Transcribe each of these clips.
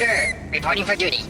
Sure, reporting for duty.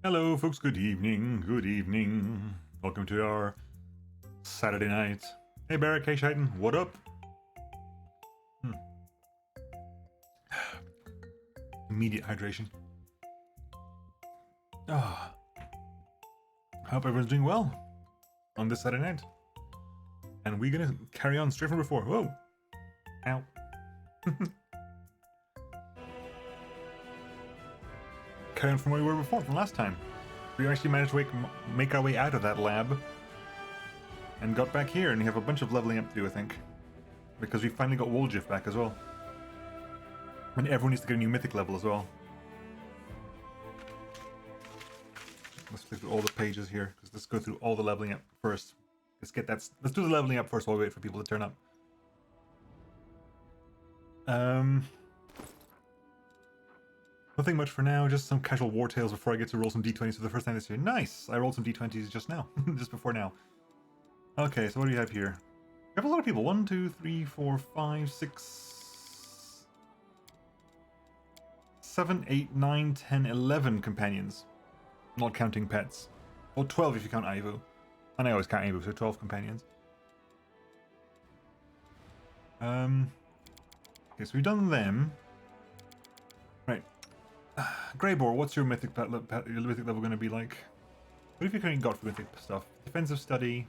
Hello, folks. Good evening. Good evening. Welcome to our Saturday night. Hey, Barrack. Hey, Shaitan. What up? Immediate hydration. Ah. Hope everyone's doing well on this Saturday night. And we're gonna carry on straight from before. Whoa. Ow. Carry on from where we were before, from last time. We actually managed to make our way out of that lab and got back here, and we have a bunch of leveling up to do, I think. Because we finally got WotR back as well. And everyone needs to get a new mythic level as well. Let's flip through all the pages here, because let's go through all the leveling up first. Let's do the leveling up first while we wait for people to turn up. Nothing much for now, just some casual war tales before I get to roll some d20s for the first time this year. Nice! I rolled some d20s just now, just before now. Okay, so what do you have here? We have a lot of people. 1, 2, 3, 4, 5, 6, 7, 8, 9, 10, 11 companions. Not counting pets. Or 12 if you count Aivu. And I always count Aivu, so 12 companions. Okay, so we've done them. Right. Greybor, what's your mythic level going to be like? What have you currently got for mythic stuff? Defensive study.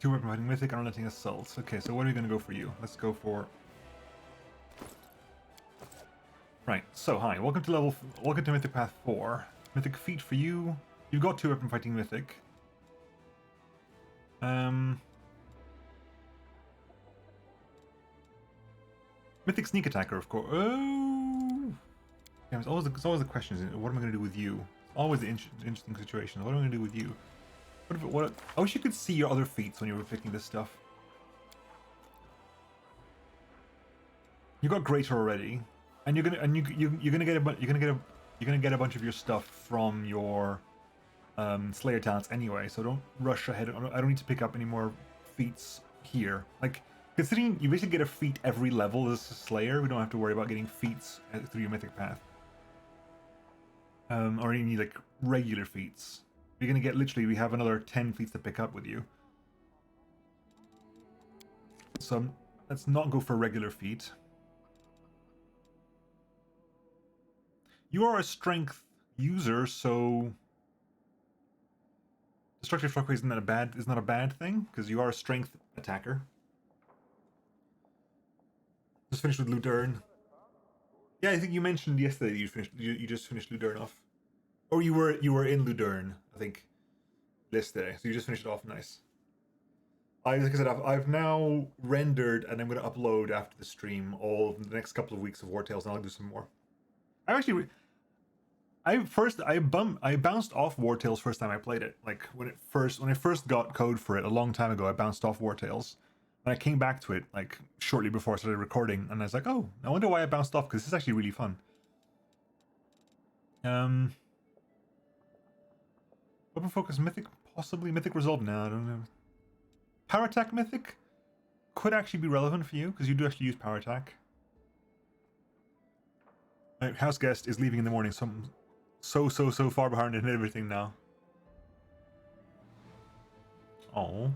2 weapon fighting mythic, unrelenting assault. Okay, so what are we going to go for you? Let's go for... Right, so hi, welcome to Mythic Path 4. Mythic feat for you. You've got 2 weapon fighting mythic. Mythic sneak attacker, of course. Oh, yeah, it's always the question: what am I going to do with you? It's always the interesting situation. What am I going to do with you? I wish you could see your other feats when you were picking this stuff. You got greater already, and you're gonna get a bunch of your stuff from your Slayer talents anyway. So don't rush ahead. I don't need to pick up any more feats here. Like, considering you basically get a feat every level as a Slayer, we don't have to worry about getting feats through your mythic path. Or any like regular feats. You're gonna get literally. We have another 10 feats to pick up with you. So let's not go for a regular feat. You are a strength user, so destructive shockwave is not a bad thing because you are a strength attacker. Just finished with Ludern. Yeah, I think you mentioned yesterday you just finished Ludern off, or you were in Ludern, I think, yesterday. So you just finished it off. Nice. Like I said, I've now rendered and I'm going to upload after the stream all of the next couple of weeks of War Tales, and I'll do some more. I bounced off War Tales first time I played it. Like when I first got code for it a long time ago, I bounced off War Tales. And I came back to it like shortly before I started recording, and I was like, oh, I wonder why I bounced off, because this is actually really fun. Weapon focus mythic, possibly mythic resolve. No, I don't know. Power attack mythic could actually be relevant for you because you do actually use power attack. House guest is leaving in the morning, so far behind in everything now. Oh.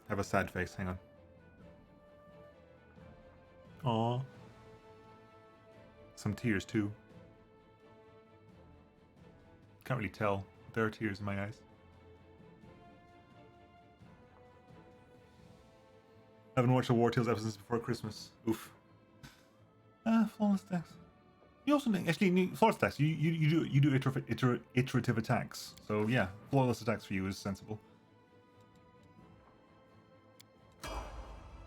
Have a sad face, hang on. Aw. Some tears too. Can't really tell. There are tears in my eyes. I haven't watched a War Tales episode since before Christmas. Oof. Flawless attacks. You also actually flawless attacks. You do iterative attacks. So yeah, flawless attacks for you is sensible.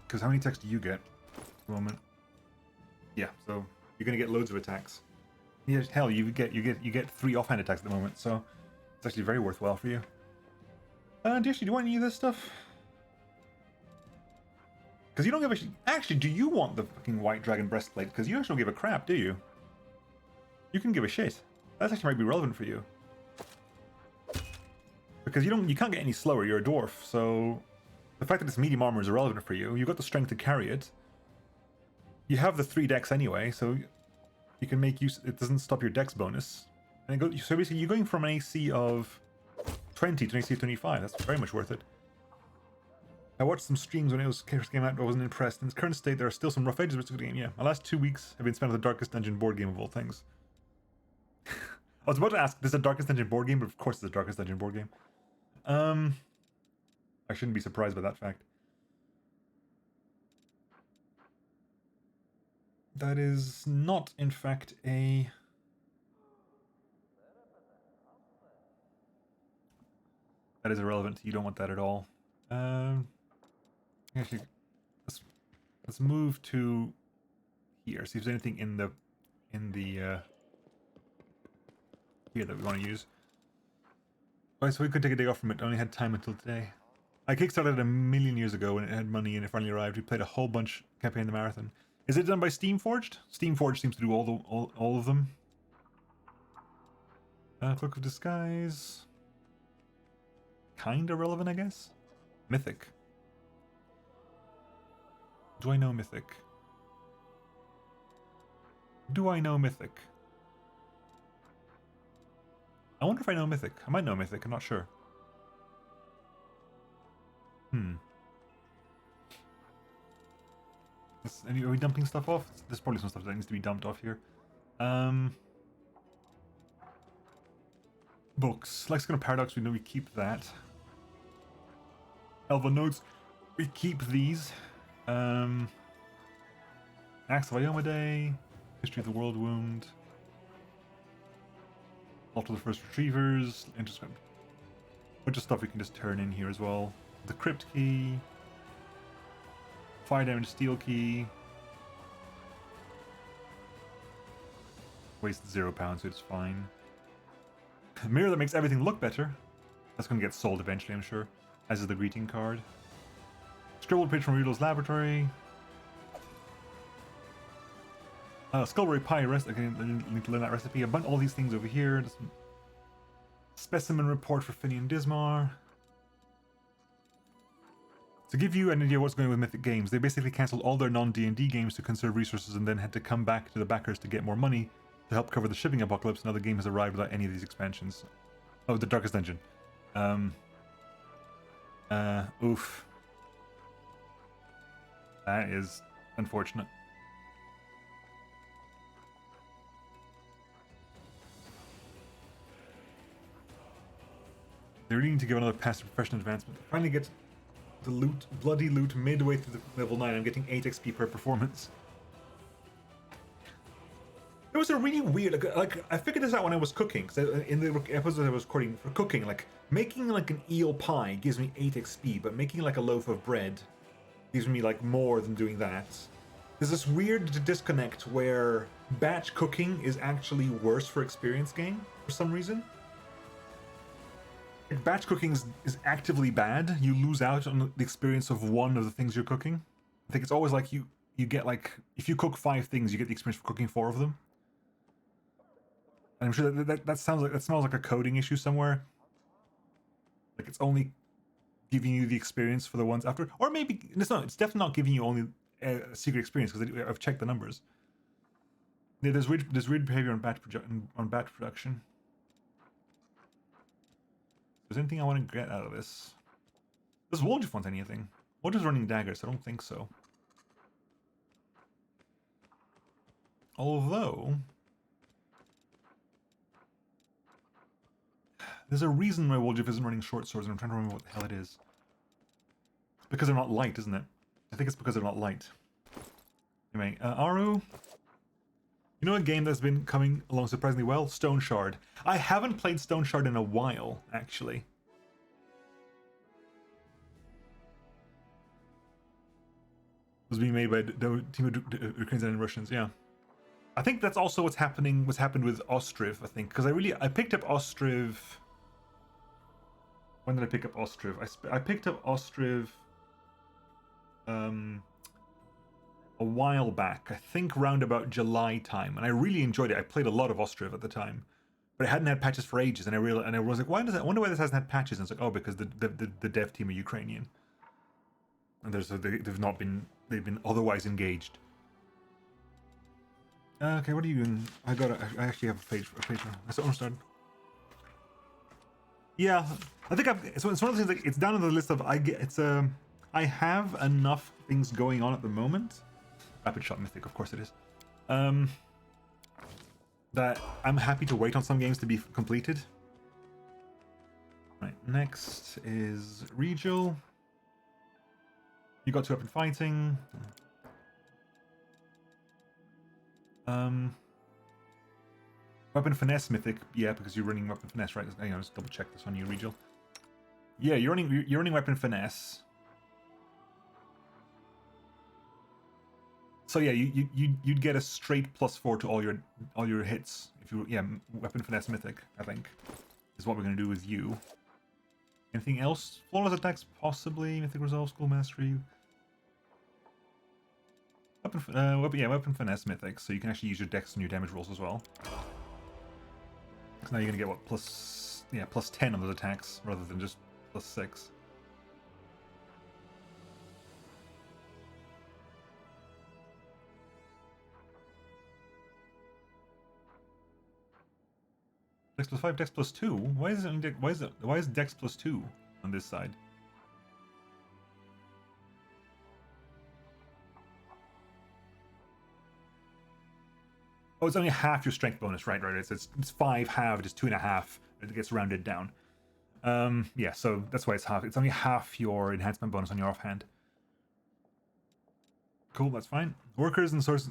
Because how many attacks do you get at the moment? Yeah, so you're gonna get loads of attacks. Yeah, hell, you get 3 offhand attacks at the moment, so it's actually very worthwhile for you. Do you want any of this stuff? Because you don't give a actually, do you want the fucking white dragon breastplate? Because you actually don't give a crap, do you? You can give a shit. That actually might be relevant for you. Because you can't get any slower. You're a dwarf, so the fact that it's medium armor is irrelevant for you. You've got the strength to carry it. You have the 3 dex anyway, so you can make use. It doesn't stop your dex bonus. And so basically, you're going from an AC of 20 to an AC of 25. That's very much worth it. I watched some streams when it first came out, but I wasn't impressed. In its current state, there are still some rough edges, but it's a good game. Yeah, my last 2 weeks have been spent on the Darkest Dungeon board game of all things. I was about to ask, this is the Darkest Dungeon board game, but of course it's the Darkest Dungeon board game. I shouldn't be surprised by that fact. That is not, in fact, a... That is irrelevant. You don't want that at all. Actually, let's move to here. See if there's anything in the here that we want to use. Oh, so we could take a day off from it. I only had time until today. I kickstarted it 1,000,000 years ago when it had money and it finally arrived. We played a whole bunch campaign the marathon. Is it done by Steamforged? Steamforged seems to do all of them. Cloak of Disguise. Kinda relevant, I guess. Mythic. Do I know Mythic? Do I know Mythic? I wonder if I know Mythic. I might know Mythic, I'm not sure. Are we dumping stuff off? There's probably some stuff that needs to be dumped off here. Books. Lexicon of Paradox, we know we keep that. Elva Notes, we keep these. Axe of Iomedae, History of the World Wound, Altar of the First Retrievers, Interscript. Bunch of stuff we can just turn in here as well. The Crypt Key, Fire Damage Steel Key. Wasted £0, so it's fine. Mirror that makes everything look better. That's going to get sold eventually, I'm sure. As is the greeting card. Scribbled page from Riddle's Laboratory. Skullberry Pie rest. Again, I need to learn that recipe. All these things over here. Just specimen report for Finian Dismar. To give you an idea of what's going on with Mythic Games, they basically cancelled all their non-D&D games to conserve resources and then had to come back to the backers to get more money to help cover the shipping apocalypse. Now the game has arrived without any of these expansions. Oh, the Darkest Dungeon. Oof. That is unfortunate. They really need to give another passive professional advancement. Finally get the loot, bloody loot, midway through the level 9. I'm getting 8 XP per performance. It was a really weird, like I figured this out when I was cooking. So in the episode I was recording for cooking, like making like an eel pie gives me 8 XP, but making like a loaf of bread gives me like more than doing that. There's this weird disconnect where batch cooking is actually worse for experience gain for some reason. If batch cooking is actively bad, you lose out on the experience of one of the things you're cooking. I think it's always like you get like, if you cook 5 things, you get the experience for cooking 4 of them. And I'm sure that smells like a coding issue somewhere. Like it's only giving you the experience for the ones after, or maybe it's definitely not giving you only a secret experience because I've checked the numbers. Yeah, there's weird behavior on batch production. Is there anything I want to get out of this? Does Wolf want anything? Wolf is running daggers, I don't think so. Although there's a reason why Wolf isn't running short swords, and I'm trying to remember what the hell it is. It's because they're not light, isn't it? I think it's because they're not light. Anyway, Aru. You know a game that's been coming along surprisingly well? Stone Shard. I haven't played Stone Shard in a while, actually. It was being made by the team of Ukrainians and Russians, yeah. I think that's also what's happened with Ostriv, I think, because I picked up Ostriv. When did I pick up Ostriv? I picked up Ostriv a while back, I think round about July time, and I really enjoyed it. I played a lot of Ostriv at the time, but it hadn't had patches for ages, and I was like, I wonder why this hasn't had patches? And it's like, oh, because the dev team are Ukrainian, and they've been otherwise engaged. Okay, what are you doing? I actually have a page. That's almost done. Yeah, I think it's one of those things. Like it's down on the list of I have enough things going on at the moment. Rapid Shot Mythic, of course it is. That I'm happy to wait on some games to be completed. Right, next is Regal. You got 2 up in fighting. Weapon finesse mythic, yeah, because you're running weapon finesse, right? Hang on, let's double check this on you, Regal. Yeah, you're running weapon finesse. So yeah, you'd get a straight +4 to all your hits if you weapon finesse mythic, I think, is what we're gonna do with you. Anything else? Flawless attacks, possibly. Mythic resolve, school mastery. Weapon finesse mythic, so you can actually use your dex and your damage rolls as well. So now you're gonna get what +10 on those attacks rather than just +6. Dex +5, Dex +2. Why is it only why is Dex +2 on this side? Oh, it's only half your strength bonus, right? It's 5 halved, it's 2.5. It gets rounded down. Yeah, so that's why it's half. It's only half your enhancement bonus on your offhand. Cool, that's fine. Workers and sources.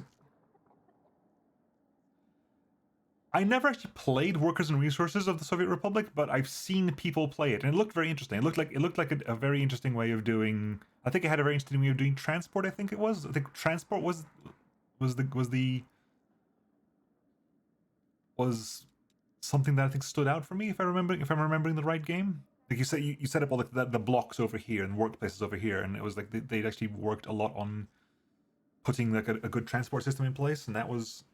I never actually played Workers and Resources of the Soviet Republic, but I've seen people play it, and it looked very interesting. It looked like a very interesting way of doing. I think it had a very interesting way of doing transport. I think it was. I think transport was something that I think stood out for me. If I'm remembering the right game. Like you said, you set up all the blocks over here and workplaces over here, and it was like they'd actually worked a lot on putting like a good transport system in place, and that was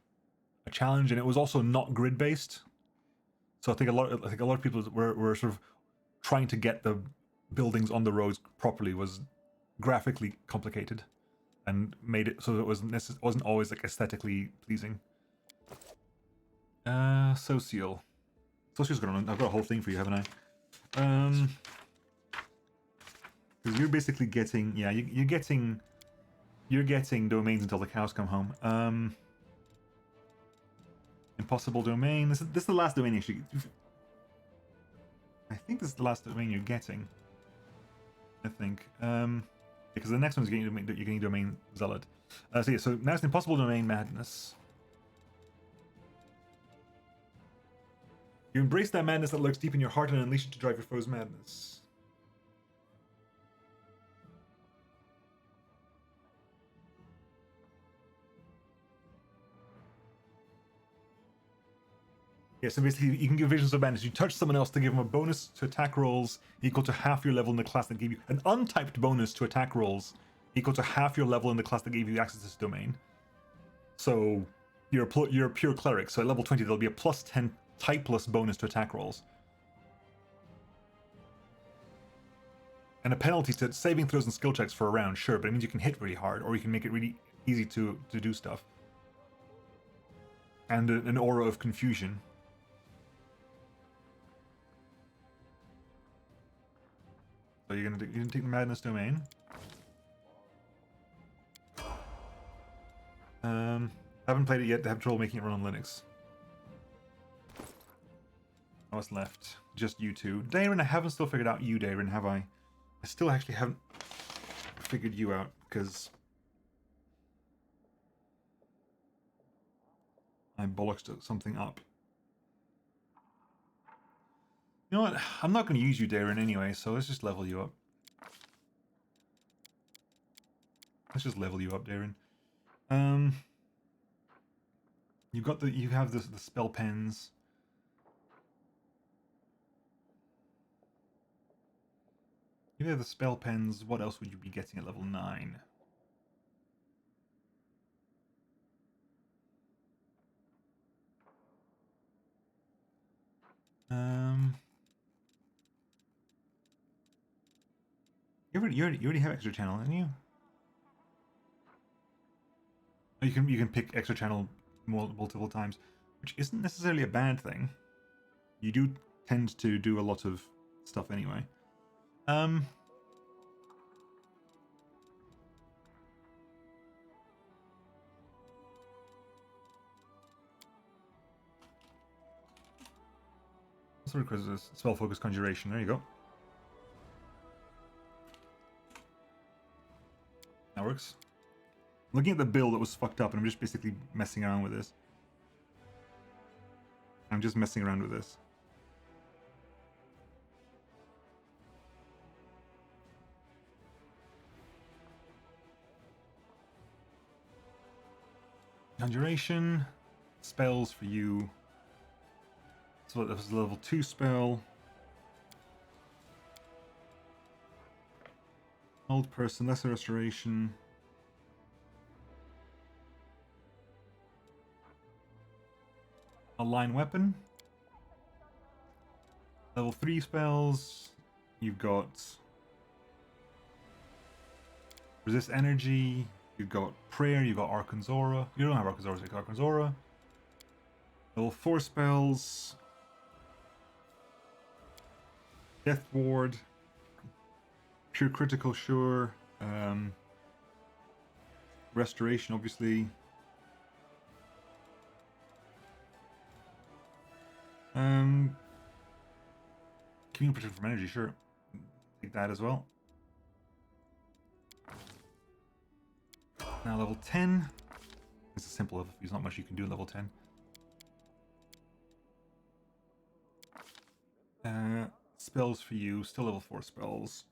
a challenge, and it was also not grid based. So I think a lot of people were sort of trying to get the buildings on the roads properly was graphically complicated, and made it so that it wasn't always like aesthetically pleasing. Social. Social's got I've got a whole thing for you, haven't I? Because you're basically getting you're getting domains until the cows come home. Impossible domain. This is the last domain actually. I think this is the last domain you're getting. I think. Because the next one's you're getting domain zealot. So now it's impossible domain madness. You embrace that madness that lurks deep in your heart and unleash it to drive your foe's madness. Yeah, so basically you can give visions of madness. You touch someone else to give them a bonus to attack rolls equal to half your level in the class that gave you an untyped bonus to attack rolls equal to half your level in the class that gave you access to this domain. So you're a pure cleric. So at level 20 there'll be a +10 typeless bonus to attack rolls. And a penalty to saving throws and skill checks for a round, sure, but it means you can hit really hard, or you can make it really easy to do stuff. And an aura of confusion. So you're gonna take the madness domain. Haven't played it yet. Have trouble making it run on Linux. Oh, what's left? Just you two. Darren, I haven't still figured out you, Darren, have I? I still actually haven't figured you out, because I bollocksed something up. You know what? I'm not going to use you, Darren, anyway, so let's just level you up. Let's just level you up, Darren. You have the spell pens. You have the spell pens. What else would you be getting at level 9? You already have extra channel, haven't you? Oh, you can pick extra channel multiple times, which isn't necessarily a bad thing. You do tend to do a lot of stuff anyway. Also requires a spell focus conjuration. There you go. That works. Looking at the build that was fucked up, and I'm just basically messing around with this. I'm just messing around with this. Conjuration. Spells for you. So that was a level 2 spell. Old person, lesser restoration. A line weapon. Level 3 spells. You've got resist energy. You've got prayer. You've got Arkanzora. You don't have Arkanzora, so you've got Arkanzora. Level 4 spells. Death Ward. Pure critical, sure. Restoration, obviously. Immune protection from energy, sure. Take that as well. Now level 10. It's a simple level. There's not much you can do at level 10. Spells for you, still level 4 spells.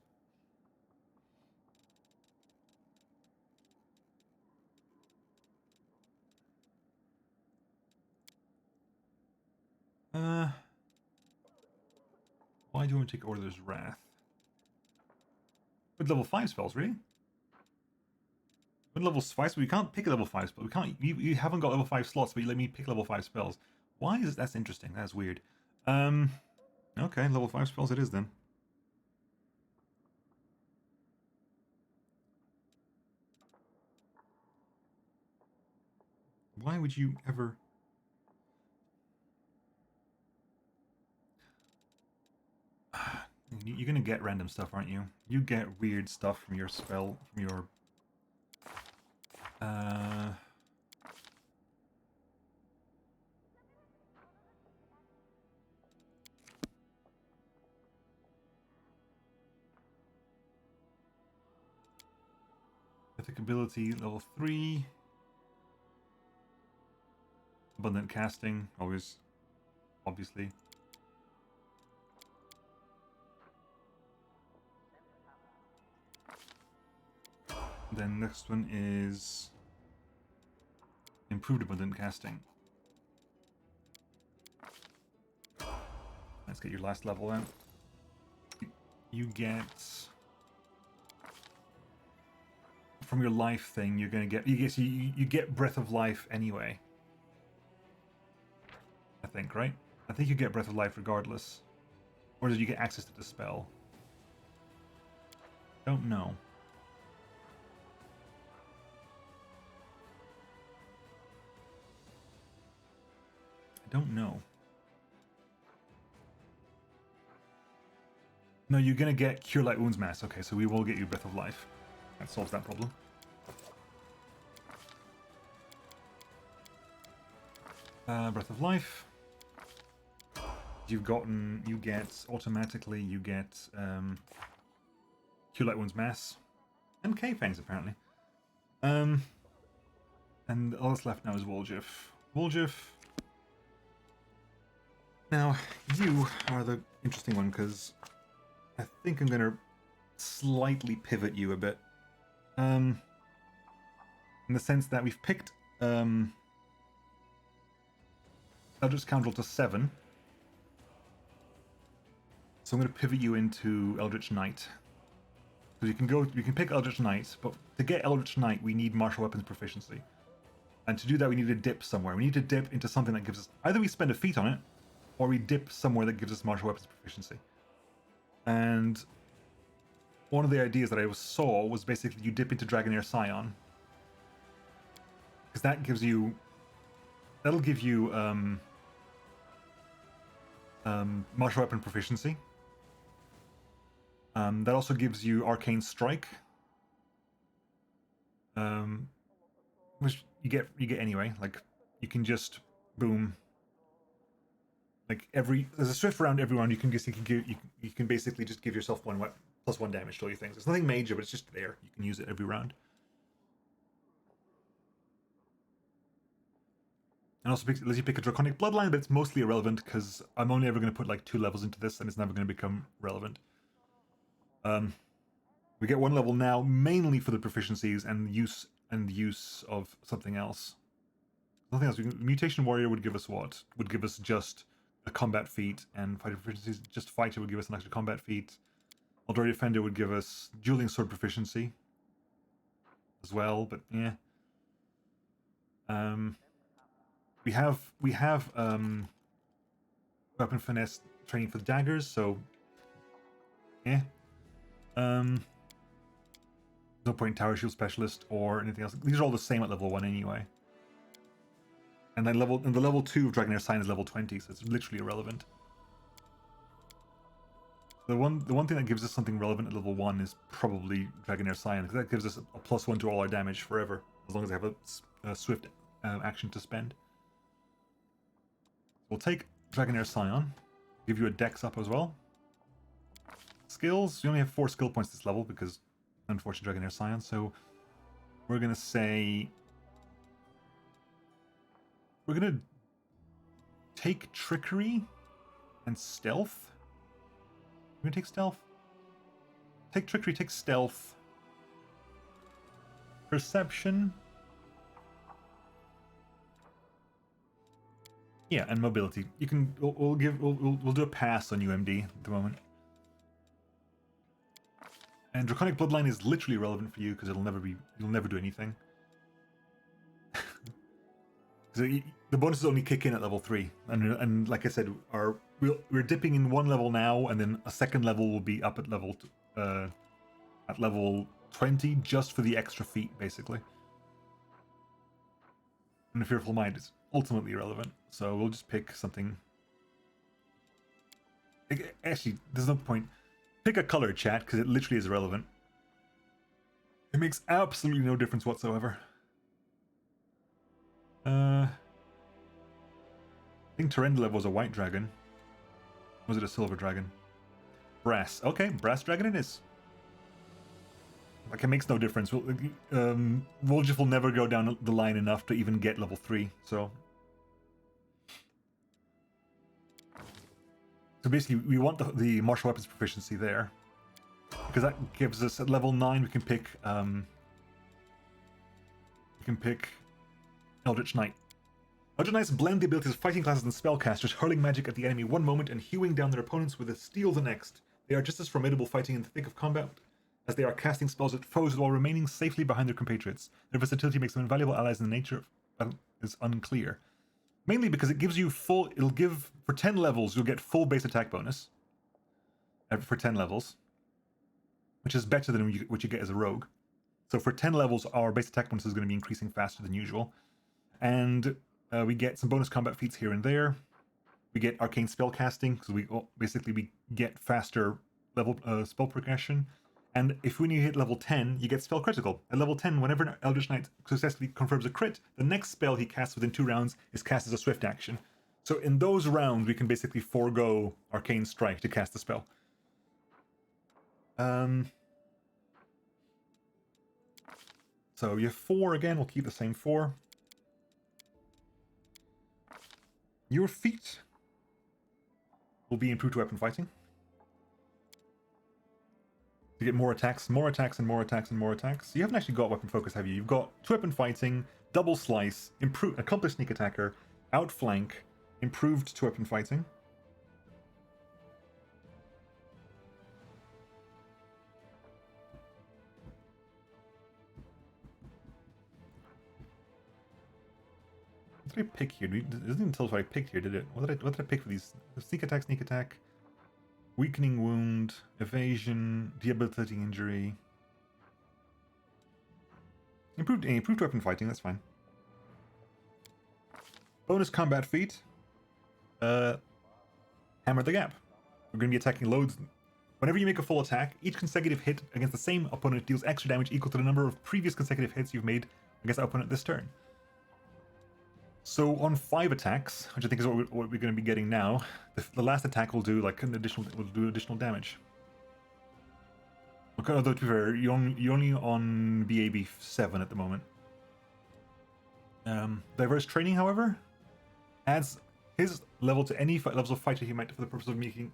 Why do you want to take Order's Wrath? With level 5 spells, really? With level 5 spells, we can't pick a level 5 spell. We can't. You haven't got level 5 slots, but you let me pick level 5 spells. Why is that's interesting? That's weird. Okay, level 5 spells it is then. Why would you ever? You're gonna get random stuff, aren't you? You get weird stuff from your spell, from your... Mythic ability, level 3. Abundant casting, always, obviously. Then next one is improved abundant casting. Let's get your last level out. You get from your life thing. You're gonna get you get breath of life anyway. I think, right? I think you get breath of life regardless, or did you get access to the spell? Don't know. Don't know. No, you're gonna get Cure Light Wounds Mass. Okay, so we will get you Breath of Life. That solves that problem. Breath of Life. You get automatically, you get Cure Light Wounds Mass. And K-Fangs, apparently. And all that's left now is Woljif. Woljif. Now, you are the interesting one, because I think I'm going to slightly pivot you a bit. In the sense that we've picked Eldritch Scoundrel to 7. So I'm going to pivot you into Eldritch Knight. So you can pick Eldritch Knight, but to get Eldritch Knight we need martial weapons proficiency. And to do that we need to dip somewhere. We need to dip into something that gives us... Either we spend a feat on it, or we dip somewhere that gives us martial weapons proficiency. And one of the ideas that I saw was basically you dip into Dragonair Scion. Because that gives you... That'll give you martial weapon proficiency. That also gives you Arcane Strike. Which you get anyway. Like, you can just boom. Like there's a swift round every round. You can basically just give yourself +1 damage to all your things. It's nothing major, but it's just there. You can use it every round. And also lets you pick a Draconic Bloodline, but it's mostly irrelevant because I'm only ever going to put like 2 levels into this, and it's never going to become relevant. We get 1 level now, mainly for the proficiencies and use of something else. Nothing else. Mutation Warrior would give us what? Would give us just a combat feat, and Fighter proficiencies. Just Fighter would give us an extra combat feat. Although Defender would give us dueling sword proficiency as well, but yeah. We have weapon finesse training for the daggers, so yeah. No point in Tower Shield Specialist or anything else. These are all the same at level 1 anyway. And then the level 2 of Dragonair Sign is level 20, so it's literally irrelevant. The one thing that gives us something relevant at level 1 is probably Dragonair Scion, because that gives us a +1 to all our damage forever, as long as I have a swift action to spend. We'll take Dragonair Scion, give you a dex up as well. Skills, we only have 4 skill points this level because unfortunately Dragonair Scion, so we're gonna say we're gonna take Trickery and Stealth. We're gonna take Stealth. Take Trickery, take Stealth. Perception. Yeah, and Mobility. You can. We'll do a pass on UMD at the moment. And Draconic Bloodline is literally irrelevant for you because you'll never do anything. The bonuses only kick in at level 3, and like I said, we're dipping in 1 level now, and then a 2nd level will be up at level 20 just for the extra feat, basically. And the Fearful Mind is ultimately irrelevant, so we'll just pick something. Actually, there's no point. Pick a color, chat, because it literally is irrelevant. It makes absolutely no difference whatsoever. I think Terendelev was a white dragon. Was it a silver dragon? Brass. Okay, brass dragon it is. Like, it makes no difference. Woljif will never go down the line enough to even get level 3, so... So basically, we want the martial weapons proficiency there. Because that gives us, at level 9, we can pick Eldritch Knight. Eldritch Knights blend the abilities of fighting classes and spellcasters, hurling magic at the enemy one moment and hewing down their opponents with a steel the next. They are just as formidable fighting in the thick of combat as they are casting spells at foes while remaining safely behind their compatriots. Their versatility makes them invaluable allies, and the nature of is unclear. Mainly because it gives you it'll give, for 10 levels, you'll get full base attack bonus. For 10 levels. Which is better than what you get as a rogue. So for 10 levels, our base attack bonus is going to be increasing faster than usual. And we get some bonus combat feats here and there. We get arcane spell casting, because we get faster level spell progression. And if when you hit level 10, you get spell critical. At level 10, whenever an Eldritch Knight successfully confirms a crit, the next spell he casts within 2 rounds is cast as a swift action. So in those rounds, we can basically forego Arcane Strike to cast the spell. So you have 4 again, we'll keep the same 4. Your feat will be improved to weapon fighting. You get more attacks, and more attacks, and more attacks. You haven't actually got weapon focus, have you? You've got 2 weapon fighting, double slice, accomplished sneak attacker, outflank, improved 2 weapon fighting. What did I pick here? It doesn't even tell us what I picked here, did it? What did I pick for these? Sneak attack, weakening wound, evasion, debilitating injury. Improved weapon fighting, that's fine. Bonus combat feat. Hammer the Gap. We're going to be attacking loads. Whenever you make a full attack, each consecutive hit against the same opponent deals extra damage equal to the number of previous consecutive hits you've made against that opponent this turn. So on 5 attacks, which I think is what we're going to be getting now, the last attack will do like additional damage. Okay, although to be fair, you're only on BAB 7 at the moment. Diverse training, however, Adds his level to any levels of fighter he might for the purpose of making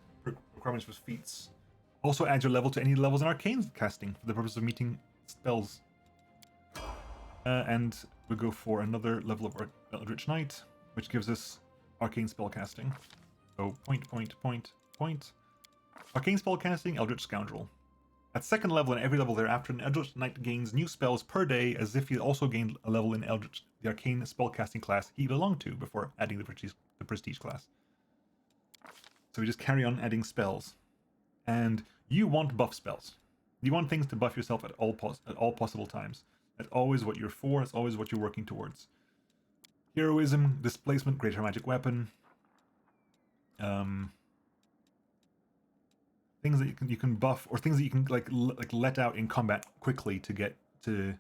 requirements for feats. Also add your level to any levels in arcane casting for the purpose of meeting spells. And we'll go for another level of Eldritch Knight, which gives us arcane spell casting. So point. Arcane spell casting, Eldritch Scoundrel. At second level and every level thereafter, an Eldritch Knight gains new spells per day, as Zippy also gained a level in Eldritch, the arcane spellcasting class he belonged to before adding the prestige class. So we just carry on adding spells. And you want buff spells. You want things to buff yourself at all possible times. That's always what you're for. It's always what you're working towards. Heroism, displacement, greater magic weapon. Things that you can buff, or things that you can like let out in combat quickly to get to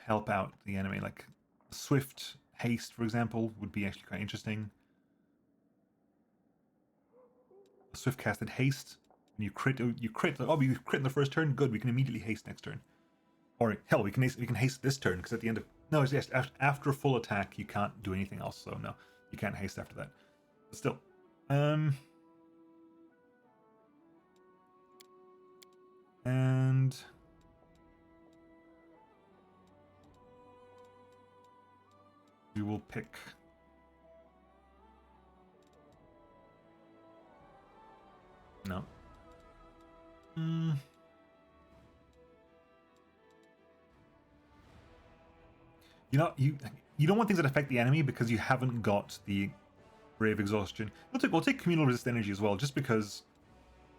help out the enemy. Like swift haste, for example, would be actually quite interesting. Swift casted haste. When you crit. Oh, you crit in the first turn. Good. We can immediately haste next turn. Or hell, we can haste this turn because at the end of it's yes, after a full attack you can't do anything else. So no, you can't haste after that. But still, and we will pick. No. You know, you don't want things that affect the enemy because you haven't got the Brave Exhaustion. We'll take Communal Resist Energy as well, just because,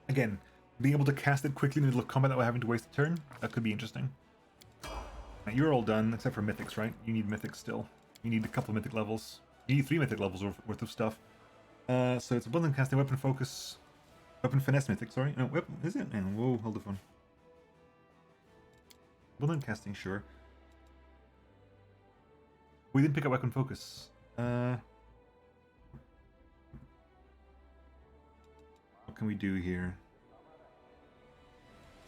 again, being able to cast it quickly in the middle of combat without having to waste a turn, that could be interesting. Right, you're all done, except for Mythics, right? You need Mythics still. You need a couple of Mythic levels. You need 3 Mythic levels worth of stuff. So it's Abundant Casting, Weapon Focus, Weapon Finesse Mythic, sorry. No, weapon, is it? Hang on, whoa, hold the phone. Abundant Casting, sure. We didn't pick up Weapon Focus. What can we do here?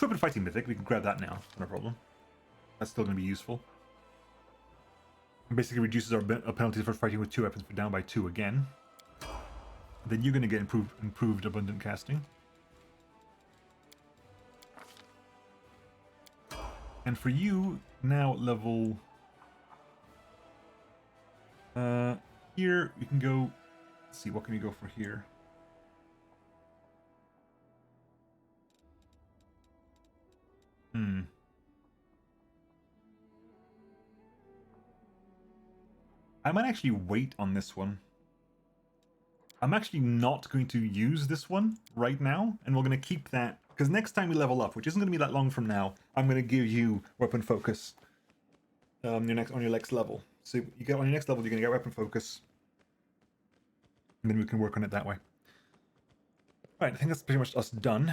Weapon Fighting Mythic, we can grab that now, no problem. That's still going to be useful. It basically reduces our penalty for fighting with 2 weapons for down by 2 again. Then you're going to get improved Abundant Casting. And for you, now level... here we can go. Let's see, what can we go for here? I might actually wait on this one. I'm actually not going to use this one right now, and we're going to keep that because next time we level up, which isn't going to be that long from now, I'm going to give you Weapon Focus on your next level. So you get on your next level, you're going to get Weapon Focus. And then we can work on it that way. Right, I think that's pretty much us done.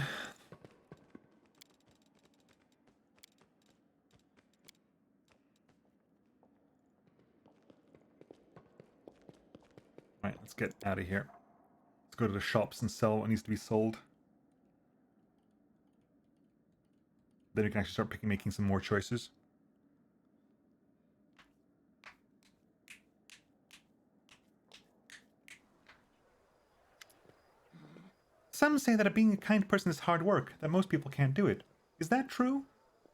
Right, let's get out of here. Let's go to the shops and sell what needs to be sold. Then we can actually start making some more choices. Some say that being a kind person is hard work, that most people can't do it. Is that true?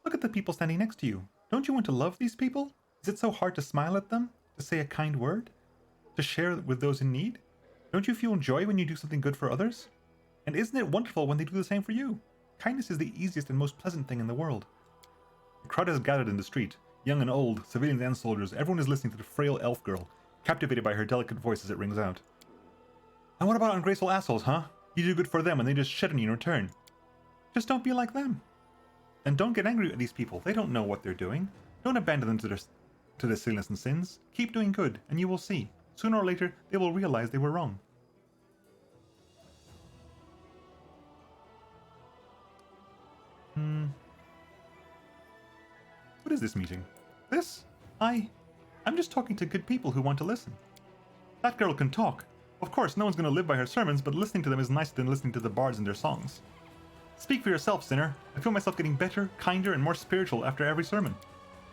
Look at the people standing next to you. Don't you want to love these people? Is it so hard to smile at them? To say a kind word? To share with those in need? Don't you feel joy when you do something good for others? And isn't it wonderful when they do the same for you? Kindness is the easiest and most pleasant thing in the world. The crowd has gathered in the street. Young and old, civilians and soldiers, everyone is listening to the frail elf girl, captivated by her delicate voice as it rings out. And what about ungrateful assholes, huh? You do good for them and they just shit on you in return. Just don't be like them. And don't get angry at these people. They don't know what they're doing. Don't abandon them to their silliness and sins. Keep doing good, and you will see. Sooner or later, they will realize they were wrong. What is this meeting? This? I'm just talking to good people who want to listen. That girl can talk. Of course, no one's going to live by her sermons, but listening to them is nicer than listening to the bards and their songs. Speak for yourself, sinner. I feel myself getting better, kinder, and more spiritual after every sermon.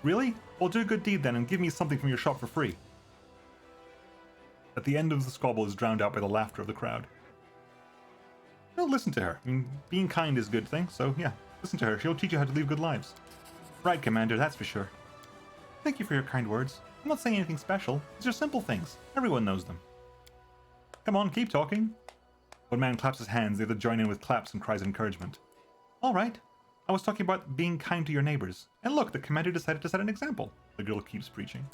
Really? Well, do a good deed then and give me something from your shop for free. At the end of the squabble is drowned out by the laughter of the crowd. Well, listen to her. I mean, being kind is a good thing, so yeah, listen to her. She'll teach you how to live good lives. Right, Commander, that's for sure. Thank you for your kind words. I'm not saying anything special. These are simple things. Everyone knows them. Come on, keep talking. One man claps his hands, the other join in with claps and cries of encouragement. All right. I was talking about being kind to your neighbors. And look, the commander decided to set an example. The girl keeps preaching.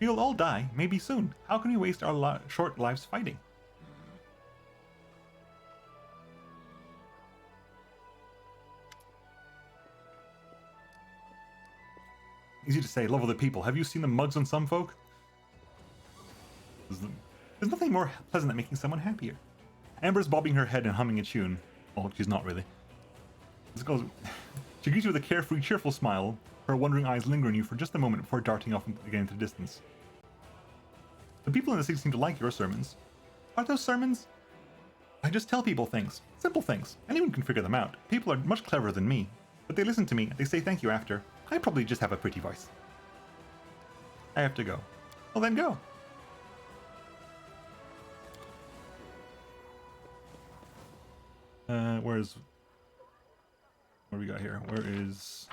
We'll all die, maybe soon. How can we waste our short lives fighting? Easy to say, love of the people. Have you seen the mugs on some folk? There's nothing more pleasant than making someone happier. Amber's bobbing her head and humming a tune. Well, she's not really. She greets you with a carefree, cheerful smile, her wondering eyes lingering you for just a moment before darting off again into the distance. The people in the city seem to like your sermons. Are those sermons? I just tell people things. Simple things. Anyone can figure them out. People are much cleverer than me. But they listen to me, they say thank you after. I probably just have a pretty voice. I have to go. Well then go. What do we got here? Where is...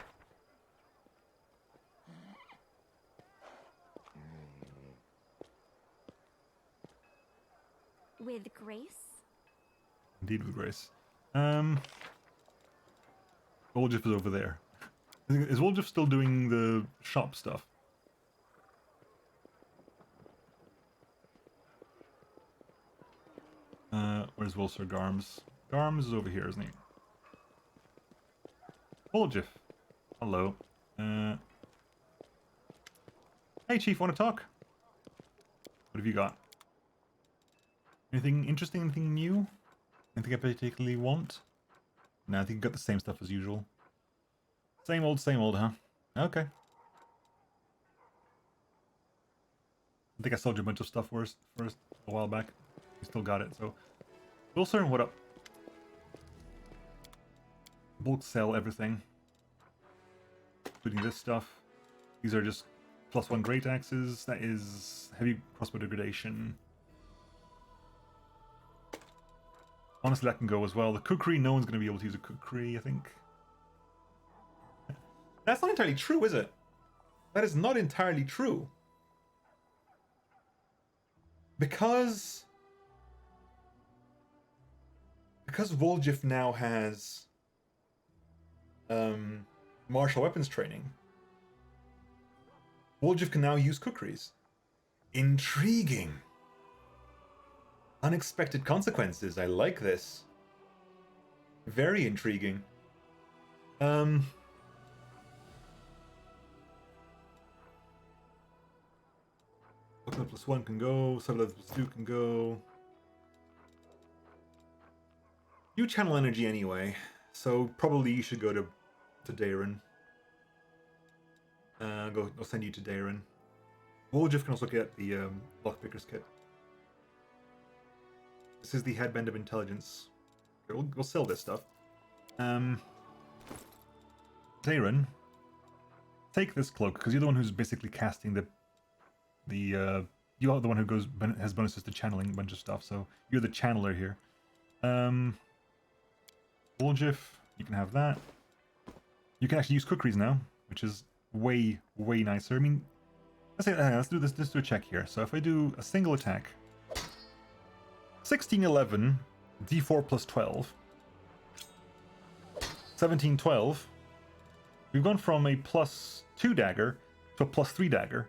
With grace? Indeed with grace. Woljif is over there. Is Woljif still doing the shop stuff? Where's Wilsir Garms? Garms is over here, isn't he? Woljif. Hello. Hey Chief, wanna talk? What have you got? Anything interesting, anything new? Anything I particularly want? No, I think you got the same stuff as usual. Same old, huh? Okay. I think I sold you a bunch of stuff first a while back. You still got it, so... Wilson, what up? Bulk sell everything. Including this stuff. These are just +1 great axes. That is heavy crossbow degradation. Honestly, that can go as well. The kukri, no one's going to be able to use a kukri, I think. That's not entirely true, is it? That is not entirely true. Because Woljif now has martial weapons training, Woljif can now use kukris. Intriguing. Unexpected consequences. I like this. Very intriguing. +1 can go, +2 can go. You channel energy anyway, so probably you should go to Darren. I'll send you to Darren. Woljif can also get the Lockpicker's kit. This is the Headband of Intelligence. Okay, we'll sell this stuff. Darren, take this cloak, because you're the one who's basically casting you are the one who has bonuses to channeling a bunch of stuff, so you're the channeler here. Woljif, you can have that. You can actually use kukris now, which is way nicer. I mean, let's do this. Let's do a check here. So if I do a single attack, 1611, d4 + 12, 1712. We've gone from a +2 dagger to a +3 dagger.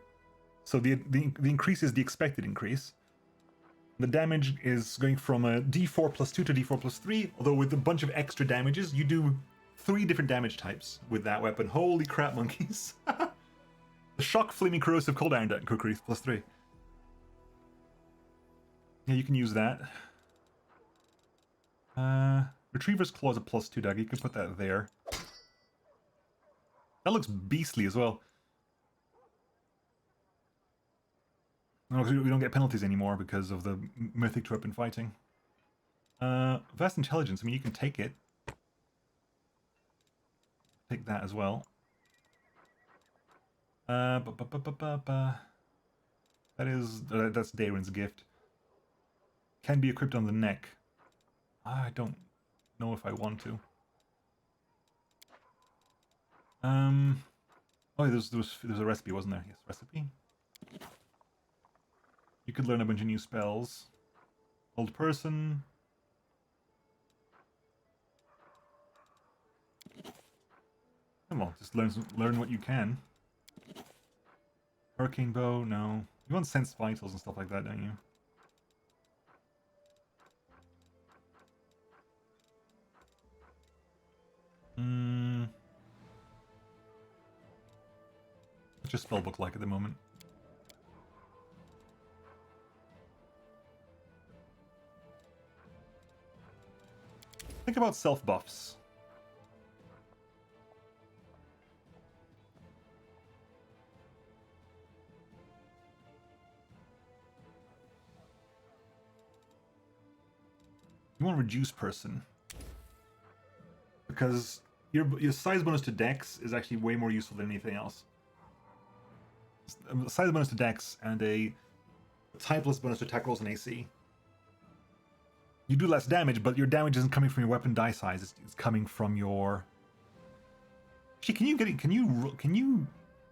So the increase is the expected increase. The damage is going from a d4 +2 to d4 +3, although with a bunch of extra damages, you do 3 different damage types with that weapon. Holy crap, monkeys. The Shock Flaming Corrosive Cold Iron Kukri +3. Yeah, you can use that. Retriever's Claw is a +2 dagger. You can put that there. That looks beastly as well. No, we don't get penalties anymore because of the mythic to weapon fighting. Vast Intelligence, I mean, you can take it. Take that as well. That's Darren's gift. Can be equipped on the neck. I don't know if I want to. Oh, there's a recipe, wasn't there? Yes, recipe. You could learn a bunch of new spells. Old person. Come on, just learn what you can. Hurricane bow, no. You want sense vitals and stuff like that, don't you? What's your spellbook like at the moment? Think about self buffs. You want to reduce person. Because your size bonus to dex is actually way more useful than anything else. A size bonus to dex and a typeless bonus to attack rolls and AC. You do less damage, but your damage isn't coming from your weapon die size. It's coming from your. Actually, can you get it? Can you?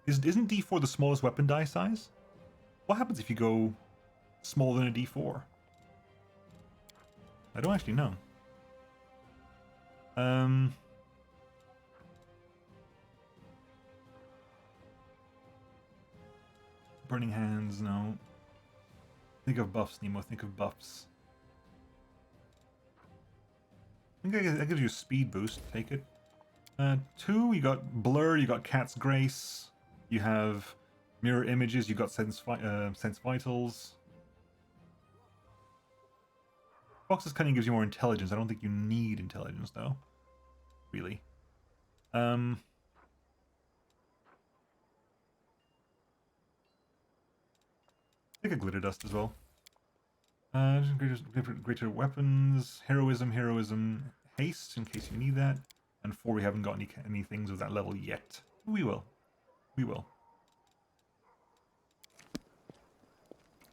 Isn't D4 the smallest weapon die size? What happens if you go smaller than a D4? I don't actually know. Burning hands, no. Think of buffs, Nemo. Think of buffs. I think that gives you a speed boost. Take it. 2, you got blur, you got cat's grace, you have mirror images, you got sense vitals. Fox's cunning gives you more intelligence. I don't think you need intelligence though. Really. Take a glitter dust as well. Greater weapons, heroism, haste in case you need that. And 4, we haven't got any things of that level yet. We will.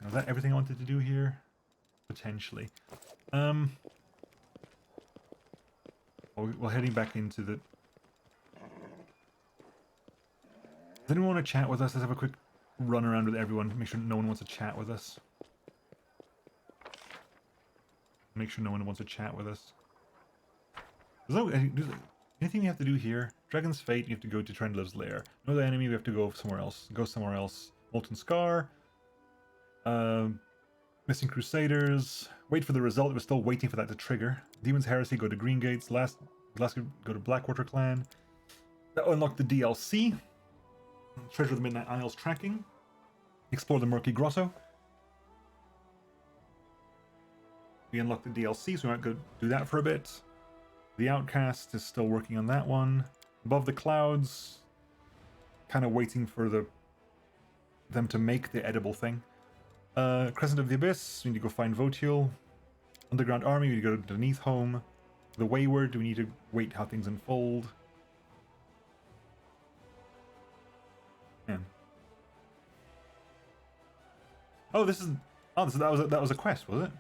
Now, is that everything I wanted to do here? Potentially. Well, heading back into the... Does anyone want to chat with us? Let's have a quick run around with everyone. Make sure no one wants to chat with us. Make sure no one wants to chat with us. There's anything we have to do here? Dragon's Fate, you have to go to Trendlove's lair. Know the enemy, we have to go somewhere else. Molten Scar. Missing Crusaders. Wait for the result. We're still waiting for that to trigger. Demon's Heresy, go to Green Gates. Last go to Blackwater Clan. That unlock the DLC. Treasure of the Midnight Isles tracking. Explore the Murky Grotto. We unlock the DLC, so we might go do that for a bit. The Outcast is still working on that one. Above the Clouds, kind of waiting for them to make the edible thing. Crescent of the Abyss, we need to go find Votiel. Underground Army, we need to go to Beneath Home. The Wayward, we need to wait how things unfold. Yeah. Oh, that was a quest, was it?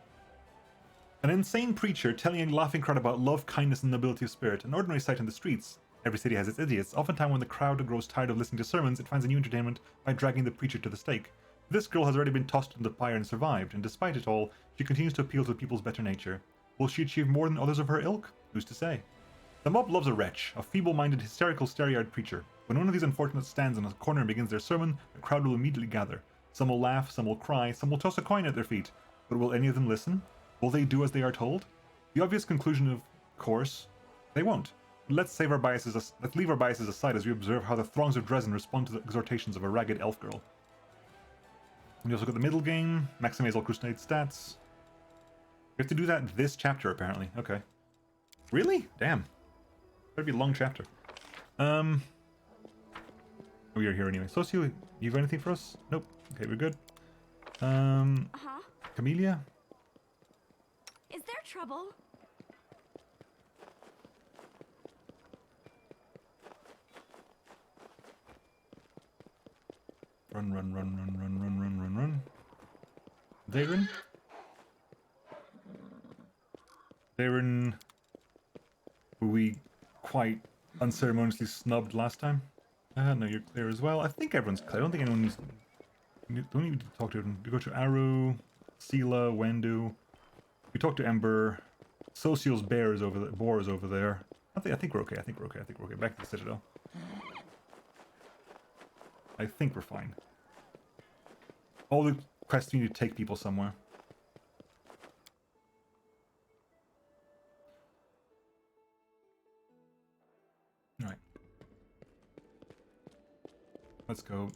An insane preacher telling a laughing crowd about love, kindness, and nobility of spirit. An ordinary sight in the streets. Every city has its idiots. Oftentimes when the crowd grows tired of listening to sermons, it finds a new entertainment by dragging the preacher to the stake. This girl has already been tossed into the fire and survived, and despite it all, she continues to appeal to the people's better nature. Will she achieve more than others of her ilk? Who's to say? The mob loves a wretch, a feeble-minded, hysterical, starry-eyed preacher. When one of these unfortunates stands in a corner and begins their sermon, the crowd will immediately gather. Some will laugh, some will cry, some will toss a coin at their feet. But will any of them listen? Will they do as they are told? The obvious conclusion, of course, they won't. Let's leave our biases aside as we observe how the throngs of Dresden respond to the exhortations of a ragged elf girl. We also got the middle game, maximize all crusade stats. We have to do that this chapter, apparently. Okay. Really? Damn. That'd be a long chapter. We are here anyway. Socio, you got anything for us? Nope. Okay, we're good. Camellia? Is there trouble? Run. Darren? Darren, who we quite unceremoniously snubbed last time. No, you're clear as well. I think everyone's clear. I don't think anyone needs... Don't need to talk to everyone. We go to Aru, Sela, Wendu. We talk to Ember. Social's bear is over there. Boar is over there. I think we're okay. I think we're okay. Back to the Citadel. I think we're fine. All the quests need to take people somewhere. Alright. Let's go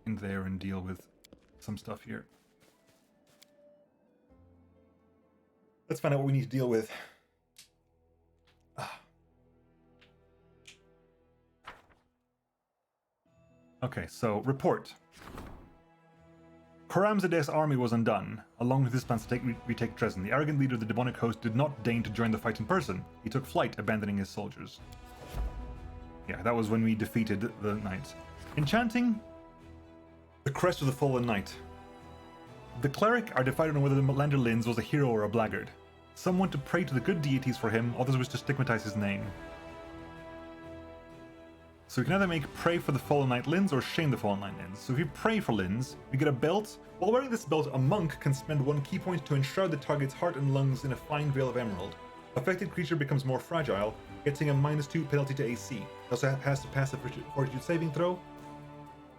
in there and deal with some stuff here. Let's find out what we need to deal with. Okay, so report. Karamzadeh's army was undone. Along with his plans to retake Dresden, the arrogant leader of the demonic host did not deign to join the fight in person. He took flight, abandoning his soldiers. Yeah, that was when we defeated the knights. Enchanting the crest of the fallen knight. The cleric are divided on whether the Lander Linz was a hero or a blackguard. Some want to pray to the good deities for him, others wish to stigmatize his name. So we can either make pray for the fallen knight Linz or shame the fallen knight Linz. So if you pray for Linz, you get a belt. While wearing this belt, a monk can spend 1 key point to enshroud the target's heart and lungs in a fine veil of emerald. Affected creature becomes more fragile, getting a -2 penalty to AC. It also has to pass a fortitude saving throw,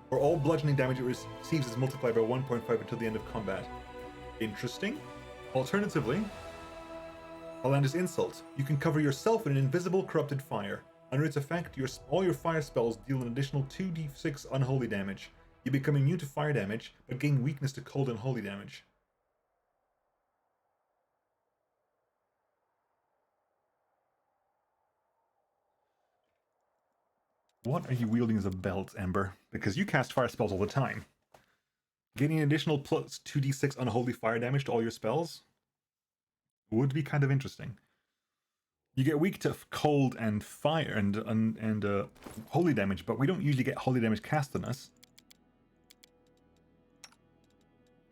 or all bludgeoning damage it receives is multiplied by 1.5 until the end of combat. Interesting. Alternatively, Alanda's Insult. You can cover yourself in an invisible corrupted fire. Under its effect, all your fire spells deal an additional 2d6 unholy damage. You become immune to fire damage, but gain weakness to cold and holy damage. What are you wielding as a belt, Ember? Because you cast fire spells all the time. Gaining an additional plus 2d6 unholy fire damage to all your spells would be kind of interesting. You get weak to cold and fire and holy damage, but we don't usually get holy damage cast on us.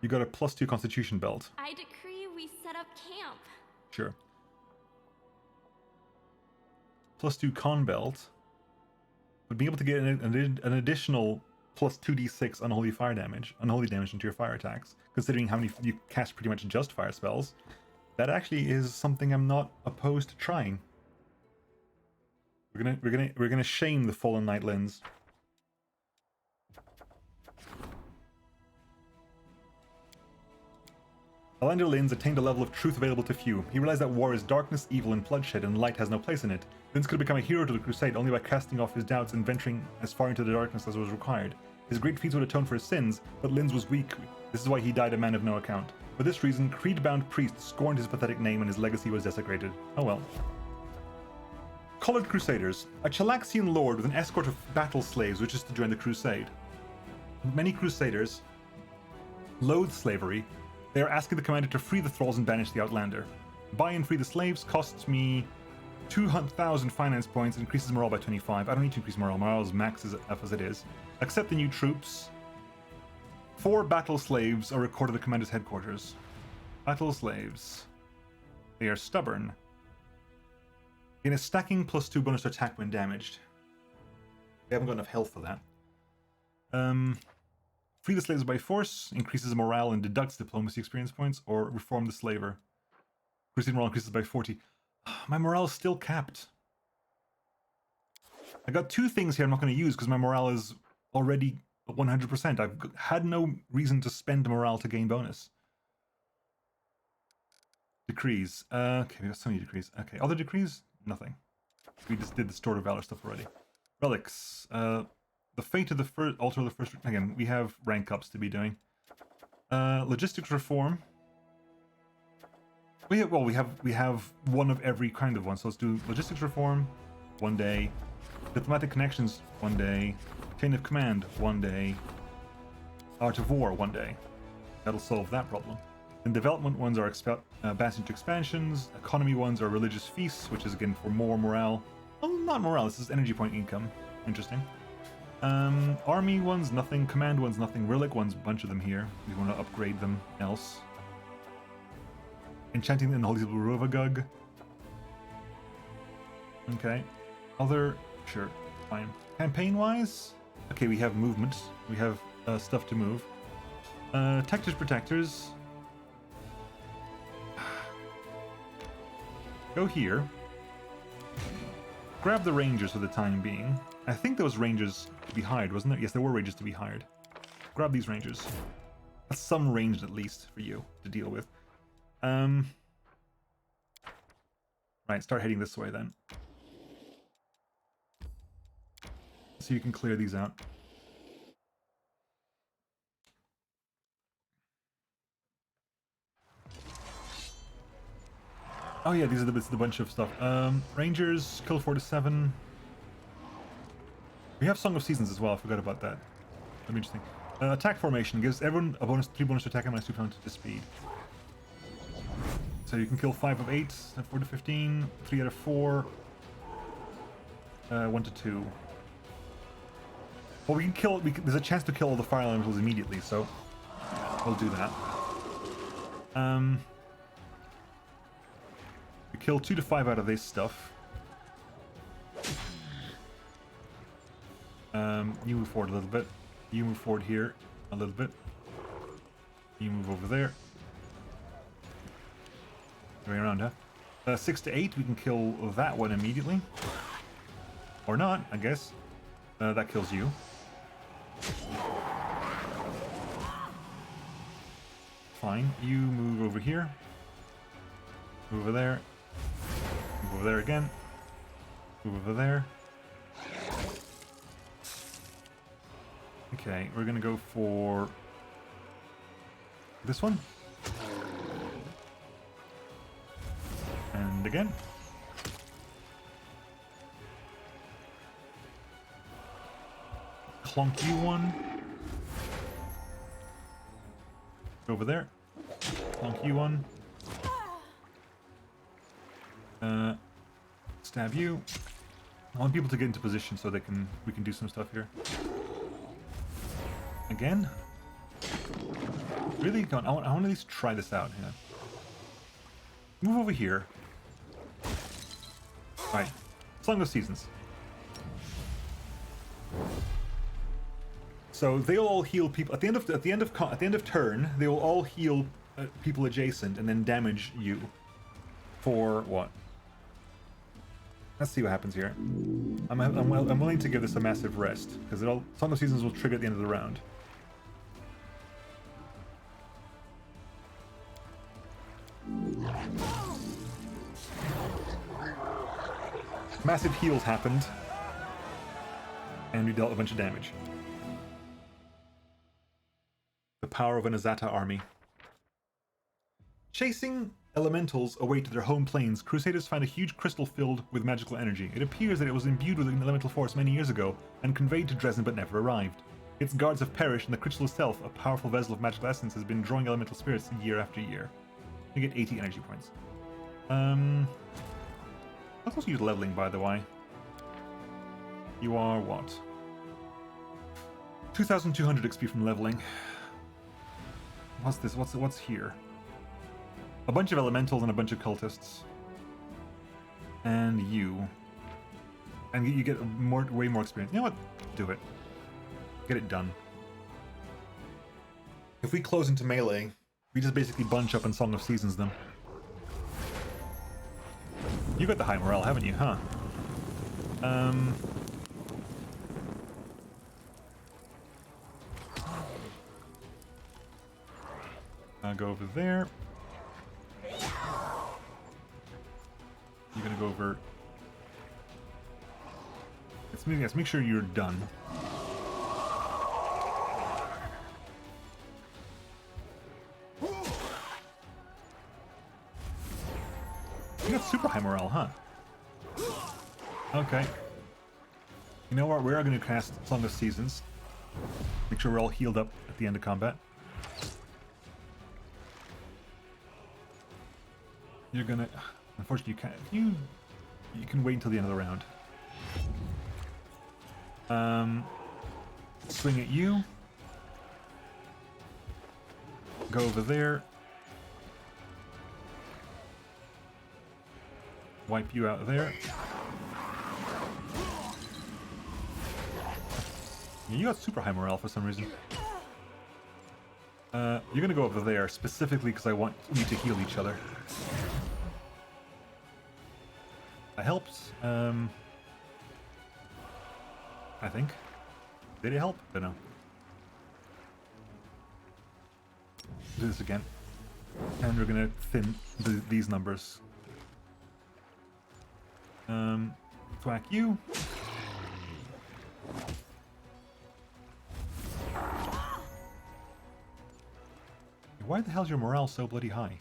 You got a +2 Constitution belt. I decree we set up camp. Sure. +2 Con belt. But being able to get an additional plus 2d6 unholy damage into your fire attacks, considering how many you cast pretty much just fire spells, that actually is something I'm not opposed to trying. We're gonna shame the fallen knight Linz. Alander Linz attained a level of truth available to few. He realized that war is darkness, evil, and bloodshed, and light has no place in it. Linz could become a hero to the crusade only by casting off his doubts and venturing as far into the darkness as was required. His great feats would atone for his sins, but Linz was weak. This is why he died a man of no account. For this reason, creed-bound priests scorned his pathetic name and his legacy was desecrated. Oh well. Collared Crusaders. A Chalaxian lord with an escort of battle slaves wishes to join the crusade. Many crusaders loathe slavery. They are asking the commander to free the thralls and banish the outlander. Buy and free the slaves costs me 200,000 finance points and increases morale by 25. I don't need to increase morale. Morale is max enough as it is. Accept the new troops. 4 battle slaves are recorded at the commander's headquarters. Battle slaves. They are stubborn. Gain a stacking +2 bonus to attack when damaged. We haven't got enough health for that. Free the slaves by force, increases morale and deducts diplomacy experience points, or reform the slaver. Crusade morale increases by 40. My morale is still capped. I got 2 things here I'm not going to use because my morale is already 100%. I've had no reason to spend morale to gain bonus. Decrees. Okay, we got so many decrees. Okay, other decrees? Nothing. We just did the Store of Valor stuff already. Relics. The fate of the first altar of the first. Again, we have rank ups to be doing. Logistics reform. We have one of every kind of one. So let's do logistics reform, 1 day. Diplomatic connections, 1 day. Chain of command, 1 day. Art of war, 1 day. That'll solve that problem. And development ones are bastion to expansions. Economy ones are religious feasts, which is again for more morale. Oh, not morale. This is energy point income. Interesting. Army ones, nothing. Command ones, nothing. Relic ones, a bunch of them here. We want to upgrade them else. Enchanting the Unholy Rovagug. Okay. Other... Sure. Fine. Campaign-wise? Okay, we have movement. We have stuff to move. Tactors Protectors. Go here. Grab the Rangers for the time being. I think there was Rangers to be hired, wasn't there? Yes, there were Rangers to be hired. Grab these Rangers. That's some range at least for you to deal with. Right, start heading this way then. So you can clear these out. Oh yeah, these are the bits of the bunch of stuff. Rangers, kill 4 to 7. We have Song of Seasons as well, I forgot about that. That'd be interesting. Attack formation gives everyone a bonus, 3 bonus to attack and minus 2 pounds to speed. So you can kill 5 of 8, 4 to 15, 3 out of 4, 1 to 2. Well, we can kill. There's a chance to kill all the fire elementals immediately, so we'll do that. We kill 2 to 5 out of this stuff. You move forward a little bit. You move forward here a little bit. You move over there. Going around, huh? 6 to 8, we can kill that one immediately. Or not, I guess. That kills you. Fine. You move over here. Move over there. Move over there again. Move over there. Okay, we're gonna go for this one. And again. Clonk you one. Over there. Clonk you one. Stab you. I want people to get into position so we can do some stuff here. Again? Really? I want to at least try this out. Yeah. Move over here. Right. Song of Seasons. So they'll all heal people at the end of turn. They will all heal people adjacent and then damage you for what? Let's see what happens here. I'm willing to give this a massive rest because Song of Seasons will trigger at the end of the round. Massive heals happened, and we dealt a bunch of damage. The power of an Azata army. Chasing elementals away to their home planes, Crusaders find a huge crystal filled with magical energy. It appears that it was imbued with an elemental force many years ago and conveyed to Dresden but never arrived. Its guards have perished, and the crystal itself, a powerful vessel of magical essence, has been drawing elemental spirits year after year. You get 80 energy points. Let's also use leveling, by the way. You are what? 2,200 XP from leveling. What's this? What's here? A bunch of elementals and a bunch of cultists. And you. And you get way more experience. You know what? Do it. Get it done. If we close into melee, we just basically bunch up and Song of Seasons them. You got the high morale, haven't you, huh? I'll go over there. You're gonna go over. Let's make sure you're done. You got super high morale, huh? Okay. You know what? We are going to cast Song of Seasons. Make sure we're all healed up at the end of combat. You're gonna. Unfortunately, you can't. You can wait until the end of the round. Swing at you. Go over there. Wipe you out of there. Yeah, you got super high morale for some reason. You're gonna go over there specifically because I want you to heal each other. That helped. I think. Did it help? I don't know. Do this again. And we're gonna thin these numbers. Thwack you. Why the hell's your morale so bloody high?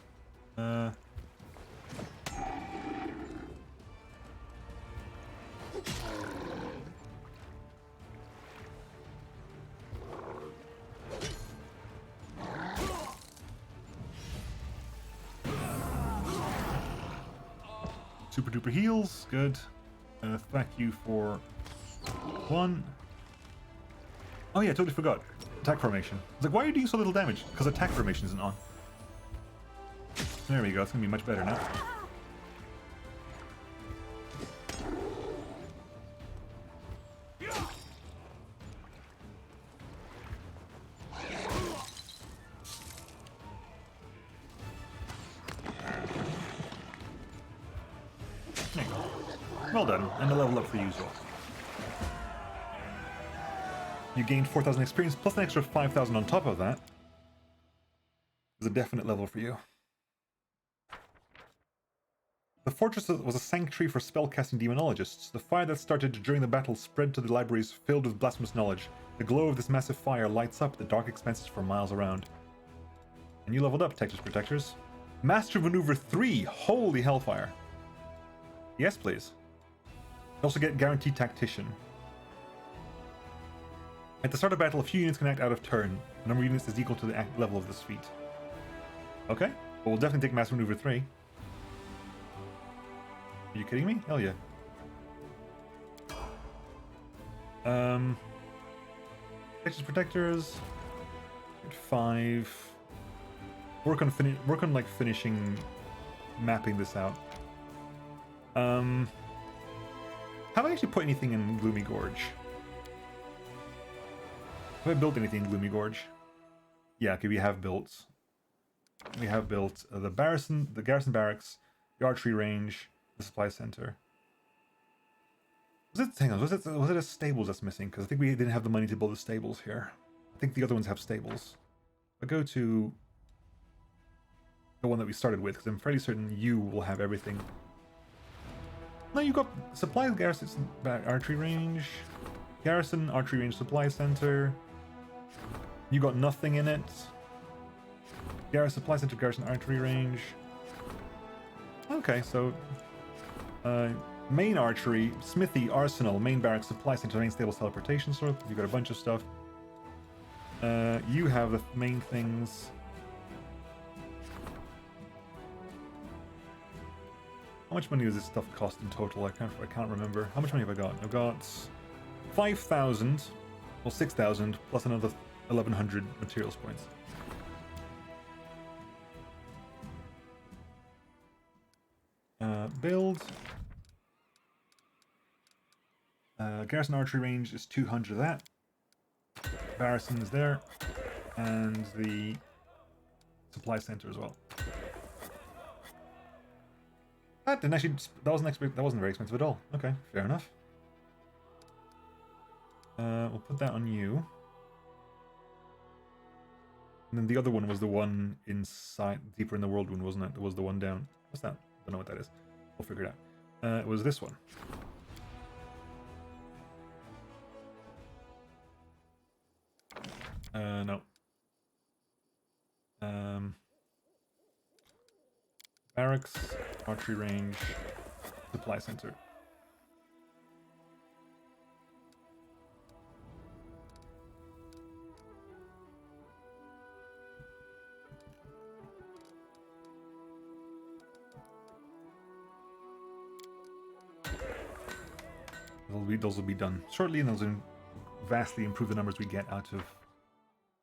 Super duper heals, good. Thank you for 1. Oh yeah, I totally forgot. Attack formation. I was like, why are you doing so little damage? Because attack formation isn't on. There we go, it's gonna be much better now. There you go. Well done, and a level up for you as well. You gained 4,000 experience, plus an extra 5,000 on top of that. It's a definite level for you. The fortress was a sanctuary for spellcasting demonologists. The fire that started during the battle spread to the libraries filled with blasphemous knowledge. The glow of this massive fire lights up the dark expanses for miles around. And you leveled up, Texas Protectors. Master Maneuver 3! Holy hellfire! Yes, please. You also get Guaranteed Tactician. At the start of battle, a few units can act out of turn. The number of units is equal to the level of this feat. Okay, well, we'll definitely take Master Maneuver 3. Are you kidding me? Hell yeah. Texas Protectors. Get 5. Work on like finishing mapping this out. Have I actually put anything in Gloomy Gorge? Have I built anything in Gloomy Gorge? Yeah, okay, we have built the garrison barracks, the archery range, the supply center. Hang on, was it a stables that's missing? Because I think we didn't have the money to build the stables here. I think the other ones have stables. I'll go to the one that we started with, because I'm fairly certain you will have everything. No, you got supply garrison archery range, garrison archery range supply center. You got nothing in it. Garrison supply center, garrison archery range. Okay, so main archery, smithy, arsenal, main barracks, supply center, main stables, teleportation sort. You got a bunch of stuff. You have the main things. How much money does this stuff cost in total? I can't remember. How much money have I got? I've got 5,000, well 6,000 plus another 1,100 materials points. Build. Garrison archery range is 200 of that. Garrison is there, and the supply center as well. That didn't actually. That wasn't very expensive at all. Okay, fair enough. We'll put that on you. And then the other one was the one inside, deeper in the world one, wasn't it? It was the one down. What's that? I don't know what that is. We'll figure it out. It was this one. No. Barracks, archery range, supply center. Those will be done shortly, and those will vastly improve the numbers we get out of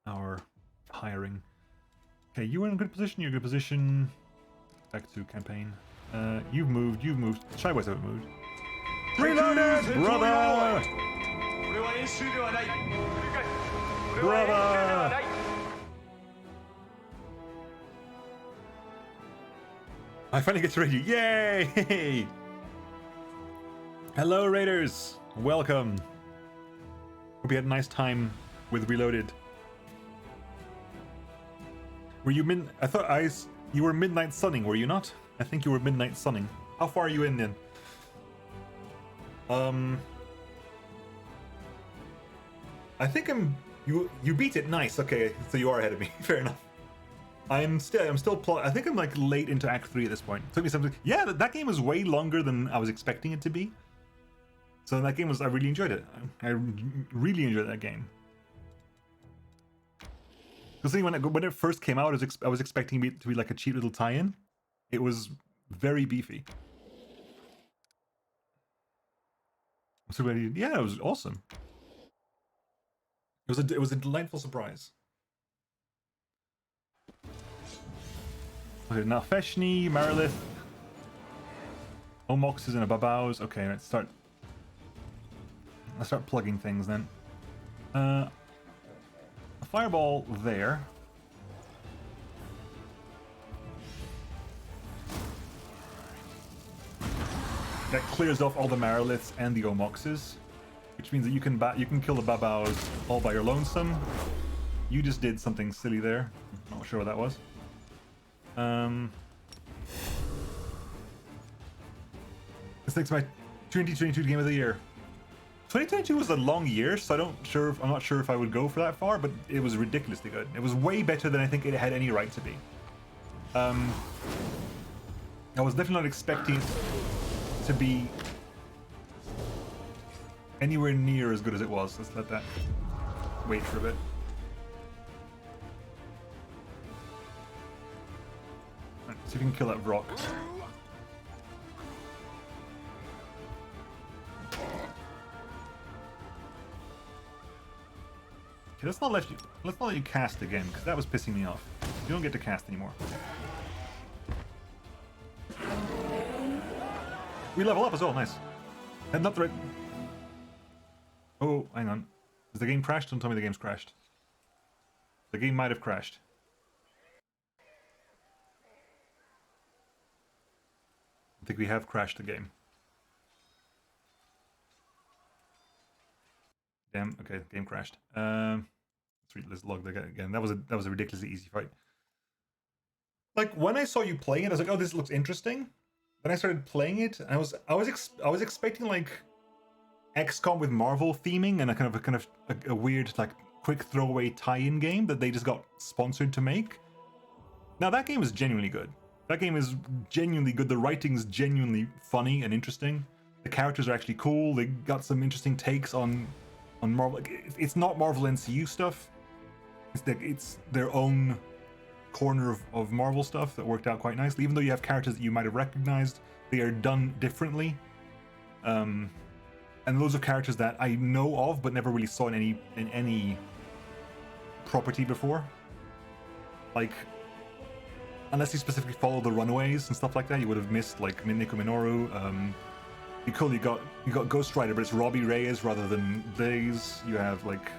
our hiring. Okay, you are in a good position. You're in a good position. Back to campaign. You've moved. Shy Boys haven't moved. Reloaded, brother! Brother! I finally get to raid you. Yay! Hello, Raiders. Welcome. Hope you had a nice time with Reloaded. Were you you were midnight sunning, were you not? I think you were midnight sunning. How far are you in then? I think you beat it. Nice. Okay, so you are ahead of me. Fair enough. I'm still I think I'm like late into Act 3 at this point. It took me something. Yeah, that game was way longer than I was expecting it to be. So that game I really enjoyed it. I really enjoyed that game. Because when it first came out, I was expecting it to be like a cheap little tie-in. It was very beefy. So yeah, it was awesome. It was a delightful surprise. Okay, now Feshni, Marilith, Omoxes and a Babaus. Okay, let's start plugging things then. A fireball there. That clears off all the Mariliths and the Omoxes, which means that you can kill the Babaus all by your lonesome. You just did something silly there. Not sure what that was. This makes my 2022 game of the year. 2022 was a long year, so I'm not sure if I would go for that far, but it was ridiculously good. It was way better than I think it had any right to be. I was definitely not expecting it to be anywhere near as good as it was. Let's let that wait for a bit. Right, see if we can kill that Vrock. Okay, let's not let you cast again, because that was pissing me off. You don't get to cast anymore. We level up as well, nice. And not the right... Oh, hang on. Has the game crashed? Don't tell me the game's crashed. The game might have crashed. I think we have crashed the game. Damn, okay, game crashed. Let's log that again. That was a ridiculously easy fight. Like, when I saw you playing it, I was like, oh, this looks interesting. Then I started playing it, and I was expecting like XCOM with Marvel theming and a weird like quick throwaway tie-in game that they just got sponsored to make. Now that game is genuinely good. That game is genuinely good. The writing's genuinely funny and interesting. The characters are actually cool. They got some interesting takes on Marvel. It's not Marvel MCU stuff. It's their own corner of Marvel stuff that worked out quite nicely. Even though you have characters that you might have recognized, they are done differently. And those are characters that I know of but never really saw in any property before. Like, unless you specifically follow the Runaways and stuff like that, you would have missed like Nico Minoru. You got Ghost Rider, but it's Robbie Reyes rather than Blaze. You have like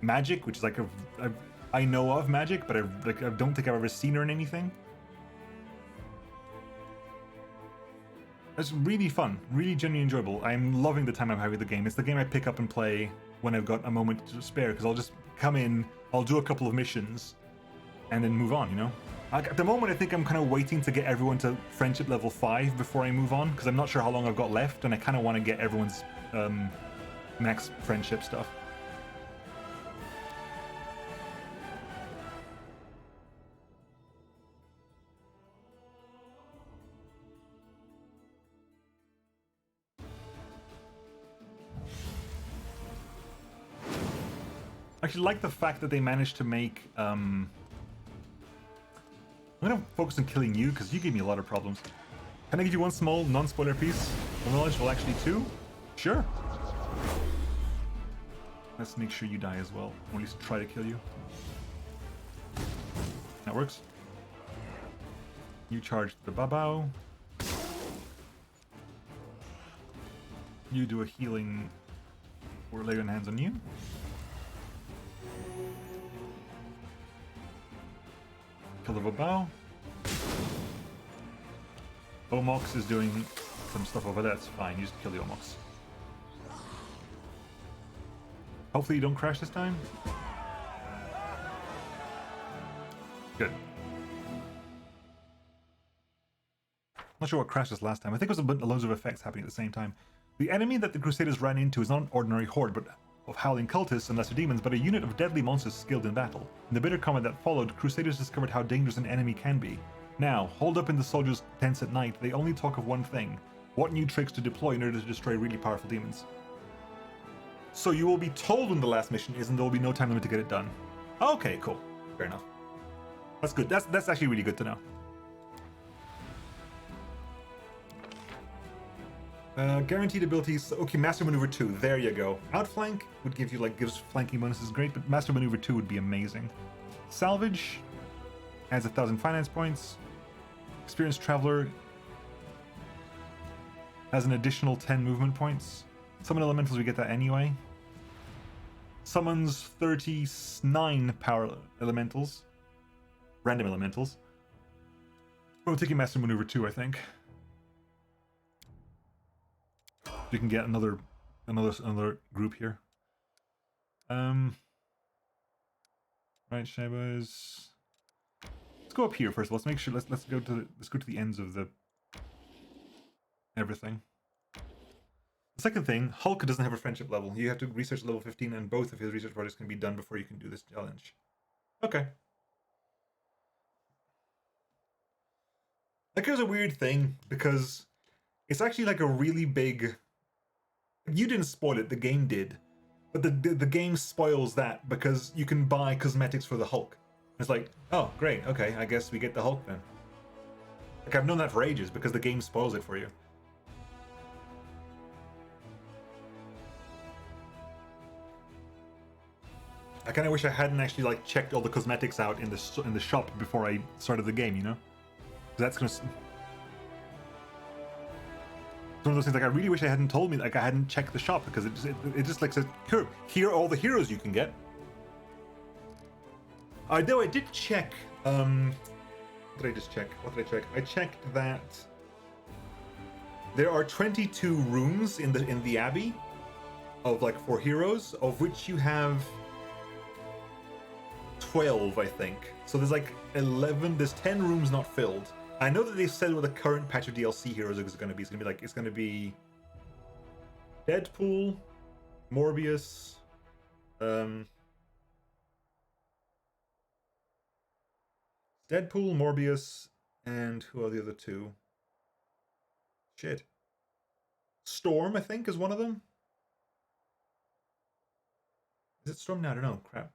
Magic, which is like I know of Magic, but I don't think I've ever seen her in anything. It's really fun, really genuinely enjoyable. I'm loving the time I'm having with the game. It's the game I pick up and play when I've got a moment to spare, because I'll just come in, I'll do a couple of missions, and then move on, you know? At the moment, I think I'm kind of waiting to get everyone to friendship level 5 before I move on, because I'm not sure how long I've got left, and I kind of want to get everyone's max friendship stuff. I actually like the fact that they managed to make I'm gonna focus on killing you because you gave me a lot of problems. Can I give you one small non-spoiler piece of knowledge? Well, actually two? Sure. Let's make sure you die as well, or at least try to kill you. That works. You charge the Babao. You do a healing or lay on hands on you. Kill the Babao. Omox is doing some stuff over there. That's fine. You just kill the Omox. Hopefully you don't crash this time. Good. Not sure what crashed us last time. I think it was loads of effects happening at the same time. The enemy that the Crusaders ran into is not an ordinary horde but of howling cultists and lesser demons, but a unit of deadly monsters skilled in battle. In the bitter combat that followed, Crusaders discovered how dangerous an enemy can be. Now, holed up in the soldiers' tents at night, they only talk of one thing: what new tricks to deploy in order to destroy really powerful demons. So you will be told when the last mission is, and there will be no time limit to get it done. Okay, cool. Fair enough. That's good. That's actually really good to know. Guaranteed abilities. Okay, Master Maneuver 2. There you go. Outflank would give you gives flanking bonuses, great, but Master Maneuver 2 would be amazing. Salvage adds 1,000 finance points. Experienced Traveler has an additional 10 movement points. Summon Elementals, we get that anyway. Summons 39 power elementals. Random elementals. We're taking Master Maneuver 2, I think. We can get another group here. Right, Shabas. Let's go up here first. Let's make sure. Let's go to the ends of the everything. The second thing, Hulk doesn't have a friendship level. You have to research level 15, and both of his research projects can be done before you can do this challenge. Okay. Here's a weird thing because it's actually a really big. You didn't spoil it, the game did. But the game spoils that because you can buy cosmetics for the Hulk. It's oh, great, okay, I guess we get the Hulk then. I've known that for ages because the game spoils it for you. I kind of wish I hadn't actually checked all the cosmetics out in the shop before I started the game, you know? That's gonna... One of those things I really wish I hadn't told me, I hadn't checked the shop because it just says here are all the heroes you can get. Though I did check. What did I just check? What did I check? I checked that there are 22 rooms in the Abbey of for heroes, of which you have 12, I think. So there's 11. There's 10 rooms not filled. I know that they said what the current patch of DLC heroes is going to be. It's going to be Deadpool, Morbius, and who are the other two? Shit. Storm, I think, is one of them. Is it Storm? No, I don't know. Crap.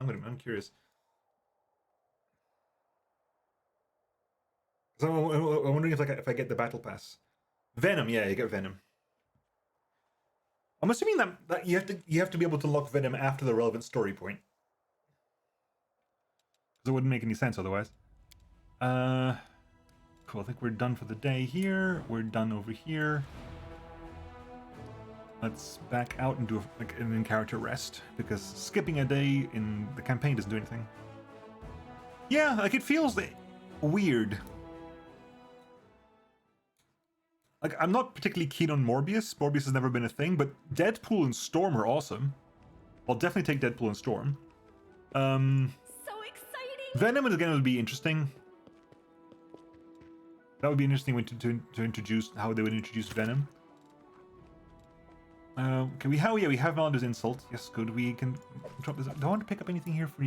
I'm curious. So I'm wondering if I get the battle pass. Venom, yeah, you get Venom. I'm assuming that you have to be able to lock Venom after the relevant story point. Because it wouldn't make any sense otherwise. Cool, I think we're done for the day here. We're done over here. Let's back out and do an in-character rest, because skipping a day in the campaign doesn't do anything. Yeah, it feels weird. I'm not particularly keen on Morbius. Morbius has never been a thing, but Deadpool and Storm are awesome. I'll definitely take Deadpool and Storm. So exciting! Venom again would be interesting. That would be an interesting way to introduce how they would introduce Venom. Okay, we have Melander's Insult. Yes, good. We can drop this. Do I want to pick up anything here for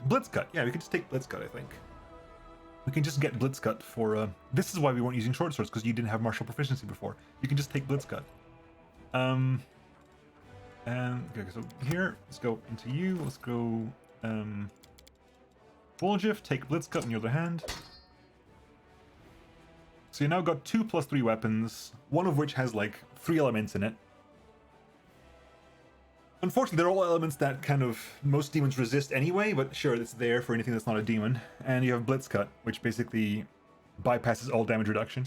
Blitzcut? Yeah, we could just take Blitzcut, I think. We can just get Blitzcut for... this is why we weren't using short swords, because you didn't have martial proficiency before. You can just take Blitzcut. And... Okay, so here, let's go into you. Let's go... Volgif, take Blitzcut on the other hand. So you now got 2+3 weapons, one of which has 3 elements in it. Unfortunately, they're all elements that kind of most demons resist anyway, but sure, it's there for anything that's not a demon. And you have Blitz Cut, which basically bypasses all damage reduction.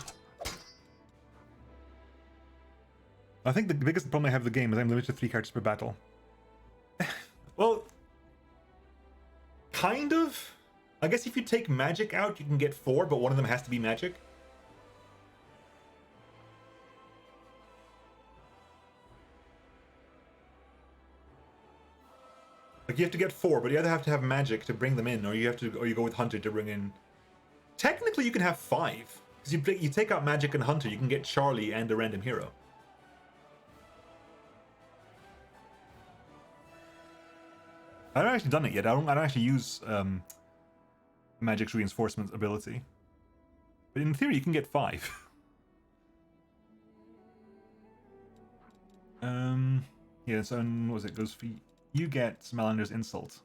I think the biggest problem I have with the game is I'm limited to 3 characters per battle. Well, kind of. I guess if you take magic out, you can get 4, but one of them has to be magic. Like you have to get 4, but you either have to have magic to bring them in, or you go with Hunter to bring in. Technically, you can have 5 because you take out magic and Hunter, you can get Charlie and a random hero. I haven't actually done it yet. I don't actually use magic's reinforcement ability, but in theory, you can get 5. Yeah. So what was it? Goes for you get Smelander's insult.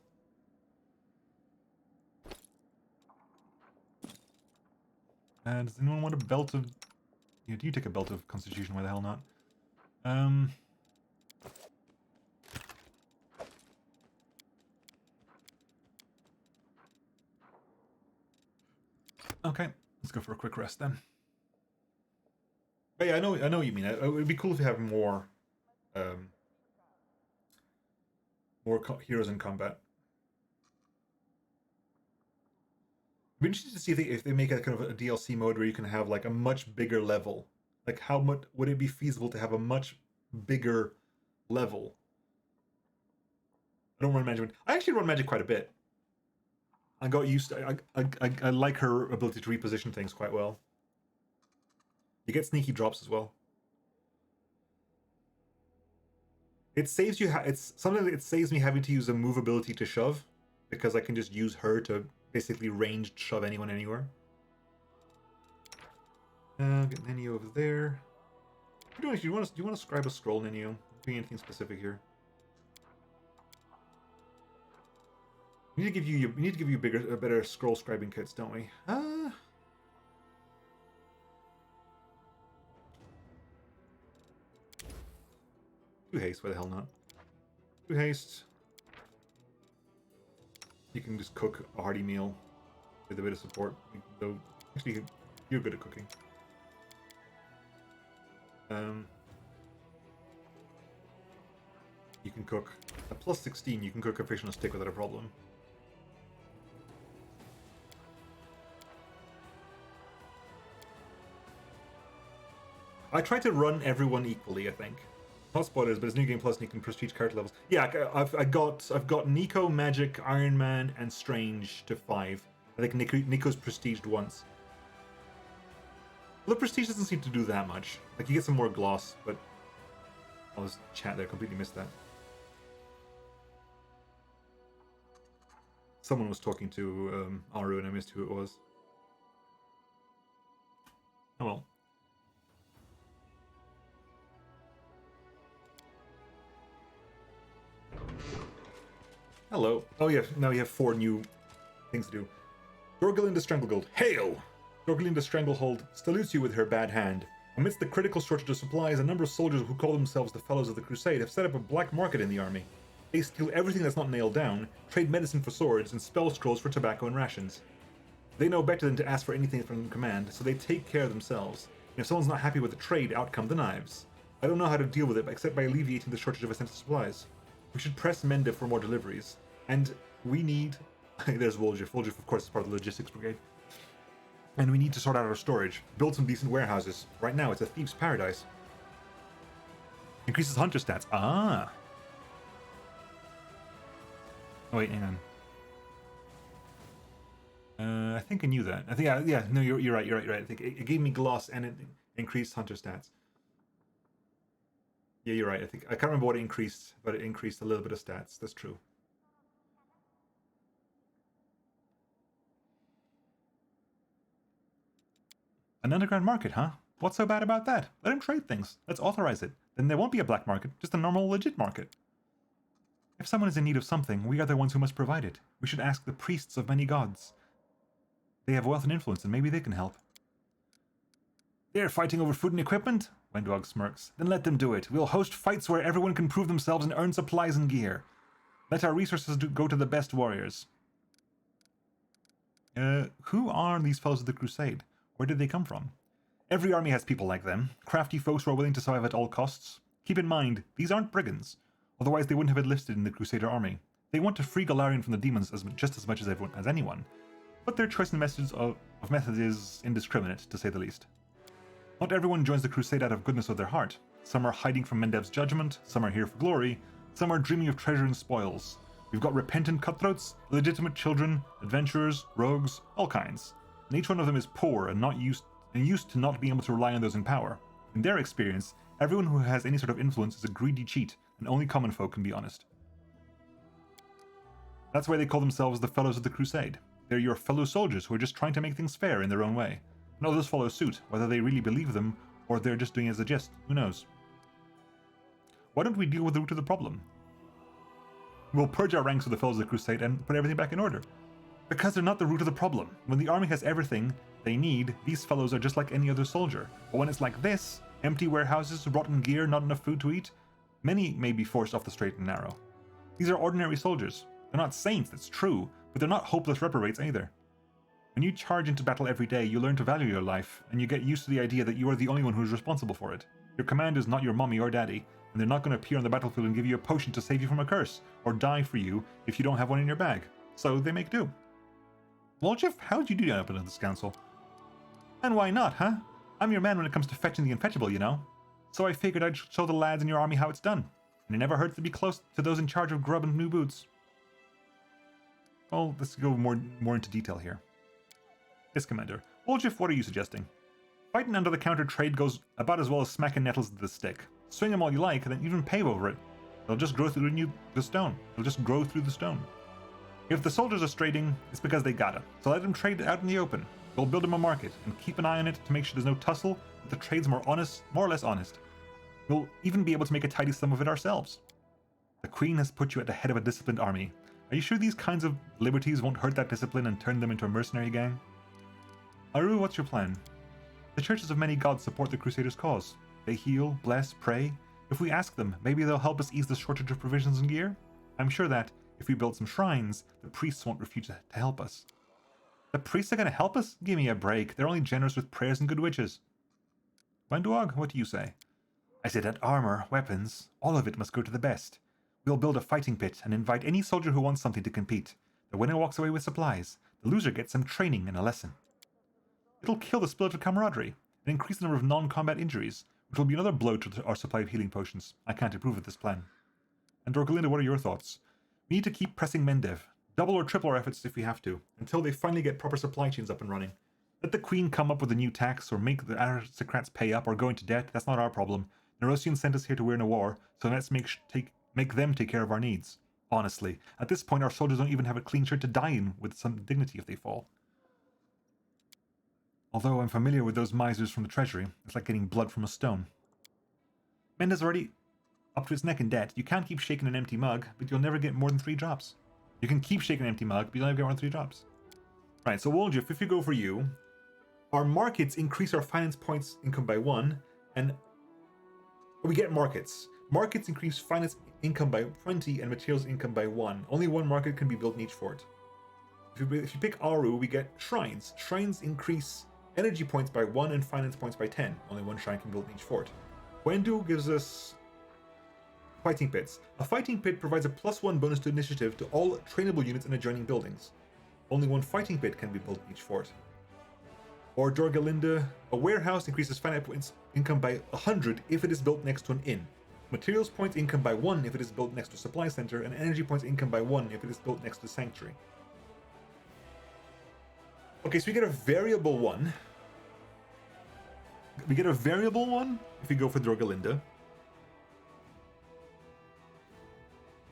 Does anyone want a belt of? Yeah, do you take a belt of Constitution? Why the hell not? Okay, let's go for a quick rest then. But yeah, I know what you mean. It would be cool if you have more, heroes in combat. It'd be interesting to see if they make a kind of a DLC mode where you can have like a much bigger level. Like how much would it be feasible to have a much bigger level? I don't run magic. I actually run magic quite a bit. I got used to. I like her ability to reposition things quite well. You get sneaky drops as well. It saves you. It's something that saves me having to use a move ability to shove, because I can just use her to basically ranged shove anyone anywhere. Get Nenio over there. Do you want to scribe a scroll, Nenio? Doing anything specific here? We need to give you better scroll scribing kits, don't we? Two haste, why the hell not? 2 haste. You can just cook a hearty meal with a bit of support. Though, actually, you're good at cooking. You can cook a plus 16. You can cook a fish on a stick without a problem. I try to run everyone equally, I think. Not spoilers, but it's New Game Plus and you can prestige character levels. Yeah, I've got Nico, Magic, Iron Man, and Strange to 5. I think Nico's prestiged once. Well, the prestige doesn't seem to do that much. Like, you get some more gloss, but... I'll just chat there, completely missed that. Someone was talking to Aru and I missed who it was. Oh well. Hello. Oh yeah, now you have 4 new things to do. Dorgalinda Stranglehold. Hail! Dorgalinda Stranglehold salutes you with her bad hand. Amidst the critical shortage of supplies, a number of soldiers who call themselves the Fellows of the Crusade have set up a black market in the army. They steal everything that's not nailed down, trade medicine for swords, and spell scrolls for tobacco and rations. They know better than to ask for anything from command, so they take care of themselves. And if someone's not happy with the trade, out come the knives. I don't know how to deal with it except by alleviating the shortage of essential supplies. We should press Mende for more deliveries. And we need... There's Woljif. Woljif, of course, is part of the logistics brigade. And we need to sort out our storage. Build some decent warehouses. Right now, it's a thief's paradise. Increases hunter stats. Ah! Oh, wait, hang on. I think I knew that. I think, yeah, no, you're right. I think it gave me gloss and it increased hunter stats. Yeah, you're right. I can't remember what it increased, but it increased a little bit of stats. That's true. An underground market, huh? What's so bad about that? Let him trade things. Let's authorize it. Then there won't be a black market, just a normal, legit market. If someone is in need of something, we are the ones who must provide it. We should ask the priests of many gods. They have wealth and influence, and maybe they can help. They're fighting over food and equipment? Wendog smirks. Then let them do it. We'll host fights where everyone can prove themselves and earn supplies and gear. Let our resources go to the best warriors. Who are these fellows of the Crusade? Where did they come from? Every army has people like them. Crafty folks who are willing to survive at all costs. Keep in mind, these aren't brigands. Otherwise they wouldn't have enlisted in the Crusader army. They want to free Galarian from the demons just as much as anyone. But their choice in methods is indiscriminate, to say the least. Not everyone joins the Crusade out of goodness of their heart. Some are hiding from Mendev's judgment, some are here for glory, some are dreaming of treasure and spoils. We've got repentant cutthroats, legitimate children, adventurers, rogues, all kinds. And each one of them is poor and used to not being able to rely on those in power. In their experience, everyone who has any sort of influence is a greedy cheat, and only common folk can be honest. That's why they call themselves the Fellows of the Crusade. They're your fellow soldiers who are just trying to make things fair in their own way. And others follow suit, whether they really believe them, or they're just doing it as a jest, who knows. Why don't we deal with the root of the problem? We'll purge our ranks of the Fellows of the Crusade and put everything back in order. Because they're not the root of the problem. When the army has everything they need, these fellows are just like any other soldier. But when it's like this, empty warehouses, rotten gear, not enough food to eat, many may be forced off the straight and narrow. These are ordinary soldiers. They're not saints, that's true, but they're not hopeless reprobates either. When you charge into battle every day, you learn to value your life, and you get used to the idea that you are the only one who is responsible for it. Your command is not your mommy or daddy, and they're not going to appear on the battlefield and give you a potion to save you from a curse, or die for you if you don't have one in your bag. So they make do. Well, Jeff, how'd you do that up into this council? And why not, huh? I'm your man when it comes to fetching the unfetchable, you know? So I figured I'd show the lads in your army how it's done. And it never hurts to be close to those in charge of grub and new boots. Well, let's go more into detail here. Yes, Commander. Woljeff, what are you suggesting? Fighting under the counter trade goes about as well as smacking nettles with the stick. Swing them all you like, and then even pave over it. They'll just grow through the stone. They'll just grow through the stone. If the soldiers are trading, it's because they gotta. So let them trade out in the open. We'll build them a market, and keep an eye on it to make sure there's no tussle, but the trade's more or less honest. We'll even be able to make a tidy sum of it ourselves. The Queen has put you at the head of a disciplined army. Are you sure these kinds of liberties won't hurt that discipline and turn them into a mercenary gang? Aru, what's your plan? The churches of many gods support the Crusaders' cause. They heal, bless, pray. If we ask them, maybe they'll help us ease the shortage of provisions and gear? I'm sure that, if we build some shrines, the priests won't refuse to help us. The priests are going to help us? Give me a break. They're only generous with prayers and good wishes. Wenduog, what do you say? I say that armor, weapons, all of it must go to the best. We'll build a fighting pit and invite any soldier who wants something to compete. The winner walks away with supplies. The loser gets some training and a lesson. It'll kill the spirit of camaraderie and increase the number of non-combat injuries, which will be another blow to our supply of healing potions. I can't approve of this plan. And Dorgalinda, what are your thoughts? We need to keep pressing Mendev, double or triple our efforts if we have to, until they finally get proper supply chains up and running. Let the Queen come up with a new tax, or make the aristocrats pay up, or go into debt. That's not our problem. Nerosian sent us here to win a war, so let's make them take care of our needs. Honestly, at this point our soldiers don't even have a clean shirt to die in with some dignity if they fall. Although I'm familiar with those misers from the treasury, it's like getting blood from a stone. Mendes already up to his neck in debt. You can't keep shaking an empty mug, but you'll never get more than 3 drops. You can keep shaking an empty mug, but you'll never get more than 3 drops. Right, so Woljif, if we go for you, our markets increase our finance points income by 1, and we get markets. Markets increase finance income by 20 and materials income by 1. Only 1 market can be built in each fort. If you pick Aru, we get shrines. Shrines increase energy points by 1 and finance points by 10. Only 1 shrine can be built in each fort. Wendu gives us fighting pits. A fighting pit provides a +1 bonus to initiative to all trainable units in adjoining buildings. Only 1 fighting pit can be built in each fort. Or Dorgalinda, a warehouse increases finance points income by 100 if it is built next to an inn. Materials points income by 1 if it is built next to a supply center, and energy points income by 1 if it is built next to a sanctuary. Okay, so we get a variable 1. We get a variable 1 if we go for Dorgalinda.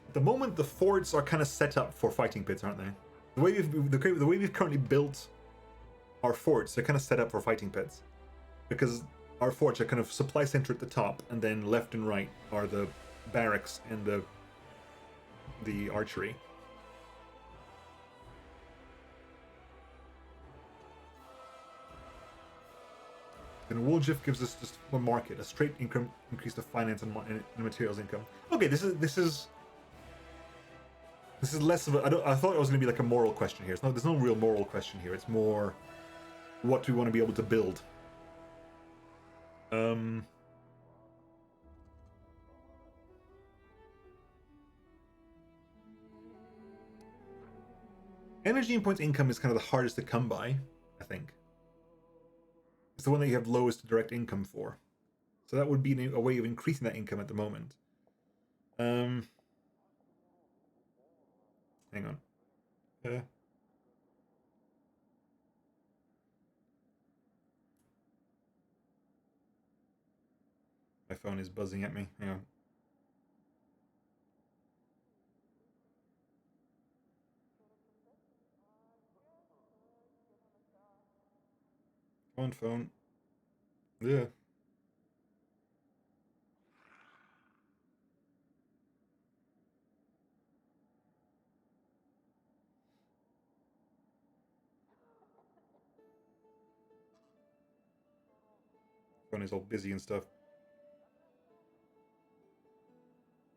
At the moment, the forts are kind of set up for fighting pits, aren't they? The way we've currently built our forts, they're kind of set up for fighting pits. Because our forts are kind of supply center at the top, and then left and right are the barracks and the archery. Then Woljif gives us just the market, a straight income increase of finance and materials income. Okay, this is less of a. I thought it was going to be like a moral question here. There's no real moral question here. It's more, what do we want to be able to build? Energy and points income is kind of the hardest to come by, I think. It's the one that you have lowest direct income for. So that would be a way of increasing that income at the moment. Hang on. My phone is buzzing at me. Hang on. Phone. Yeah. Phone is all busy and stuff.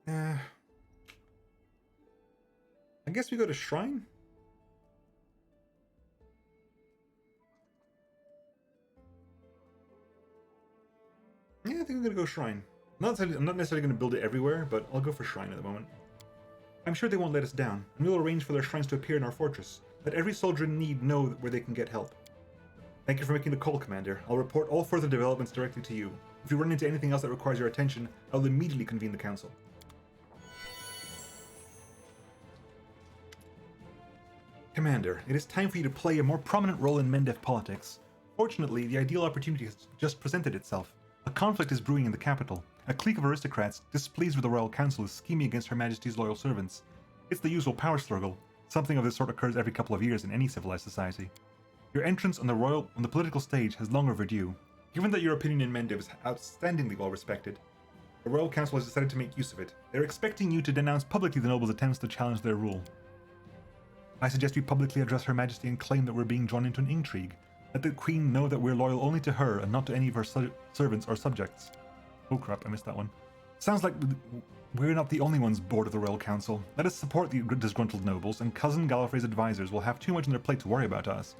I guess we go to Shrine? Yeah, I think I'm gonna go Shrine. I'm not necessarily gonna build it everywhere, but I'll go for Shrine at the moment. I'm sure they won't let us down, and we'll arrange for their shrines to appear in our fortress. Let every soldier in need know where they can get help. Thank you for making the call, Commander. I'll report all further developments directly to you. If you run into anything else that requires your attention, I'll immediately convene the council. Commander, it is time for you to play a more prominent role in Mendev politics. Fortunately, the ideal opportunity has just presented itself. A conflict is brewing in the capital. A clique of aristocrats, displeased with the Royal Council, is scheming against Her Majesty's loyal servants. It's the usual power struggle. Something of this sort occurs every couple of years in any civilized society. Your entrance on the political stage has long overdue. Given that your opinion in Mendev is outstandingly well respected, the Royal Council has decided to make use of it. They're expecting you to denounce publicly the nobles' attempts to challenge their rule. I suggest we publicly address Her Majesty and claim that we're being drawn into an intrigue. Let the Queen know that we're loyal only to her and not to any of her servants or subjects. Oh crap, I missed that one. Sounds like we're not the only ones bored of the Royal Council. Let us support the disgruntled nobles, and Cousin Gallifrey's advisors will have too much on their plate to worry about us.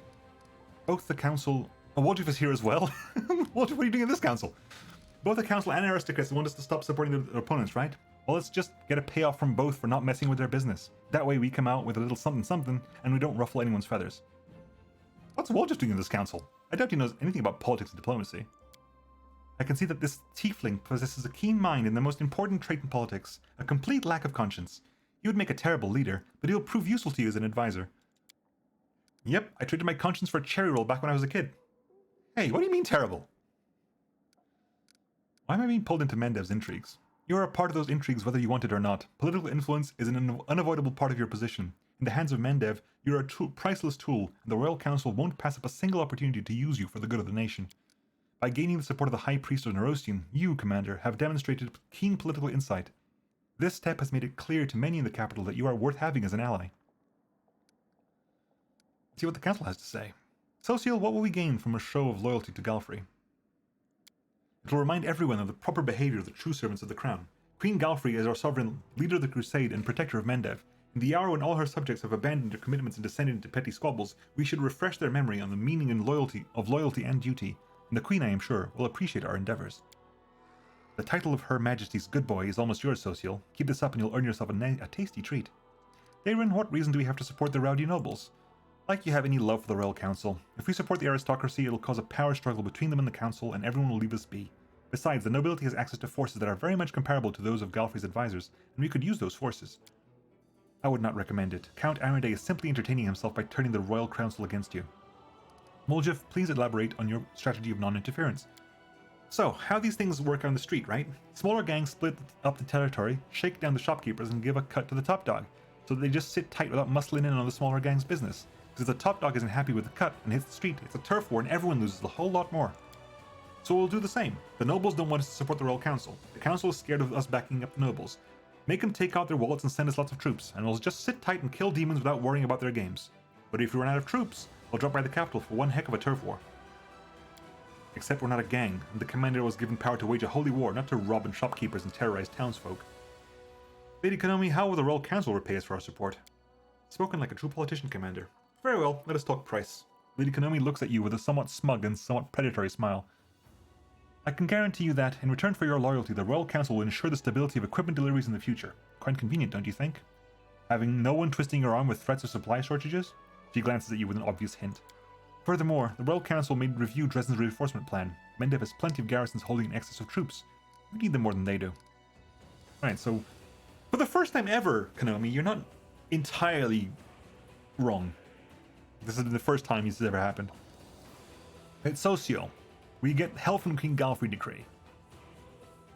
Both the council... Oh, Woljif is here as well? Woljif, what are you doing in this council? Both the council and aristocrats want us to stop supporting their opponents, right? Well, let's just get a payoff from both for not messing with their business. That way we come out with a little something and we don't ruffle anyone's feathers. What's Woljif doing in this council? I doubt he knows anything about politics and diplomacy. I can see that this tiefling possesses a keen mind in the most important trait in politics, a complete lack of conscience. He would make a terrible leader, but he'll prove useful to you as an advisor. Yep, I traded my conscience for a cherry roll back when I was a kid. Hey, what do you mean terrible? Why am I being pulled into Mendev's intrigues? You are a part of those intrigues whether you want it or not. Political influence is an unavoidable part of your position. In the hands of Mendev, you are a priceless tool, and the Royal Council won't pass up a single opportunity to use you for the good of the nation. By gaining the support of the High Priest of Nerosian, you, Commander, have demonstrated keen political insight. This step has made it clear to many in the capital that you are worth having as an ally. Let's see what the council has to say. Sociel, what will we gain from a show of loyalty to Gallifrey? It will remind everyone of the proper behavior of the true servants of the crown. Queen Gallifrey is our sovereign, leader of the crusade and protector of Mendev. In the hour when all her subjects have abandoned their commitments and descended into petty squabbles, we should refresh their memory on the meaning and loyalty and duty, and the Queen, I am sure, will appreciate our endeavours. The title of Her Majesty's good boy is almost yours, Sociel. Keep this up and you'll earn yourself a tasty treat. Darin, what reason do we have to support the rowdy nobles? Like you have any love for the Royal Council. If we support the aristocracy, it'll cause a power struggle between them and the Council, and everyone will leave us be. Besides, the nobility has access to forces that are very much comparable to those of Gallifrey's advisors, and we could use those forces. I would not recommend it. Count Arenday is simply entertaining himself by turning the Royal Council against you. Woljif, please elaborate on your strategy of non-interference. So, how these things work on the street, right? Smaller gangs split up the territory, shake down the shopkeepers, and give a cut to the top dog, so that they just sit tight without muscling in on the smaller gang's business. Because if the top dog isn't happy with the cut and hits the street, it's a turf war and everyone loses a whole lot more. So we'll do the same. The nobles don't want us to support the Royal Council. The Council is scared of us backing up the nobles. Make them take out their wallets and send us lots of troops, and we'll just sit tight and kill demons without worrying about their games. But if we run out of troops, we'll drop by the capital for one heck of a turf war. Except we're not a gang, and the commander was given power to wage a holy war, not to rob and shopkeepers and terrorize townsfolk. Lady Konami, how will the Royal Council repay us for our support? Spoken like a true politician, Commander. Very well, let us talk price. Lady Konami looks at you with a somewhat smug and somewhat predatory smile. I can guarantee you that, in return for your loyalty, the Royal Council will ensure the stability of equipment deliveries in the future. Quite convenient, don't you think? Having no one twisting your arm with threats of supply shortages? She glances at you with an obvious hint. Furthermore, the Royal Council may review Dresden's reinforcement plan. Mendev has plenty of garrisons holding an excess of troops. We need them more than they do. Alright, so for the first time ever, Konami, you're not entirely wrong. This is the first time this has ever happened. It's Socio. We get help from King Galfrey Decree,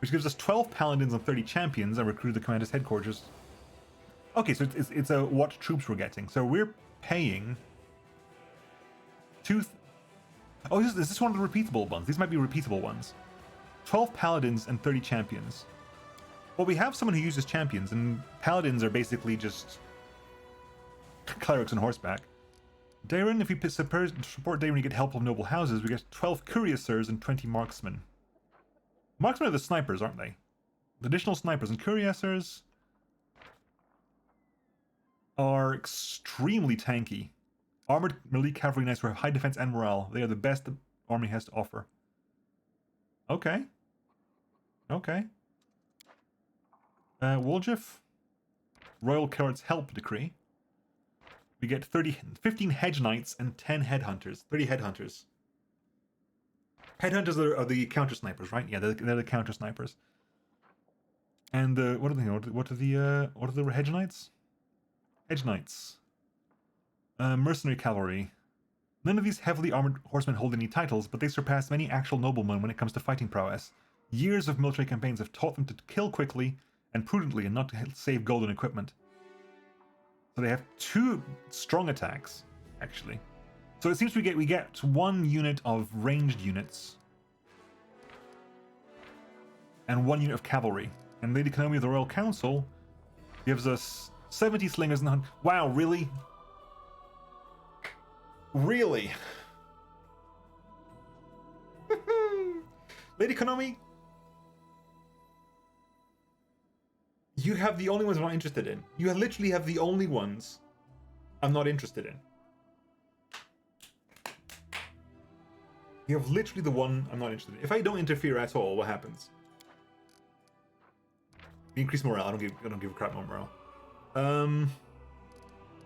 which gives us 12 paladins and 30 champions and recruit the commander's headquarters. Okay, so it's what troops we're getting. So we're paying Oh, is this one of the repeatable ones? These might be repeatable ones. 12 paladins and 30 champions. Well, we have someone who uses champions, and paladins are basically just clerics on horseback. Dairon, if you support Dairon, you get help of noble houses. We get 12 cuirassiers and 20 marksmen. Marksmen are the snipers, aren't they? The additional snipers and cuirassiers are extremely tanky. Armored melee cavalry knights who have high defense and morale. They are the best the army has to offer. Okay. Okay. Woljif. Royal Carrot's Help Decree. We get 15 hedge knights and 10 headhunters. 30 headhunters. Headhunters are the counter snipers, right? Yeah, they're the counter snipers. And what are the hedge knights? Hedge knights. Mercenary cavalry. None of these heavily armored horsemen hold any titles, but they surpass many actual noblemen when it comes to fighting prowess. Years of military campaigns have taught them to kill quickly and prudently and not to save gold and equipment. So they have 2 strong attacks, actually. So it seems we get 1 unit of ranged units and 1 unit of cavalry. And Lady Konami of the Royal Council gives us 70 slingers and 100. Wow, really? Really? Lady Konami, you have the only ones I'm not interested in. You literally have the only ones I'm not interested in. You have literally the one I'm not interested in. If I don't interfere at all, what happens? Increase morale. I don't give a crap about morale.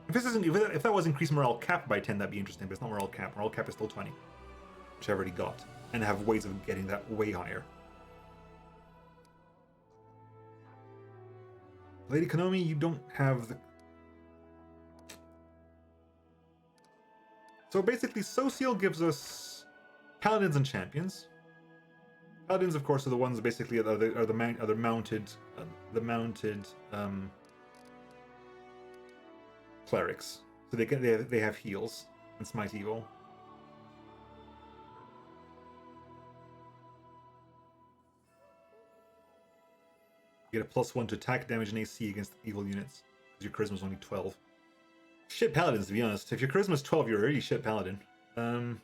If that was increased morale capped by 10, that'd be interesting, but it's not morale cap. Morale cap is still 20, which I've already got, and I have ways of getting that way higher. Lady Konami, you don't have the... So basically, Social gives us paladins and champions. Paladins, of course, are the ones basically are the mounted clerics. So they have heals and smite evil. You get a +1 to attack, damage, and AC against evil units, because your charisma is only 12. Shit paladins, to be honest. If your charisma is 12, you're a really shit paladin. And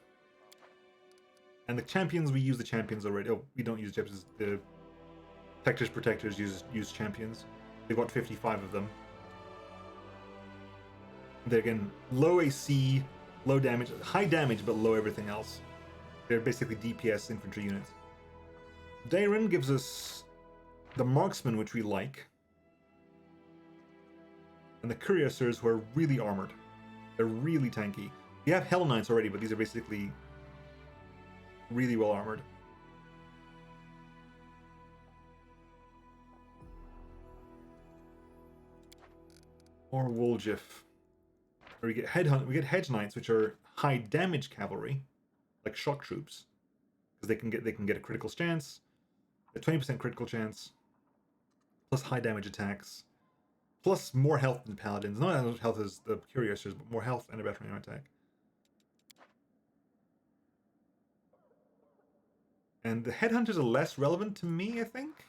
the champions, we use the champions already. Oh, we don't use champions. The protectors use champions. They've got 55 of them. They're again low AC, low damage, high damage, but low everything else. They're basically DPS infantry units. Dairon gives us the marksmen, which we like, and the cuirassiers, who are really armored. They're really tanky. We have Hell Knights already, but these are basically really well armored. Or Woljif. Or we get hedge knights, which are high damage cavalry, like shock troops, because they can get a critical chance, a 20% critical chance, plus high damage attacks, plus more health than paladins. Not as much health as the cuirassiers, but more health and a better range attack. And the headhunters are less relevant to me, I think.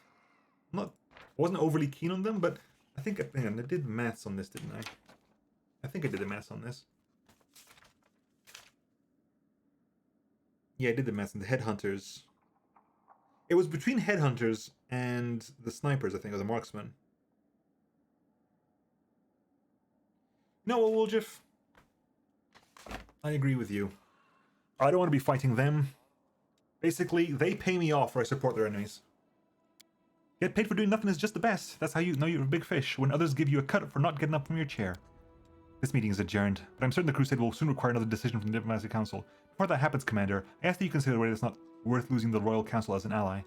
Wasn't overly keen on them, but I think I did maths on this, didn't I? I think I did the maths on this. Yeah, I did the math, and the headhunters... It was between headhunters and the snipers, I think, or the marksmen. No, well, Woljif, I agree with you. I don't want to be fighting them. Basically, they pay me off or I support their enemies. Get paid for doing nothing is just the best. That's how you know you're a big fish, when others give you a cut for not getting up from your chair. This meeting is adjourned, but I'm certain the Crusade will soon require another decision from the Diplomatic Council. Before that happens, Commander, I ask that you consider whether it's not worth losing the Royal Council as an ally.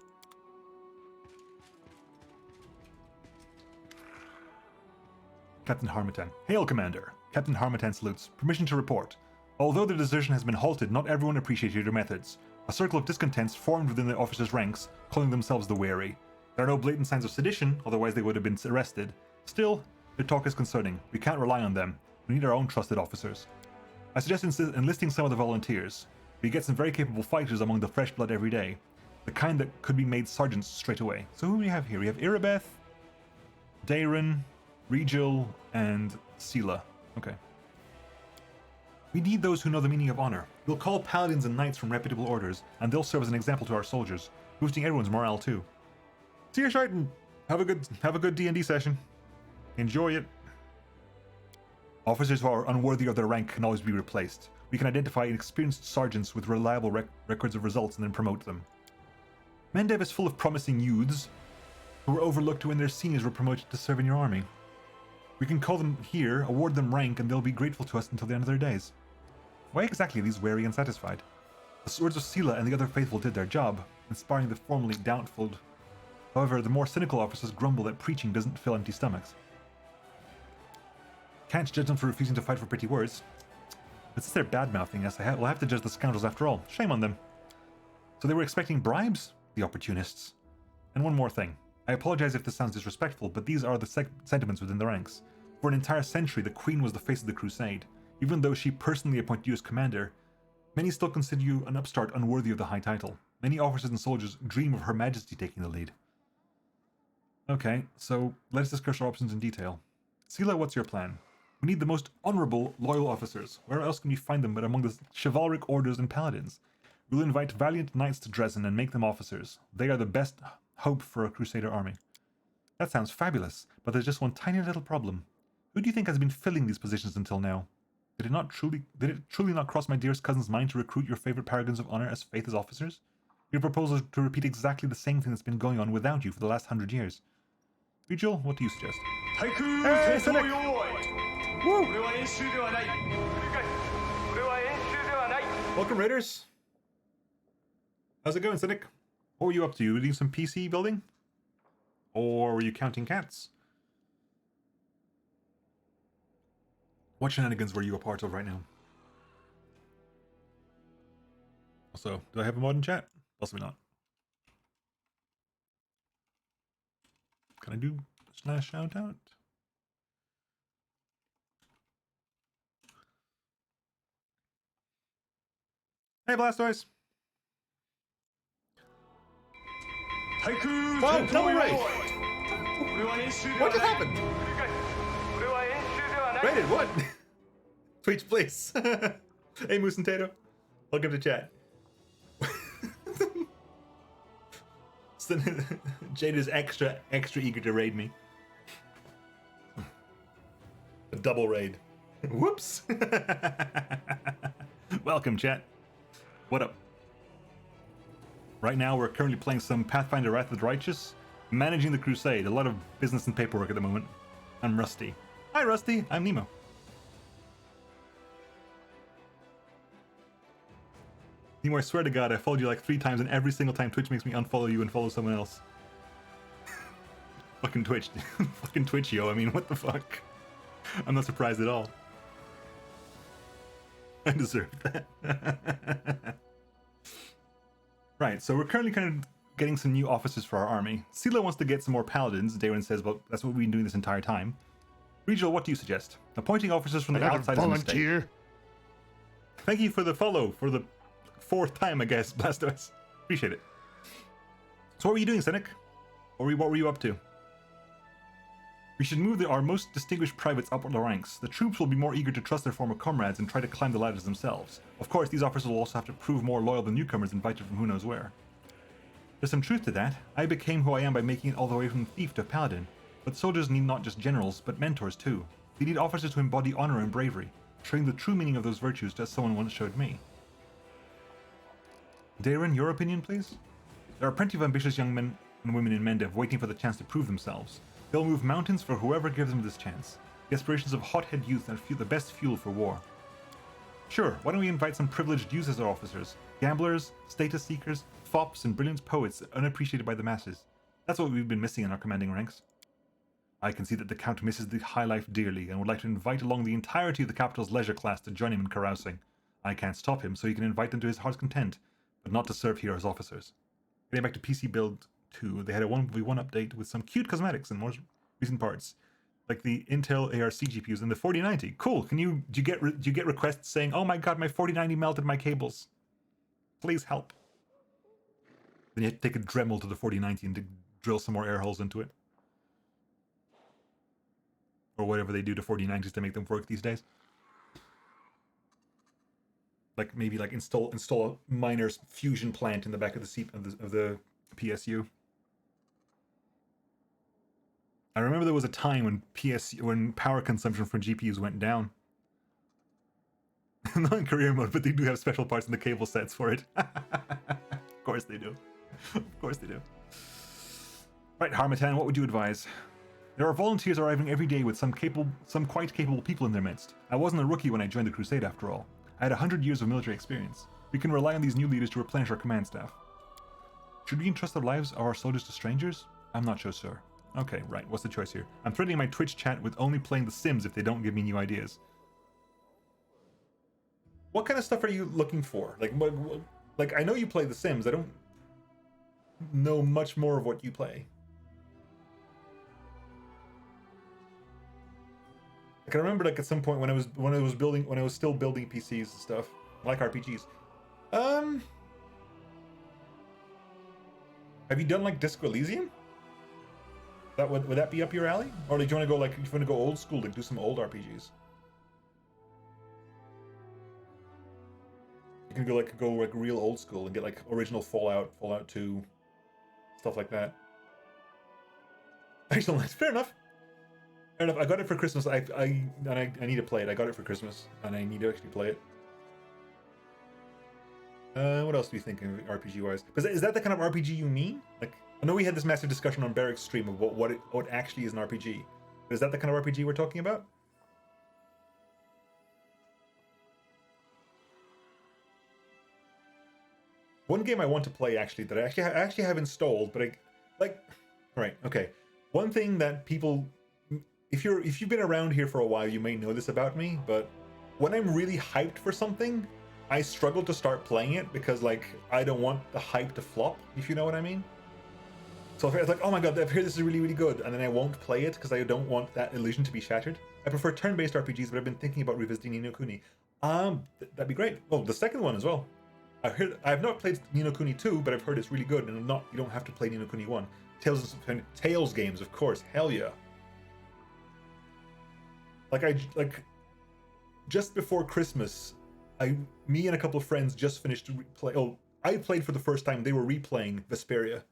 Captain Harmattan. Hail, Commander. Captain Harmattan salutes. Permission to report. Although the desertion has been halted, not everyone appreciated your methods. A circle of discontents formed within the officers' ranks, calling themselves the Wary. There are no blatant signs of sedition, otherwise they would have been arrested. Still, their talk is concerning. We can't rely on them. We need our own trusted officers. I suggest enlisting some of the volunteers. We get some very capable fighters among the fresh blood every day. The kind that could be made sergeants straight away. So who do we have here? We have Irabeth, Dayron, Regil, and Sela. Okay. We need those who know the meaning of honor. We'll call paladins and knights from reputable orders, and they'll serve as an example to our soldiers, boosting everyone's morale too. See you, Shaitan. Have a good D&D session. Enjoy it. Officers who are unworthy of their rank can always be replaced. We can identify experienced sergeants with reliable records of results and then promote them. Mendev is full of promising youths who were overlooked when their seniors were promoted to serve in your army. We can call them here, award them rank, and they'll be grateful to us until the end of their days. Why exactly are these wary and satisfied? The swords of Sela and the other faithful did their job, inspiring the formerly doubtful. However, the more cynical officers grumble that preaching doesn't fill empty stomachs. Can't judge them for refusing to fight for pretty words. But since they're bad-mouthing us, we'll have to judge the scoundrels after all. Shame on them. So they were expecting bribes? The opportunists. And one more thing. I apologize if this sounds disrespectful, but these are the sentiments within the ranks. For an entire century, the Queen was the face of the Crusade. Even though she personally appointed you as commander, many still consider you an upstart unworthy of the high title. Many officers and soldiers dream of Her Majesty taking the lead. Okay, so let's discuss our options in detail. Sela, what's your plan? We need the most honorable, loyal officers. Where else can we find them but among the chivalric orders and paladins? We'll invite valiant knights to Dresden and make them officers. They are the best hope for a Crusader army. That sounds fabulous, but there's just one tiny little problem. Who do you think has been filling these positions until now? Did it truly not cross my dearest cousin's mind to recruit your favorite paragons of honor as faith as officers? Your proposal is to repeat exactly the same thing that's been going on without you for the last 100 years. Regil, what do you suggest? Hey, Cynic! Woo! Welcome, Raiders. How's it going, Cynic? What were you up to? You were doing some PC building? Or were you counting cats? What shenanigans were you a part of right now? Also, do I have a mod in chat? Possibly not. Can I do / shout out? Hey, Blastoise! Wow, double raid! What just happened? Raided, what? Twitch, please. Hey, Moose and Tato. Welcome to chat. Jade is extra eager to raid me. A double raid. Whoops. Welcome, chat. What up? Right now, we're currently playing some Pathfinder Wrath of the Righteous, managing the Crusade. A lot of business and paperwork at the moment. I'm Rusty. Hi, Rusty. I'm Nemo. Nemo, I swear to God, I followed you like 3 times, and every single time Twitch makes me unfollow you and follow someone else. Fucking Twitch. Fucking Twitch, yo. I mean, what the fuck? I'm not surprised at all. I deserve that. Right, so we're currently kind of getting some new officers for our army. Sela wants to get some more paladins. Darren says, well, that's what we've been doing this entire time. Regil, what do you suggest? Appointing officers from the outside is a mistake. Thank you for the follow for the 4th time, I guess, Blastoise. Appreciate it. So what were you doing, Cynic? What were you up to? We should move our most distinguished privates up the ranks. The troops will be more eager to trust their former comrades and try to climb the ladders themselves. Of course, these officers will also have to prove more loyal than newcomers invited from who knows where. There's some truth to that. I became who I am by making it all the way from thief to paladin. But soldiers need not just generals, but mentors too. They need officers who embody honor and bravery, showing the true meaning of those virtues as someone once showed me. Darren, your opinion, please? There are plenty of ambitious young men and women in Mendev waiting for the chance to prove themselves. They'll move mountains for whoever gives them this chance. The aspirations of hothead youth are the best fuel for war. Sure, why don't we invite some privileged youth as our officers? Gamblers, status seekers, fops, and brilliant poets unappreciated by the masses. That's what we've been missing in our commanding ranks. I can see that the Count misses the high life dearly and would like to invite along the entirety of the capital's leisure class to join him in carousing. I can't stop him, so he can invite them to his heart's content, but not to serve here as officers. Getting back to PC Build 2, they had a 1v1 update with some cute cosmetics and more recent parts, like the Intel ARC GPUs and the 4090. Cool. Do you get requests saying, "Oh my god, my 4090 melted my cables. Please help." Then you have to take a Dremel to the 4090 and to drill some more air holes into it, or whatever they do to 4090s to make them work these days. Like maybe like install a miner's fusion plant in the back of the PSU. I remember there was a time when power consumption for GPUs went down. Not in career mode, but they do have special parts in the cable sets for it. Of course they do. Of course they do. Right, Harmatan, what would you advise? There are volunteers arriving every day with some quite capable people in their midst. I wasn't a rookie when I joined the Crusade after all. I had 100 years of military experience. We can rely on these new leaders to replenish our command staff. Should we entrust the lives of our soldiers to strangers? I'm not so sure. Okay, right, what's the choice here? I'm threatening my Twitch chat with only playing The Sims if they don't give me new ideas. What kind of stuff are you looking for? Like I know you play The Sims. I don't know much more of what you play. Like I remember, like at some point when I was still building PCs and stuff, like RPGs. Have you done like Disco Elysium? Would that be up your alley? Or do you want to go old school, like do some old RPGs? You can go real old school and get like original Fallout 2, stuff like that. Excellent. Fair enough. Fair enough. I got it for Christmas. I need to play it. I got it for Christmas, and I need to actually play it. What else do you think RPG wise? Is that the kind of RPG you mean? Like, I know we had this massive discussion on Barrick's stream about what actually is an RPG. But is that the kind of RPG we're talking about? One game I want to play actually that I actually have installed, but okay. One thing that people, if you've been around here for a while, you may know this about me, but when I'm really hyped for something, I struggle to start playing it because like I don't want the hype to flop, if you know what I mean. So if it's like, oh my god, I've heard this is really, really good, and then I won't play it because I don't want that illusion to be shattered. I prefer turn-based RPGs, but I've been thinking about revisiting Ni no Kuni. That'd be great. Oh, the second one as well. I've not played Ni no Kuni 2, but I've heard it's really good, and you don't have to play Ni no Kuni 1. Tales games, of course, hell yeah. Just before Christmas, me and a couple of friends just finished play. Oh, I played for the first time. They were replaying Vesperia.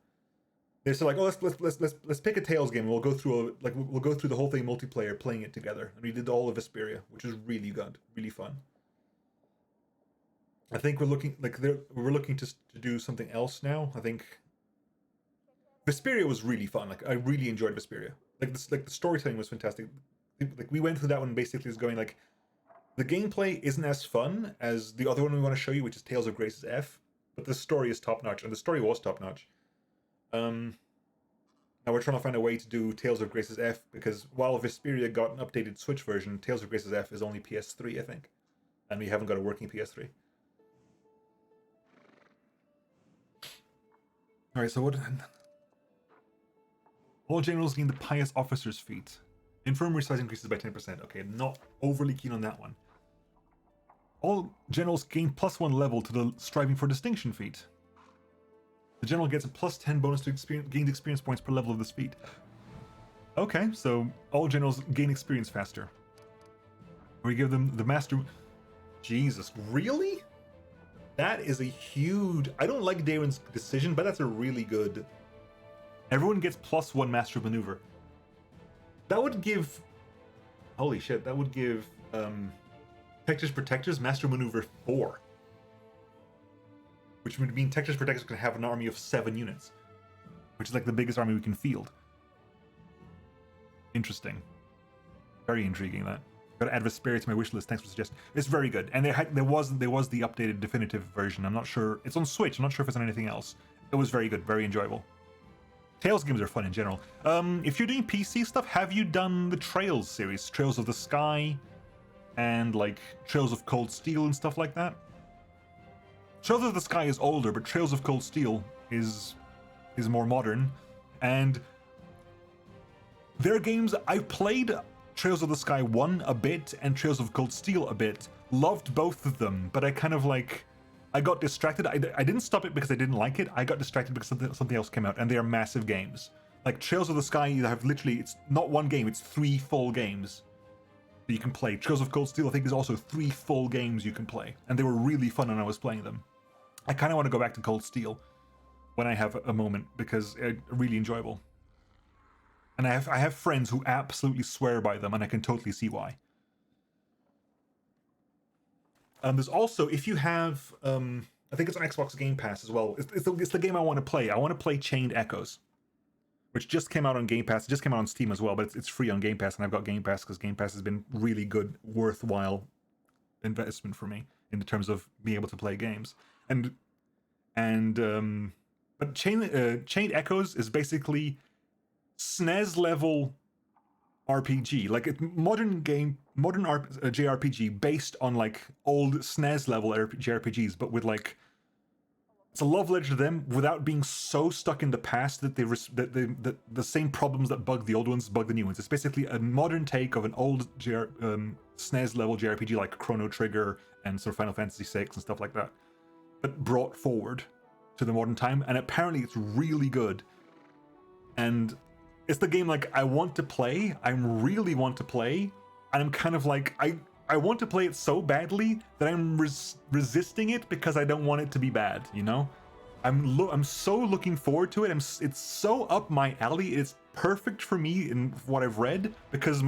They said like, oh, let's pick a Tales game. And we'll go through the whole thing multiplayer, playing it together. And we did all of Vesperia, which was really good, really fun. I think we're looking to do something else now. I think Vesperia was really fun. Like I really enjoyed Vesperia. The storytelling was fantastic. Like we went through that one basically as going like, the gameplay isn't as fun as the other one we want to show you, which is Tales of Grace's F, but the story is top notch, and the story was top notch. Now we're trying to find a way to do Tales of Grace's F, because while Vesperia got an updated Switch version, Tales of Grace's F is only PS3, I think, and we haven't got a working PS3. All right, so what? All generals gain the Pious Officer's feat. Infirmary size increases by 10%. Okay, I'm not overly keen on that one. All generals gain +1 level to the Striving for Distinction feat. The general gets a +10 bonus to gained experience points per level of this feat. Okay, so all generals gain experience faster. We give them the master. Jesus, really? That is a huge. I don't like Darren's decision, but that's a really good. Everyone gets +1 master of maneuver. That would give. Holy shit! That would give Technics Protectors master maneuver 4, which would mean Technics Protectors can have an army of 7 units, which is like the biggest army we can field. Interesting. Very intriguing, that. Got to add Vesperia to my wish list. Thanks for suggesting. It's very good, and there was the updated definitive version. I'm not sure it's on Switch. I'm not sure if it's on anything else. It was very good, very enjoyable. Tales games are fun in general. If you're doing PC stuff, have you done the Trails series, Trails of the Sky, and like Trails of Cold Steel and stuff like that? Trails of the Sky is older, but Trails of Cold Steel is more modern, and their games I've played. Trails of the Sky 1 a bit and Trails of Cold Steel a bit. Loved both of them, but I kind of like, I got distracted. I didn't stop it because I didn't like it. I got distracted because something else came out, and they are massive games. Like Trails of the Sky, you have literally, it's not one game, it's 3 full games that you can play. Trails of Cold Steel, I think, is also 3 full games you can play, and they were really fun when I was playing them. I kind of want to go back to Cold Steel when I have a moment because they're really enjoyable. And I have friends who absolutely swear by them, and I can totally see why. There's also, if you have, I think it's on Xbox Game Pass as well. It's the game I want to play. I want to play Chained Echoes, which just came out on Game Pass. It just came out on Steam as well, but it's free on Game Pass, and I've got Game Pass because Game Pass has been really good, worthwhile investment for me in terms of being able to play games. But Chained Echoes is basically SNES level RPG, like modern JRPG based on like old SNES level JRPGs, but with like, it's a love letter to them without being so stuck in the past that the same problems that bug the old ones bug the new ones. It's basically a modern take of an old SNES level JRPG like Chrono Trigger and sort of Final Fantasy VI and stuff like that, but brought forward to the modern time, and apparently it's really good. And it's the game like I want to play, I really want to play, and I'm kind of like, I want to play it so badly that I'm resisting it because I don't want it to be bad, you know? I'm so looking forward to it. It's so up my alley. It's perfect for me in what I've read, because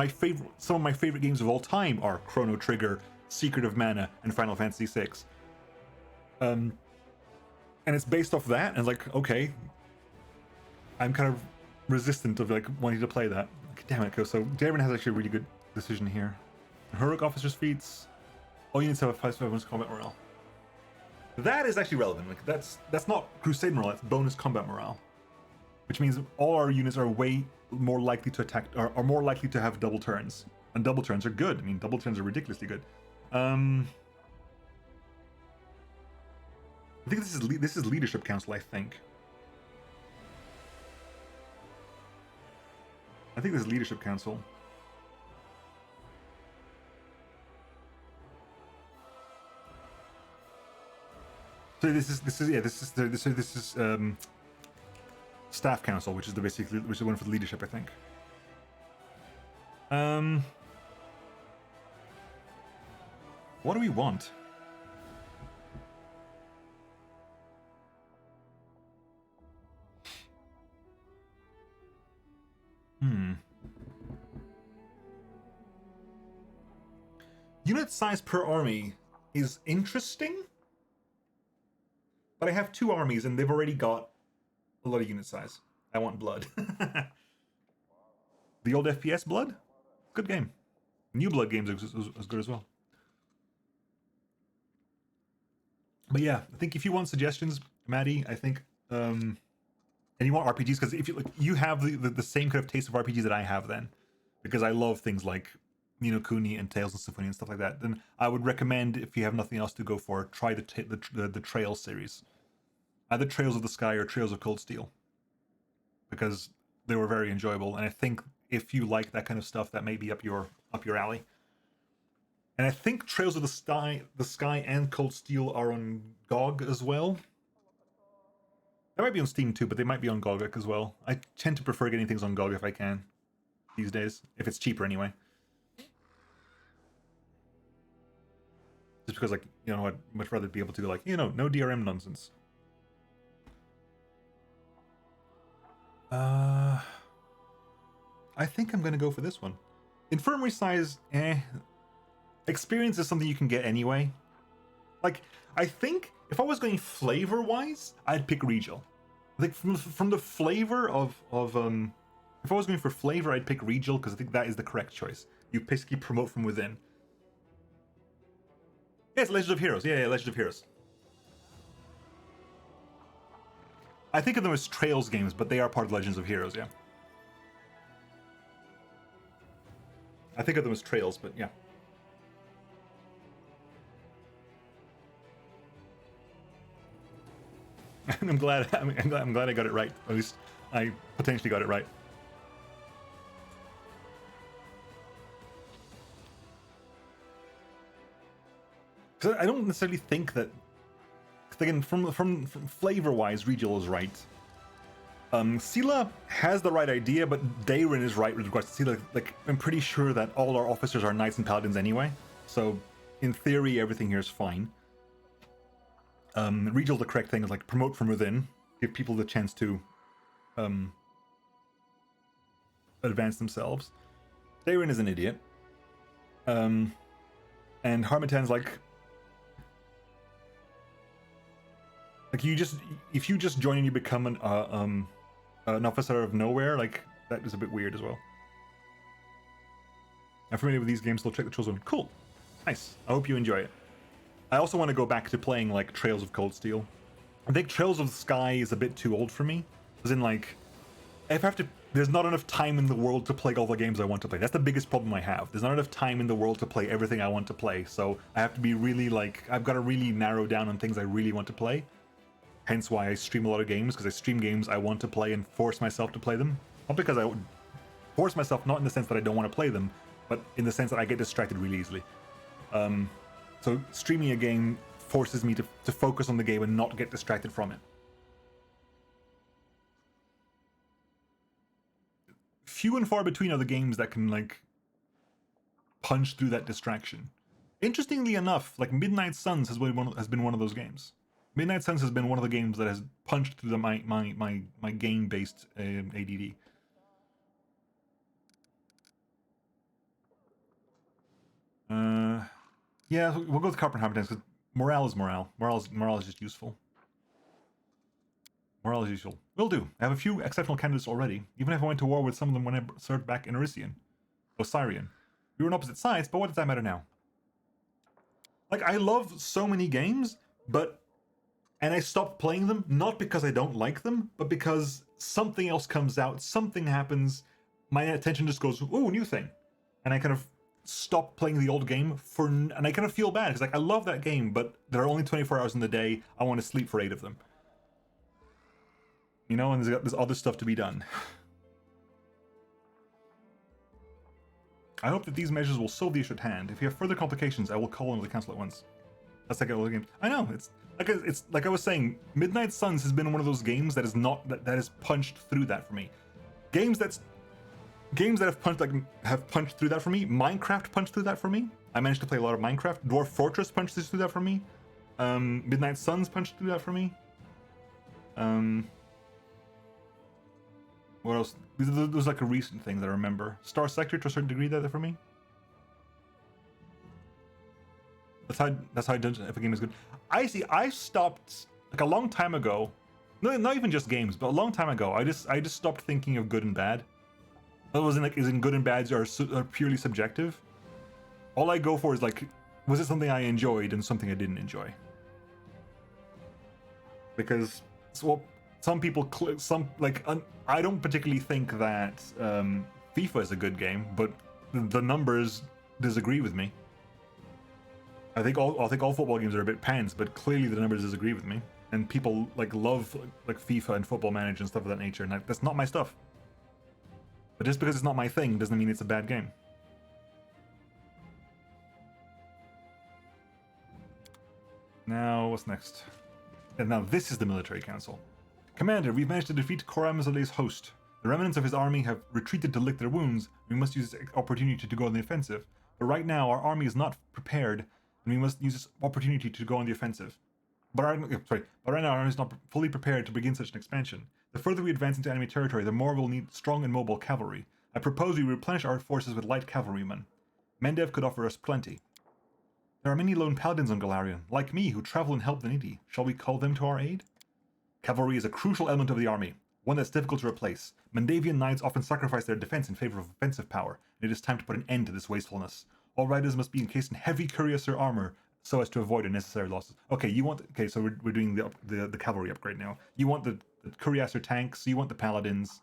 some of my favorite games of all time are Chrono Trigger, Secret of Mana, and Final Fantasy VI. And it's based off that, and like, okay, I'm kind of resistant of like wanting to play that. Damn it, so Darren has actually a really good decision here. Heroic officers feats. All units have a 5 bonus combat morale. That is actually relevant. Like that's not crusade morale, that's bonus combat morale, which means all our units are way more likely to attack, are more likely to have double turns, and double turns are good. I mean, double turns are ridiculously good. I think this is leadership council. I think this is leadership council. So this is staff council, which is the one for the leadership, I think. What do we want? Unit size per army is interesting, but I have 2 armies and they've already got a lot of unit size. I want blood. The old FPS blood? Good game. New blood games are as good as well. But yeah, I think if you want suggestions, Maddie, I think, and you want RPGs, because if you have the same kind of taste of RPGs that I have, then, because I love things like Ni no Kuni and Tales of Symphonia and stuff like that, then I would recommend, if you have nothing else to go for, try the Trails series, either Trails of the Sky or Trails of Cold Steel, because they were very enjoyable. And I think if you like that kind of stuff, that may be up your alley. And I think Trails of the Sky and Cold Steel are on GOG as well. They might be on Steam too, but they might be on GOG as well. I tend to prefer getting things on GOG if I can. these days, if it's cheaper anyway. Just because, like, you know, I'd much rather be able to, like, you know, no DRM nonsense. I think I'm gonna go for this one. Infirmary size, experience is something you can get anyway. Like, I think if I was going flavor-wise, I'd pick Regal. I think from the flavor of if I was going for flavor, I'd pick Regal because I think that is the correct choice. You basically promote from within. Yes, Legend of Heroes. Yeah, Legend of Heroes. I think of them as Trails games, but they are part of Legends of Heroes, yeah. I think of them as Trails, but yeah. I'm glad I got it right. At least I potentially got it right. Because I don't necessarily think that. Again, from flavor-wise, Regal is right. Sela has the right idea, but Dayrin is right with regards to Sela. Like, I'm pretty sure that all our officers are knights and paladins anyway. So, in theory, everything here is fine. Regal, the correct thing is like promote from within, give people the chance to advance themselves. Dayrin is an idiot. And Harmattan's like if you just join and you become an officer of nowhere, like that is a bit weird as well. I'm familiar with these games, so check the Chosen. Cool, nice. I hope you enjoy it. I also want to go back to playing like Trails of Cold Steel. I think Trails of the Sky is a bit too old for me. As in, like, if I have to, there's not enough time in the world to play all the games I want to play. That's the biggest problem I have. There's not enough time in the world to play everything I want to play. So I have to be really like, I've got to really narrow down on things I really want to play. Hence why I stream a lot of games, because I stream games I want to play and force myself to play them. Not because I would force myself, not in the sense that I don't want to play them, but in the sense that I get distracted really easily. So streaming a game forces me to focus on the game and not get distracted from it. Few and far between are the games that can, like, punch through that distraction. Interestingly enough, like, Midnight Suns has been one of those games. Midnight Suns has been one of the games that has punched through my game-based ADD. Yeah, we'll go with Copper and Habitats because morale is morale. Morale is just useful. Morale is useful. Will do. I have a few exceptional candidates already, even if I went to war with some of them when I served back in Osirian. We were on opposite sides, but what does that matter now? Like, I love so many games, and I stopped playing them, not because I don't like them, but because something else comes out, something happens, my attention just goes, ooh, new thing. And I kind of stop playing the old game and I kind of feel bad, because like, I love that game, but there are only 24 hours in the day, I want to sleep for 8 of them. You know, and there's other stuff to be done. I hope that these measures will solve the issue at hand. If you have further complications, I will call on the council at once. That's like a game. I know, it's like I was saying, Midnight Suns has been one of those games that has punched through that for me. Games that have punched through that for me. Minecraft punched through that for me. I managed to play a lot of Minecraft. Dwarf Fortress punched through that for me. Midnight Suns punched through that for me. What else? Those like a recent thing that I remember. Star Sector to a certain degree that for me. That's how I judge if a game is good. I stopped like a long time ago. No, not even just games, but a long time ago. I just stopped thinking of good and bad. That wasn't like, is in good and bad are purely subjective. All I go for is like, was it something I enjoyed and something I didn't enjoy? Because some people, I don't particularly think that FIFA is a good game, but the numbers disagree with me. I think all football games are a bit pants, but clearly the numbers disagree with me. And people like love like FIFA and Football Manager and stuff of that nature, and that's not my stuff. But just because it's not my thing doesn't mean it's a bad game. Now, what's next? And now this is the Military Council. Commander, we've managed to defeat Koram Zale's host. The remnants of his army have retreated to lick their wounds. We must use this opportunity to go on the offensive. But right now, our army is not prepared, and we must use this opportunity to go on the offensive. But right now, our army is not fully prepared to begin such an expansion. The further we advance into enemy territory, the more we'll need strong and mobile cavalry. I propose we replenish our forces with light cavalrymen. Mendev could offer us plenty. There are many lone paladins on Galarian, like me, who travel and help the needy. Shall we call them to our aid? Cavalry is a crucial element of the army, one that's difficult to replace. Mendavian knights often sacrifice their defense in favor of offensive power, and it is time to put an end to this wastefulness. All riders must be encased in heavy cuirassier armor so as to avoid unnecessary losses. Okay, so we're doing the cavalry upgrade now. You want the cuirassier tanks, you want the paladins.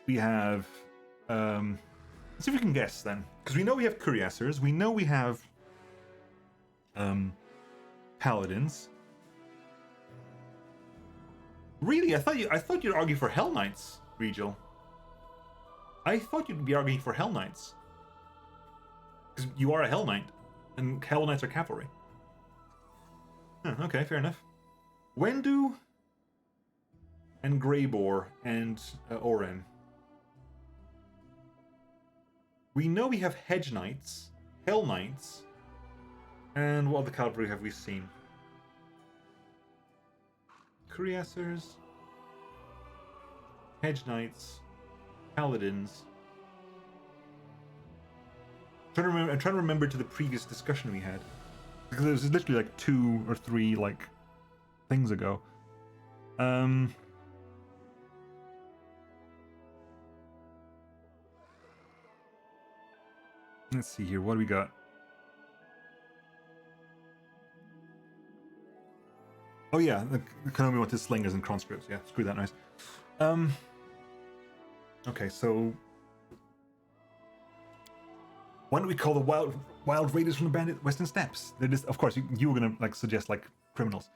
We have let's see if we can guess then. Because we know we have cuirassiers, we know we have paladins. Really? I thought you'd argue for Hell Knights, Regal. I thought you'd be arguing for Hell Knights. Because you are a Hell Knight, and Hell Knights are cavalry. Huh, okay, fair enough. Wendu and Greybore and Oren. We know we have Hedge Knights, Hell Knights, and what other cavalry have we seen? Cuirassiers, Hedge Knights, Paladins. I'm trying to remember to the previous discussion we had, because it was literally like 2 or 3 like things ago. Let's see here. What do we got? Oh yeah, the Konami wanted slingers and conscripts. Yeah, screw that noise. Okay, so why don't we call the wild raiders from the bandit Western Steppes? They're just, of course, you were gonna like suggest like criminals.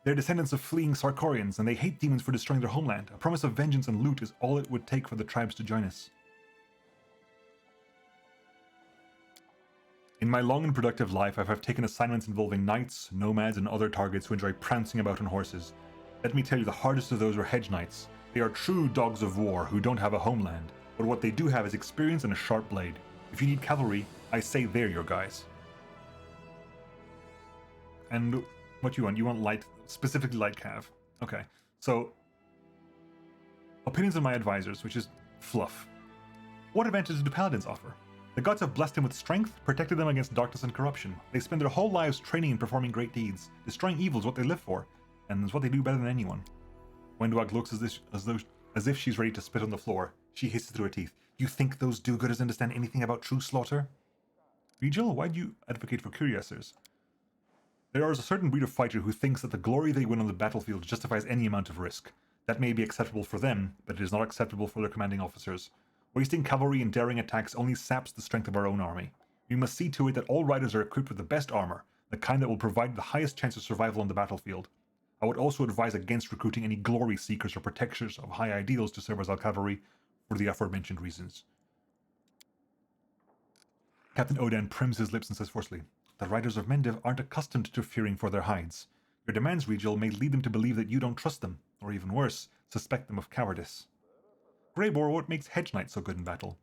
They're descendants of fleeing Sarkorians, and they hate demons for destroying their homeland. A promise of vengeance and loot is all it would take for the tribes to join us. In my long and productive life, I have taken assignments involving knights, nomads, and other targets who enjoy prancing about on horses. Let me tell you, the hardest of those are hedge knights. They are true dogs of war who don't have a homeland, but what they do have is experience and a sharp blade. If you need cavalry, I say they're your guys. And what you want? You want light, specifically light cav. Okay, so opinions of my advisors, which is fluff. What advantages do paladins offer? The gods have blessed them with strength, protected them against darkness and corruption. They spend their whole lives training and performing great deeds. Destroying evil is what they live for, and is what they do better than anyone. Wenduag looks as if she's ready to spit on the floor. She hisses through her teeth. You think those do-gooders understand anything about true slaughter? Regal, why do you advocate for cuirassiers? There is a certain breed of fighter who thinks that the glory they win on the battlefield justifies any amount of risk. That may be acceptable for them, but it is not acceptable for their commanding officers. Wasting cavalry in daring attacks only saps the strength of our own army. We must see to it that all riders are equipped with the best armor, the kind that will provide the highest chance of survival on the battlefield. I would also advise against recruiting any glory seekers or protectors of high ideals to serve as our cavalry for the aforementioned reasons. Captain Odan prims his lips and says forcefully, the riders of Mendev aren't accustomed to fearing for their hides. Your demands, Regal, may lead them to believe that you don't trust them, or even worse, suspect them of cowardice. Greybore, what makes Hedge Knight so good in battle?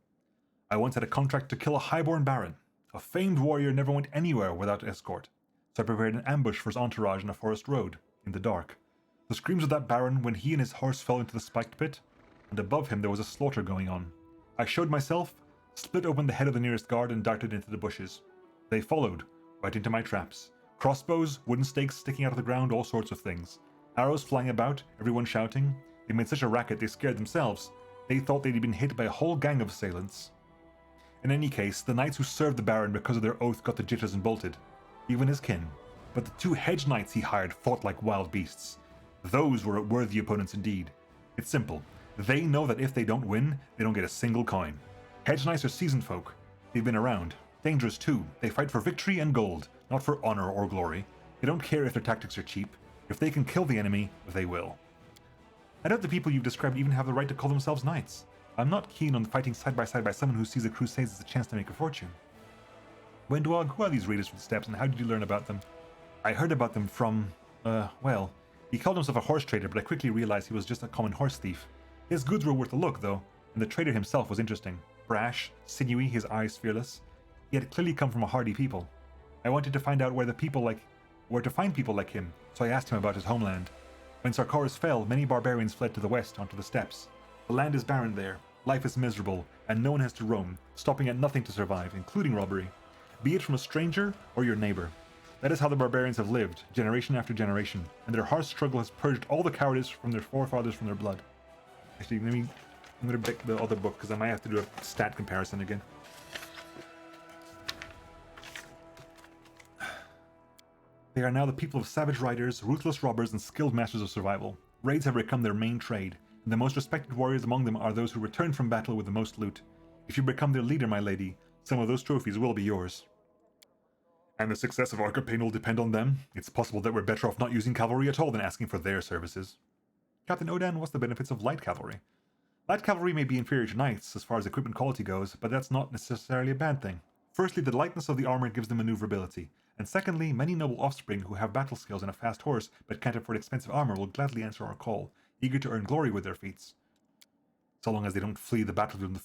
I once had a contract to kill a highborn baron. A famed warrior never went anywhere without escort, so I prepared an ambush for his entourage on a forest road, in the dark. The screams of that baron when he and his horse fell into the spiked pit, and above him there was a slaughter going on. I showed myself, split open the head of the nearest guard, and darted into the bushes. They followed, right into my traps. Crossbows, wooden stakes sticking out of the ground, all sorts of things. Arrows flying about, everyone shouting. They made such a racket they scared themselves. They thought they'd been hit by a whole gang of assailants. In any case, the knights who served the Baron because of their oath got the jitters and bolted. Even his kin. But the 2 hedge knights he hired fought like wild beasts. Those were worthy opponents indeed. It's simple. They know that if they don't win, they don't get a single coin. Hedge knights are seasoned folk. They've been around. Dangerous too. They fight for victory and gold, not for honor or glory. They don't care if their tactics are cheap. If they can kill the enemy, they will. I doubt the people you've described even have the right to call themselves knights. I'm not keen on fighting side by someone who sees the Crusades as a chance to make a fortune. Wenduag, who are these raiders from the steppes and how did you learn about them? I heard about them from, well, He called himself a horse trader, but I quickly realized he was just a common horse thief. His goods were worth a look, though, and the trader himself was interesting. Brash, sinewy, his eyes fearless. He had clearly come from a hardy people. I wanted to find out where to find people like him, so I asked him about his homeland. When Sarkoris fell, many barbarians fled to the west onto the steppes. The land is barren there, life is miserable, and no one has to roam, stopping at nothing to survive, including robbery. Be it from a stranger or your neighbor. That is how the barbarians have lived, generation after generation, and their harsh struggle has purged all the cowardice from their forefathers from their blood. Actually, I'm going to pick the other book, because I might have to do a stat comparison again. They are now the people of savage riders, ruthless robbers, and skilled masters of survival. Raids have become their main trade, and the most respected warriors among them are those who return from battle with the most loot. If you become their leader, my lady, some of those trophies will be yours. And the success of our campaign will depend on them. It's possible that we're better off not using cavalry at all than asking for their services. Captain Odan, what's the benefits of light cavalry? Light cavalry may be inferior to knights as far as equipment quality goes, but that's not necessarily a bad thing. Firstly, the lightness of the armor gives them maneuverability, and secondly, many noble offspring who have battle skills and a fast horse but can't afford expensive armor will gladly answer our call, eager to earn glory with their feats. So long as they don't flee the battlefield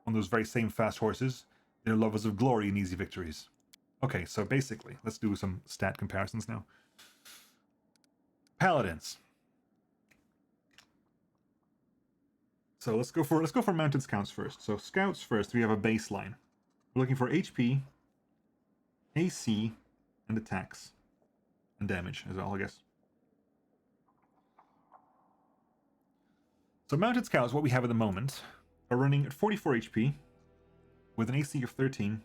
on those very same fast horses, they're lovers of glory and easy victories. Okay, so basically, let's do some stat comparisons now. Paladins. So let's go for mounted scouts first. So scouts first, we have a baseline. We're looking for HP, AC, and attacks. And damage as well, I guess. So mounted scouts, what we have at the moment, are running at 44 HP, with an AC of 13,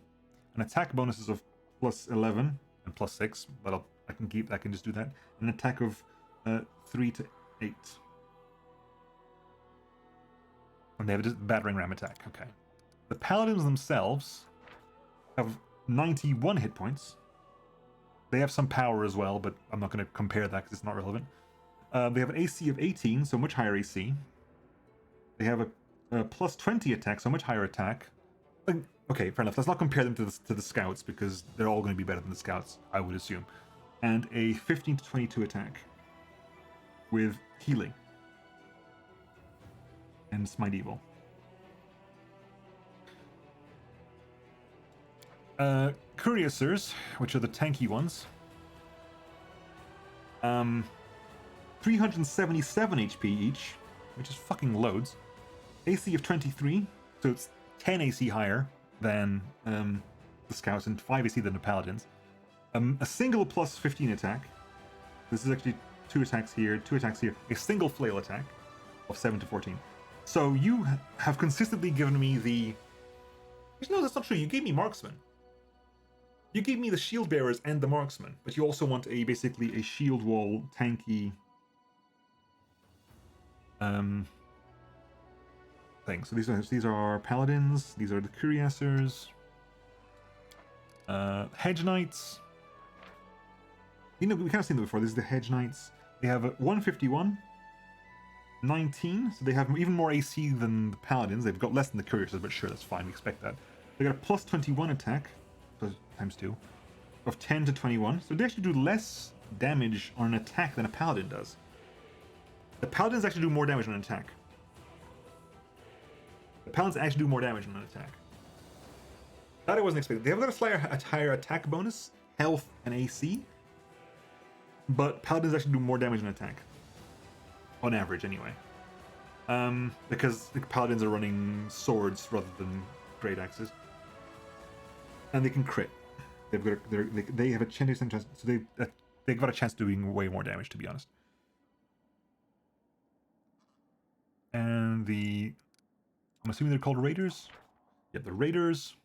and attack bonuses of plus 11 and plus 6, but I can just do that. An attack of 3 to 8. And they have a battering ram attack. Okay. The paladins themselves have 91 hit points. They have some power as well, but I'm not going to compare that because it's not relevant. They have an AC of 18, so much higher AC. They have a plus 20 attack, so much higher attack. Okay, fair enough. Let's not compare them to the scouts because they're all going to be better than the scouts, I would assume. And a 15 to 22 attack with healing and Smite Evil. Cuirassiers, which are the tanky ones. 377 HP each, which is fucking loads. AC of 23, so it's 10 AC higher than the scouts and 5 AC than the paladins. A single plus 15 attack. This is actually 2 attacks here, 2 attacks here. A single flail attack of 7 to 14. So you have consistently given me the... No, that's not true. You gave me marksman. You gave me the shield bearers and the marksman, but you also want basically a shield wall tanky thing. So these are paladins. These are the cuirassiers. Hedge knights. We kind of seen them before. This is the hedge knights. They have 151. 19, so they have even more AC than the paladins. They've got less than the cuirassiers, but sure, that's fine. We expect that. They got a plus 21 attack, so times 2, of 10 to 21. So they actually do less damage on an attack than a paladin does. The paladins actually do more damage on an attack. The paladins actually do more damage on an attack. That I wasn't expecting. They have got a higher attack bonus, health, and AC, but paladins actually do more damage on attack. On average, anyway. Because the paladins are running swords rather than great axes, and they can crit. They have a chance, so they've got a chance of doing way more damage, to be honest. And I'm assuming they're called raiders. Yeah, the raiders.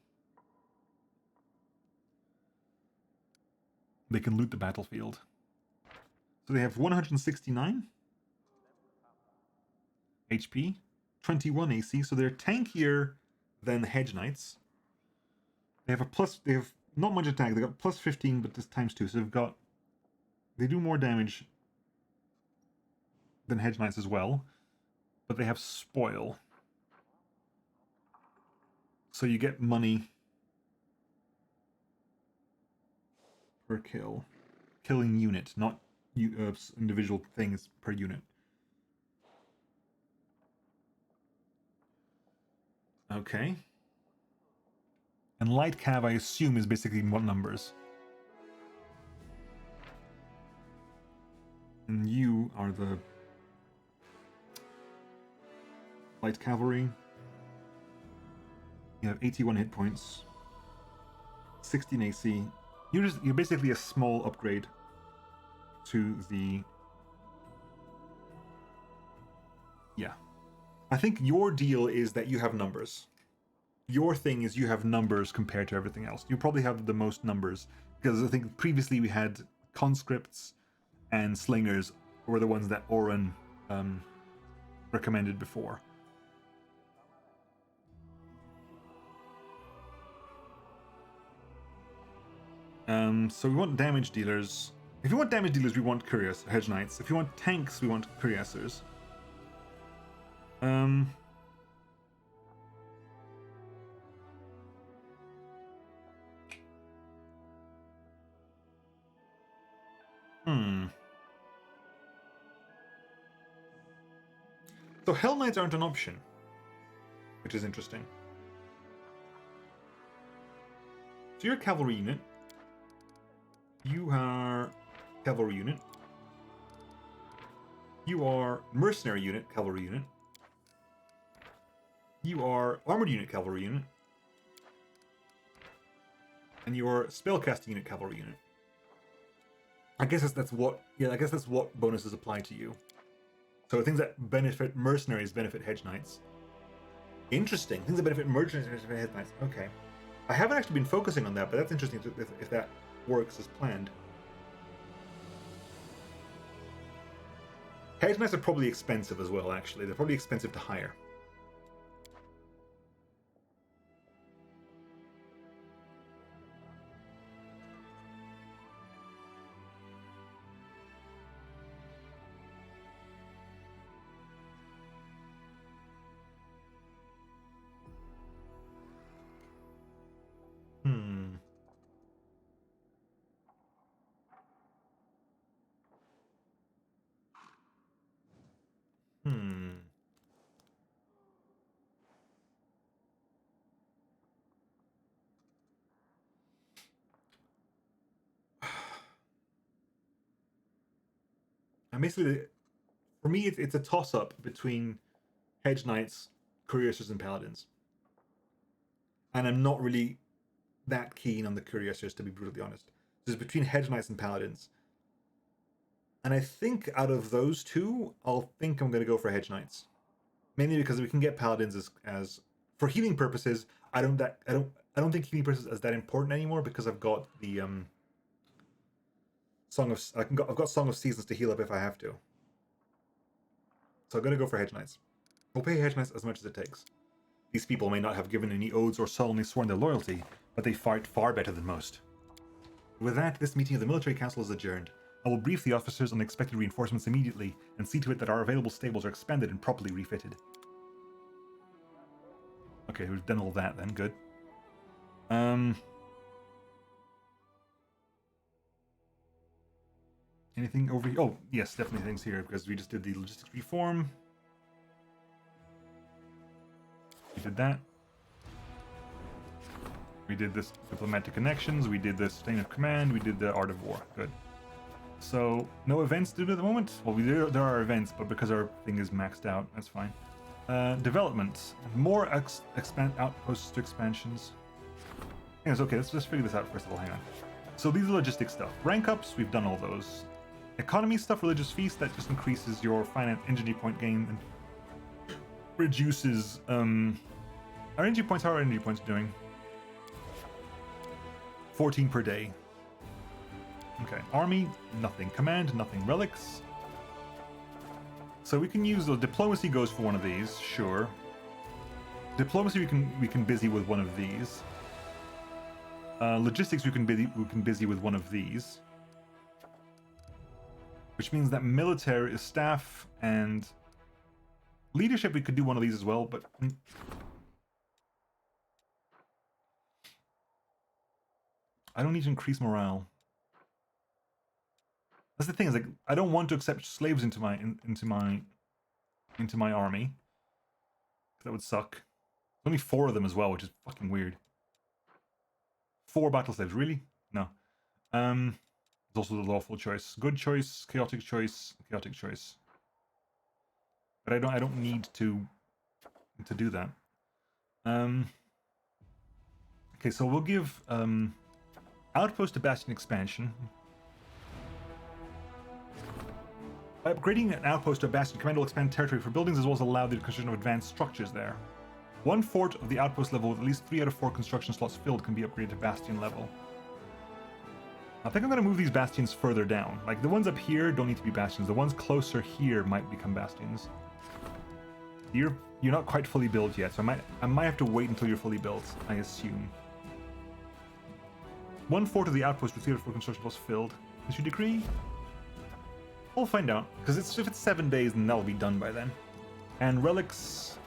They can loot the battlefield. So they have 169. HP, 21 AC, so they're tankier than the Hedge Knights. They have not much attack, they got plus 15, but this times 2, so they do more damage than Hedge Knights as well, but they have spoil. So you get money per kill. Killing unit, not individual things per unit. Okay. And light cav, I assume, is basically what numbers? And you are the light cavalry. You have 81 hit points, 16 AC. You're basically a small upgrade to the... Yeah. I think your deal is that you have numbers. Your thing is you have numbers compared to everything else. You probably have the most numbers, because I think previously we had conscripts and slingers were the ones that Oren recommended before. So we want damage dealers. If you want damage dealers, we want couriers, hedge knights. If you want tanks, we want cuirassiers. So Hell Knights aren't an option, which is interesting. So you're a cavalry unit. You are cavalry unit. You are mercenary unit, cavalry unit. You are armored unit, cavalry unit. And you are spellcasting unit, cavalry unit. I guess that's what bonuses apply to you. So things that benefit mercenaries benefit hedge knights. Interesting. Things that benefit mercenaries benefit hedge knights. Okay. I haven't actually been focusing on that, but that's interesting if that works as planned. Hedge knights are probably expensive as well, actually. They're probably expensive to hire. And basically, for me, it's a toss-up between hedge knights, cuirassiers, and paladins. And I'm not really that keen on the cuirassiers, to be brutally honest. It's between hedge knights and paladins. And I think out of those two, I'm going to go for hedge knights. Mainly because we can get paladins as for healing purposes. I don't think healing purposes is that important anymore, because I've got the I've got Song of Seasons to heal up if I have to. So I'm gonna go for hedge knights. We'll pay hedge knights as much as it takes. These people may not have given any oaths or solemnly sworn their loyalty, but they fight far better than most. With that, this meeting of the military council is adjourned. I will brief the officers on expected reinforcements immediately, and see to it that our available stables are expanded and properly refitted. Okay, we've done all that then, good. Anything over here? Oh, yes, definitely things here, because we just did the logistics reform. We did that. We did this diplomatic connections, we did the sustain of command, we did the art of war. Good. So, no events to do at the moment? Well, there are events, but because our thing is maxed out, that's fine. Development. More outposts to expansions. Anyways, okay, let's just figure this out first of all, hang on. So these are logistics stuff. Rank ups, we've done all those. Economy stuff, religious feast, that just increases your finance energy point gain and reduces our energy points. How are our energy points doing? 14 per day. Okay, army, nothing. Command, nothing. Relics. So we can use the diplomacy goes for one of these, sure. Diplomacy we can busy with one of these. Logistics we can busy with one of these. Which means that military is staff and leadership we could do one of these as well, but I don't need to increase morale. That's the thing, is like I don't want to accept slaves into my army. That would suck. There's only 4 of them as well, which is fucking weird. 4 battle slaves, really? No. There's also the lawful choice. Good choice, chaotic choice, chaotic choice. But I don't need to do that. Okay, so we'll give Outpost to Bastion expansion. By upgrading an outpost to a bastion, command will expand territory for buildings as well as allow the construction of advanced structures there. 1 fort of the outpost level with at least 3 out of 4 construction slots filled can be upgraded to bastion level. I think I'm going to move these bastions further down. Like, the ones up here don't need to be bastions. The ones closer here might become bastions. You're not quite fully built yet, so I might have to wait until you're fully built, I assume. 1 fort of the outpost with 3 out of 4 construction slots filled. Is your decree? We'll find out, because if it's 7 days, then that'll be done by then. And relics...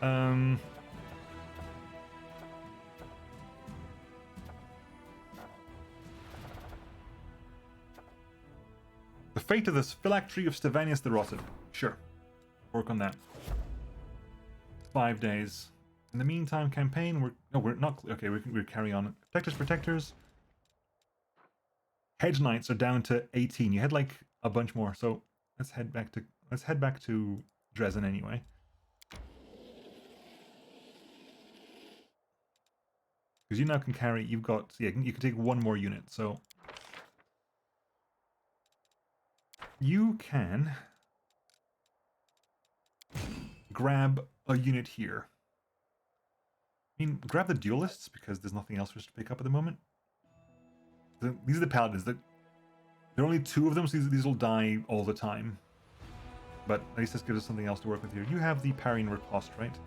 The fate of the phylactery of Stevanius the Rotted. Sure. Work on that. 5 days. In the meantime, campaign, we're not... Okay, we're carry on. Protectors. Hedge Knights are down to 18. You had like a bunch more, so let's head back to Dresden anyway. Because you now can carry, you can take 1 more unit, so you can grab a unit here. I mean, grab the duelists because there's nothing else for us to pick up at the moment. These are the paladins. There are only 2 of them, so these will die all the time. But at least this gives us something else to work with here. You have the parry and riposte, right?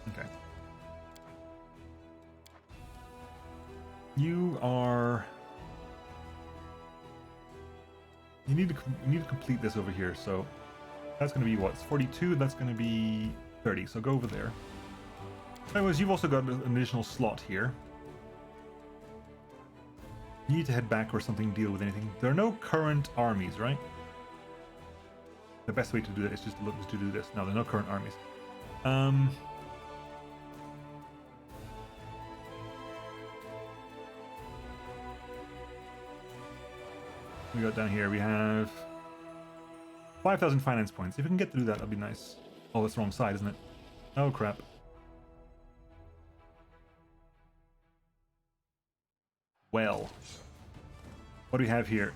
Okay. You need to complete this over here, so that's going to be what? It's 42, that's going to be 30, so go over there. Anyways, you've also got an additional slot here. You need to head back or something, deal with anything. There are no current armies, right? The best way to do that is just to do this. No, there are no current armies. We got down here, we have 5,000 finance points. If we can get through that, that'd be nice. Oh, that's the wrong side, isn't it? Oh, crap. Well, what do we have here?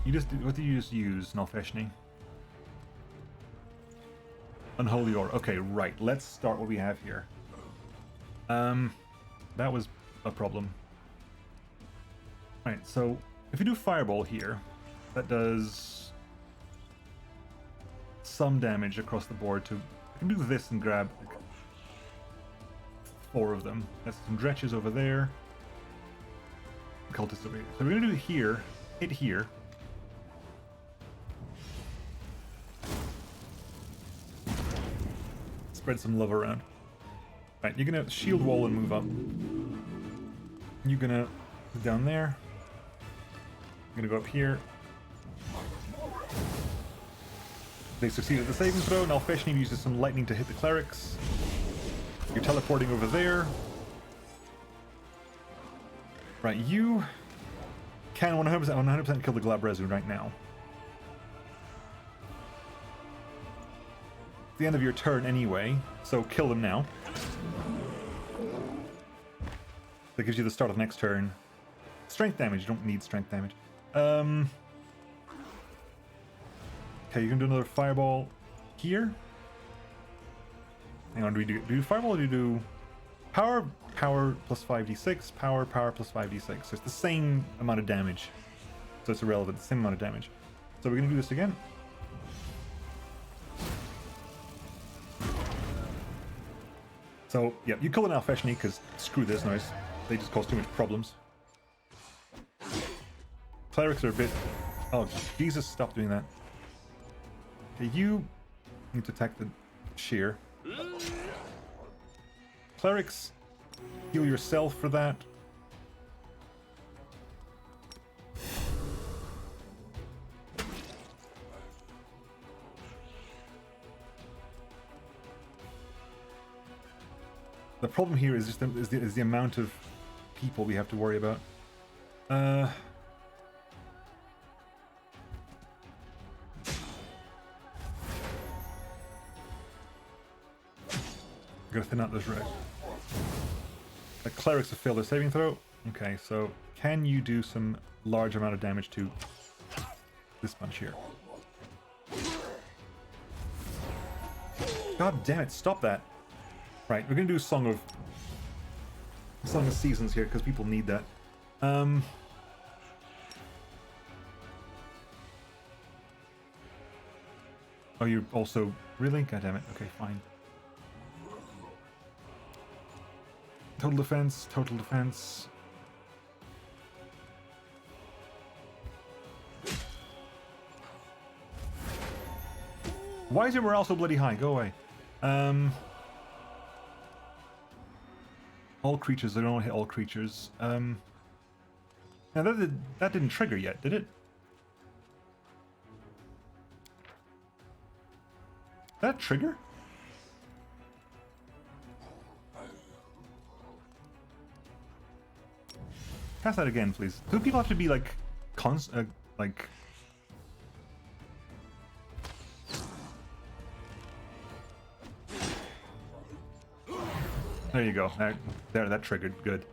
What did you just use, Nalfeshni? Unholy ore. Okay, right. Let's start what we have here. That was a problem. Right, so if you do Fireball here, that does some damage across the board to... I can do this and grab 4 of them. That's some Dretches over there. Cultists over here. So we're going to do here, hit here. Spread some love around. Right, you're going to shield wall and move up. You're going to move down there. I'm going to go up here. They succeed at the saving throw. Nalfeshni uses some lightning to hit the clerics. You're teleporting over there. Right, you can 100% kill the Glabrezu right now. It's the end of your turn anyway, so kill them now. That gives you the start of next turn. Strength damage, you don't need strength damage. Okay, you can do another fireball here. Hang on, do we do fireball or do you do power plus 5d6, power plus 5d6. So it's the same amount of damage. So it's irrelevant, the same amount of damage. So we're gonna do this again. So yeah, you kill an Nalfeshni because screw this noise. They just cause too much problems. Clerics are a bit... Oh, Jesus, stop doing that. Okay, you need to attack the shear. Clerics Heal yourself for that. The problem here is just the amount of people we have to worry about. Gotta thin out this red. The clerics have failed their saving throw. Okay, so can you do some large amount of damage to this bunch here? God damn it! Stop that. Right, we're gonna do Song of Seasons here because people need that. Oh, you also really? God damn it. Okay, fine. Total defense, total defense. Why is your morale so bloody high? Go away. All creatures, I don't want to hit all creatures. Now that didn't trigger yet, did it? Did that trigger? Cast that again, please. Do people have to be like like? There you go. There, that triggered. Good.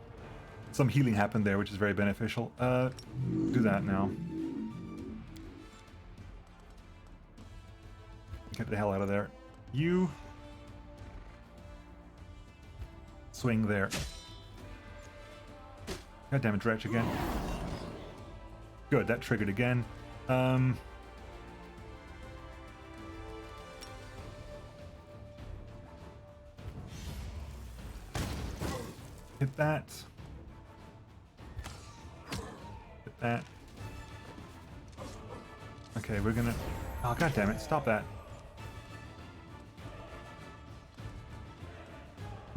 Some healing happened there, which is very beneficial. Do that now. Get the hell out of there. You swing there. God damn it, Dretch again. Good, that triggered again. Hit that. Hit that. Okay, we're gonna... Oh, god damn it, stop that.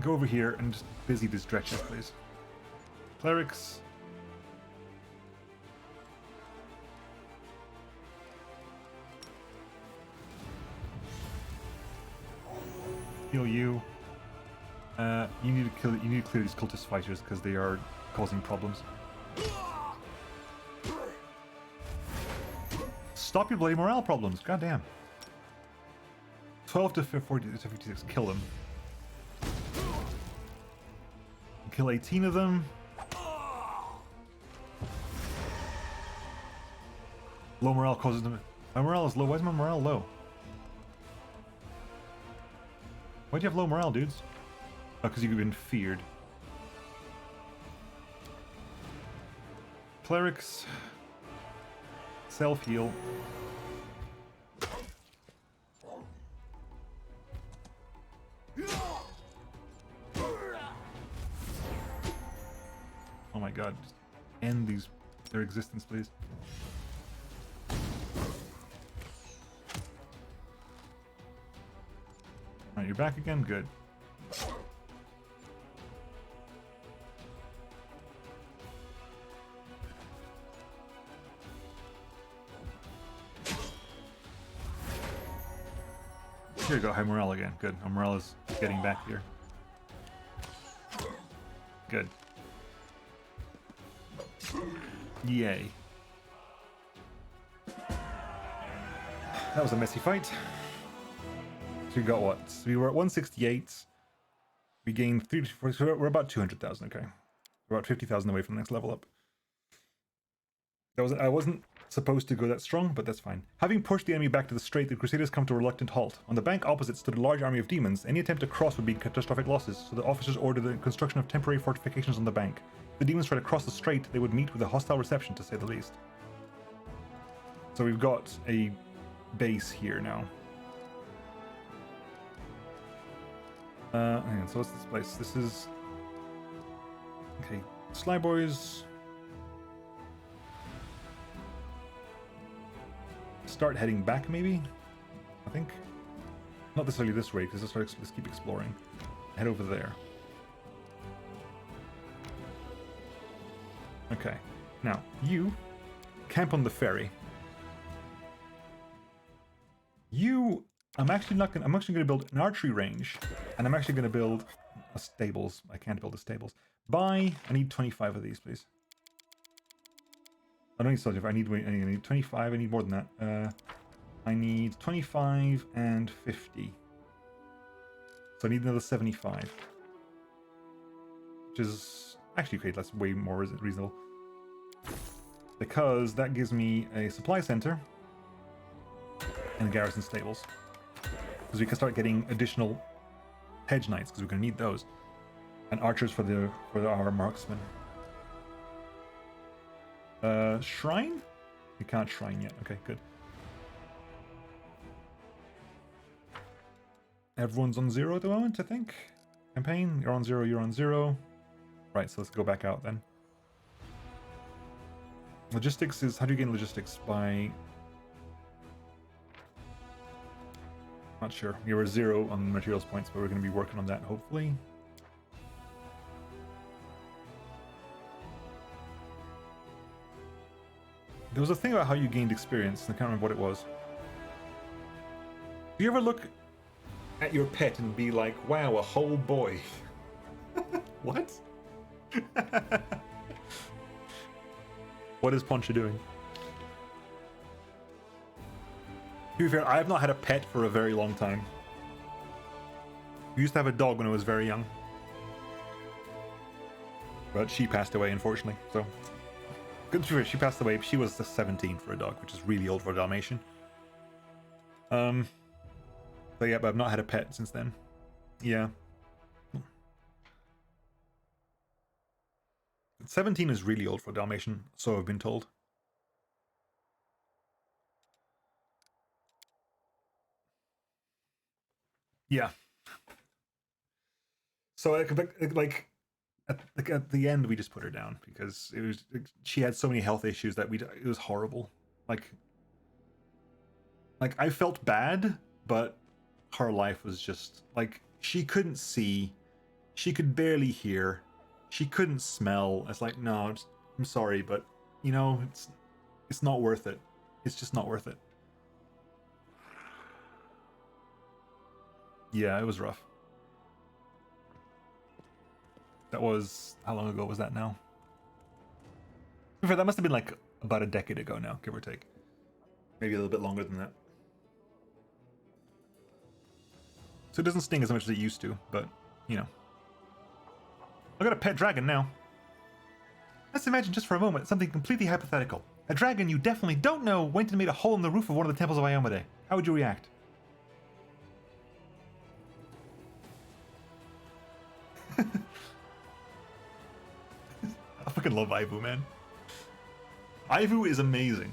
Go over here and just busy these Dretches, please. Clerics. Heal you. You need to kill. You need to clear these cultist fighters because they are causing problems. Stop your bloody morale problems. God damn. 12 to 40 to 56. Kill them. Kill 18 of them. Low morale causes them. My morale is low. Why is my morale low? Why do you have low morale, dudes? Oh, because you've been feared. Clerics. Self-heal. Oh my god. Just end their existence, please. Alright, you're back again? Good. Here you go, high morale again. Good. Our morale is getting back here. Good. Yay. That was a messy fight. So we got what? So we were at 168. We gained 3 to 4. So we're about 200,000. Okay. We're about 50,000 away from the next level up. I wasn't supposed to go that strong, but that's fine. Having pushed the enemy back to the strait, the Crusaders come to a reluctant halt. On the bank opposite stood a large army of demons. Any attempt to cross would be catastrophic losses, so the officers ordered the construction of temporary fortifications on the bank. If the demons tried to cross the strait, they would meet with a hostile reception, to say the least. So we've got a base here now. Hang on, so what's this place? This is... Okay, Sly Boys... Start heading back, maybe? I think. Not necessarily this way, because let's keep exploring. Head over there. Okay. Now, you camp on the ferry. I'm actually gonna build an archery range, and I'm actually gonna build a stables. I can't build a stables. I need 25 of these, please. I don't need soldier. I need 25. I need more than that. I need 25 and 50. So I need another 75. Which is actually great. That's way more reasonable. Because that gives me a supply center and garrison stables. Because we can start getting additional hedge knights, because we're going to need those. And archers for our marksmen. Shrine? We can't shrine yet. Okay, good. Everyone's on 0 at the moment, I think. Campaign, you're on 0, you're on 0. Right, so let's go back out then. Logistics is... How do you gain logistics? By... Not sure. We were 0 on materials points, but we're going to be working on that, hopefully. There was a thing about how you gained experience, and I can't remember what it was. Do you ever look at your pet and be like, wow, a whole boy? What? What is Poncho doing? To be fair, I have not had a pet for a very long time. We used to have a dog when I was very young. But she passed away, unfortunately, so... Good to be fair, she passed away. She was 17 for a dog, which is really old for a Dalmatian. But yeah, but I've not had a pet since then. Yeah. 17 is really old for a Dalmatian, so I've been told. Yeah. So like at the end we just put her down because she had so many health issues that it was horrible. Like I felt bad, but her life was just like she couldn't see, she could barely hear, she couldn't smell. It's like, no, I'm sorry, but you know, it's not worth it. It's just not worth it. Yeah, it was rough. That was... How long ago was that now? That must have been like about a decade ago now, give or take. Maybe a little bit longer than that. So it doesn't sting as much as it used to, but, you know. I got a pet dragon now. Let's imagine just for a moment something completely hypothetical. A dragon you definitely don't know went and made a hole in the roof of one of the temples of Iomade. How would you react? I fucking love Aivu, man. Aivu is amazing.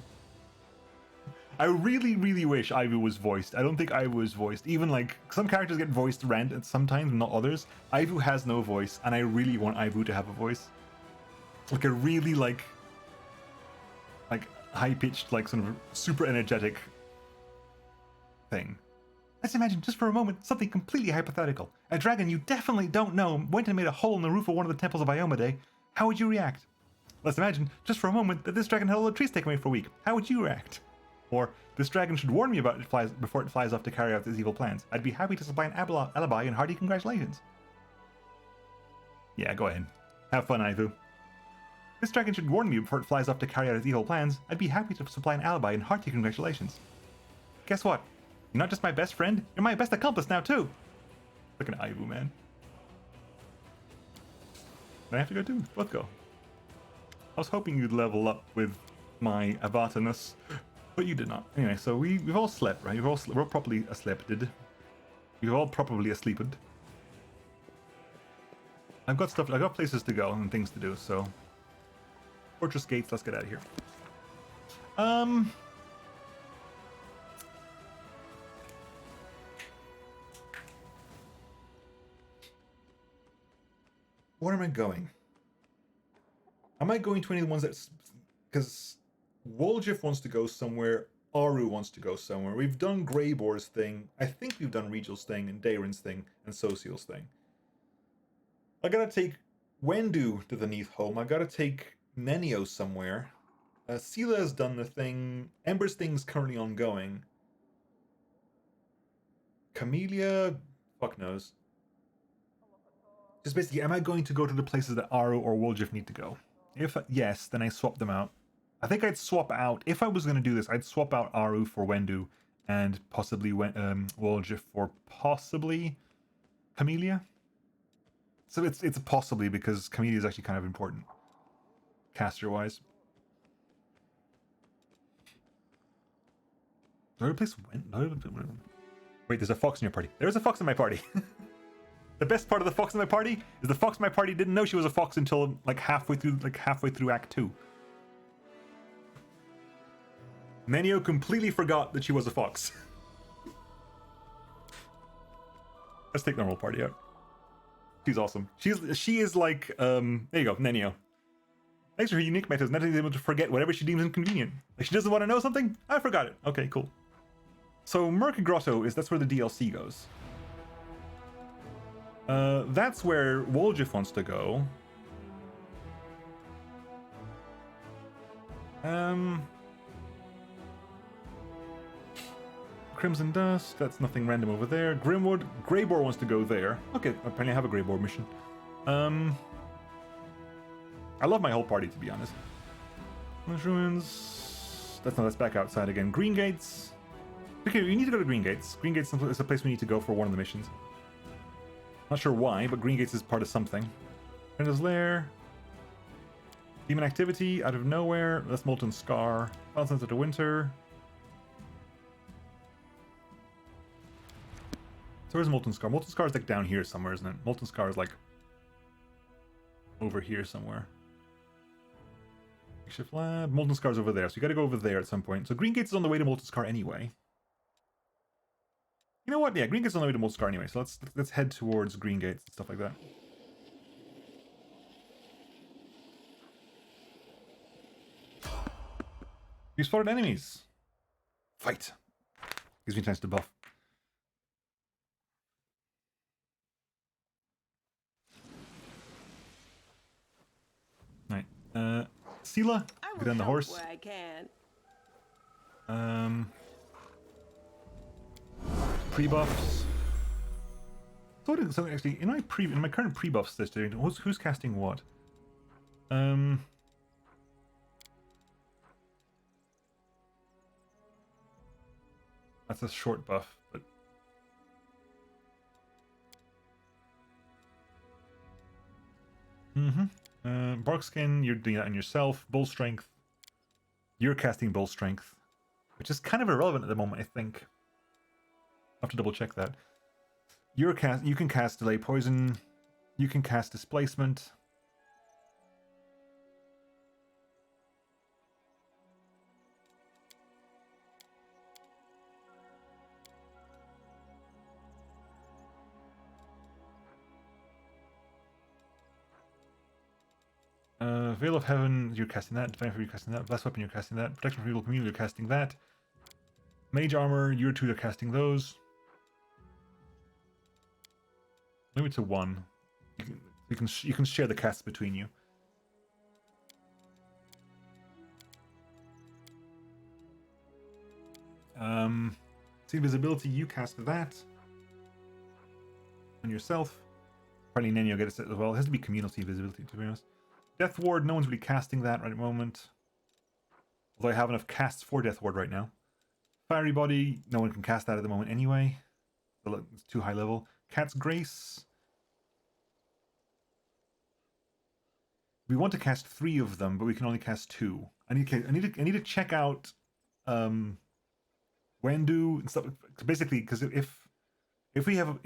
I really, really wish Aivu was voiced. I don't think Aivu was voiced. Even like some characters get voiced random sometimes, not others. Aivu has no voice, and I really want Aivu to have a voice. Like a really like high-pitched, like sort of super energetic thing. Let's imagine just for a moment something completely hypothetical. A dragon you definitely don't know went and made a hole in the roof of one of the temples of Iomade. How would you react? Let's imagine just for a moment that this dragon had all the trees taken away for a week. How would you react? Or, this dragon should warn me about it before it flies off to carry out its evil plans. I'd be happy to supply an alibi and hearty congratulations. Yeah, go ahead. Have fun, Aivu. This dragon should warn me before it flies off to carry out its evil plans. I'd be happy to supply an alibi and hearty congratulations. Guess what? You're not just my best friend, you're my best accomplice now too. Look at Aivu, man. Do I have to go too? Let's go. I was hoping you'd level up with my avatarness, but you did not. Anyway, so we've all slept, right? We're properly asleeped. We've all properly asleeped. I've got places to go and things to do, so... Fortress gates, let's get out of here. Where am I going? Am I going to any of the ones that... Because Woljif wants to go somewhere, Aru wants to go somewhere. We've done Greyboar's thing. I think we've done Regal's thing, and Daeron's thing, and Social's thing. I gotta take Wendu to the Neath home. I gotta take Nenio somewhere. Sela has done the thing. Ember's thing's currently ongoing. Camellia, fuck knows. Just basically, am I going to go to the places that Aru or Woljif need to go? If yes, then I swap them out. I think I'd swap out, if I was going to do this, I'd swap out Aru for Wendu and possibly Woljif for possibly Camellia. So it's possibly because Camellia is actually kind of important, caster-wise. Do I replace Wait, there's a fox in your party. There's a fox in my party. The best part of the fox in my party is the fox in my party didn't know she was a fox until like halfway through Act 2. Nenio completely forgot that she was a fox. Let's take normal party out. She's awesome. She is like there you go, Nenio. Thanks for her unique methods, Nenio is able to forget whatever she deems inconvenient. Like she doesn't want to know something? I forgot it. Okay, cool. So Murk Grotto that's where the DLC goes. That's where Woljif wants to go. Crimson Dust, that's nothing random over there. Grimwood, Greybor wants to go there. Okay, apparently I have a Greybor mission. I love my whole party, to be honest. Ruins. That's back outside again. Green Gates. Okay, we need to go to Green Gates. Green Gates is the place we need to go for one of the missions. Not sure why, but Green Gates is part of something. Brenda's Lair. Demon Activity out of nowhere. That's Molten Scar. Balance of the Winter. So where's Molten Scar? Molten Scar is like down here somewhere, isn't it? Molten Scar is like over here somewhere. Makeshift Lab. Molten Scar's over there, so you gotta go over there at some point. So Green Gates is on the way to Molten Scar anyway. You know what? Yeah, Green Gates is on the way to Molten Scar anyway, so let's head towards Green Gates and stuff like that. You spotted enemies. Fight. Gives me a chance to buff. Right. Sela, get on the horse. Where I can. Pre-buffs. So actually, in my current pre-buffs list, who's casting what? That's a short buff, but Barkskin, you're doing that on yourself. Bull Strength. You're casting Bull Strength, which is kind of irrelevant at the moment, I think. I'll have to double check that. You can cast Delay Poison. You can cast Displacement. Veil of Heaven, you're casting that. Divine Fury, you're casting that. Blast Weapon, you're casting that. Protection from Evil Community, you're casting that. Mage Armor, you two are casting those. Limit to one. You can share the casts between you. See Invisibility, you cast that on yourself. Probably Nenio get it set as well. It has to be Community Visibility, to be honest. Death Ward, no one's really casting that right at the moment. Although I have enough casts for Death Ward right now. Fiery Body, no one can cast that at the moment anyway. It's too high level. Cat's Grace. We want to cast 3 of them, but we can only cast 2. I need to check out Wendu and stuff. Basically, because if we have a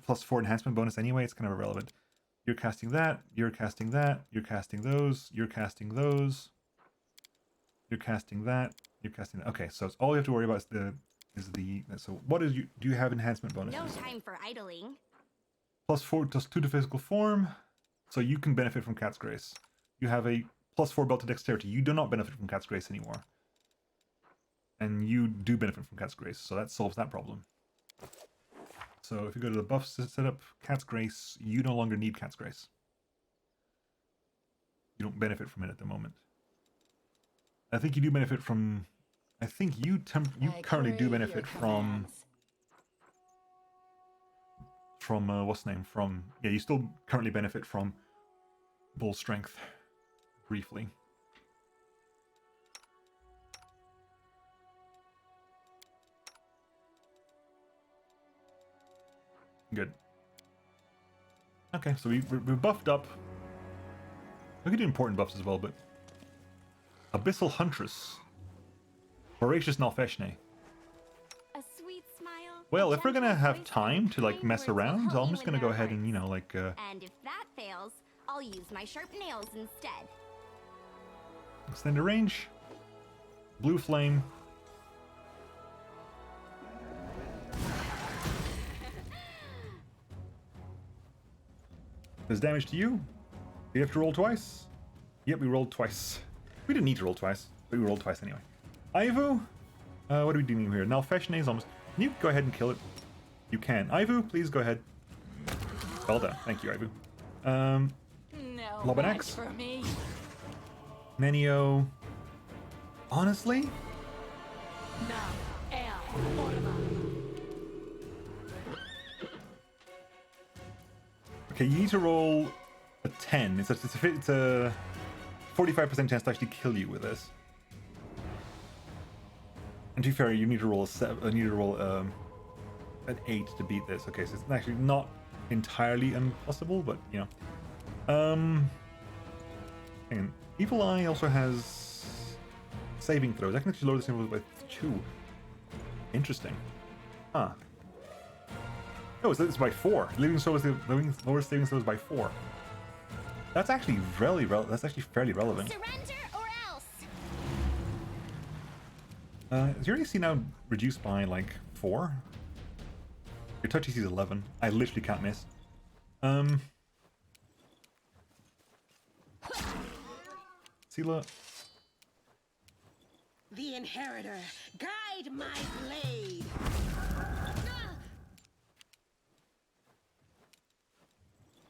+4 enhancement bonus anyway, it's kind of irrelevant. You're casting that, you're casting that, you're casting those, you're casting those, you're casting that, you're casting that. Okay, so it's all you have to worry about so what do you have enhancement bonuses? No time for idling. +4 plus 2 to physical form, so you can benefit from Cat's Grace. You have a +4 belt to dexterity. You do not benefit from Cat's Grace anymore. And you do benefit from Cat's Grace, so that solves that problem. So if you go to the buff setup, Cat's Grace, you no longer need Cat's Grace. You don't benefit from it at the moment. I think you do benefit from... I think you currently do benefit from... what's the name? From... Yeah, you still currently benefit from bull strength. Briefly. Good. Okay, so we buffed up. We could do important buffs as well, but... Abyssal Huntress. Voracious Nalfeshne. A sweet smile. Well, a if we're gonna gentle have voice, time and to, like, kind mess words will around, help I'm you just in gonna go their ahead and, you hearts. know, like, And if that fails, I'll use my sharp nails instead. extend the range. Blue Flame. Does damage to you? Do you have to roll twice? Yep, we rolled twice. We didn't need to roll twice, but we rolled twice anyway. Ivu? What are we doing here? Nalfeshne is almost... Can you go ahead and kill it? You can. Ivu, please go ahead. Well done. Thank you, Ivu. No Lobonax? match for me. Nenio. Honestly? No, El Orma. Okay, you need to roll a 10. It's a 45% chance to actually kill you with this. And to be fair, you need to roll a 7. You need to roll an 8 to beat this. Okay, so it's actually not entirely impossible, but you know. Hang on. Evil Eye also has saving throws. I can actually lower the saving throws by 2. Interesting. Huh. Oh, it's by 4. Lowers saving throws by 4. That's actually that's actually fairly relevant. Surrender or else. Is your AC now reduced by like 4? Your touch AC is 11. I literally can't miss. Sela. The Inheritor, guide my blade.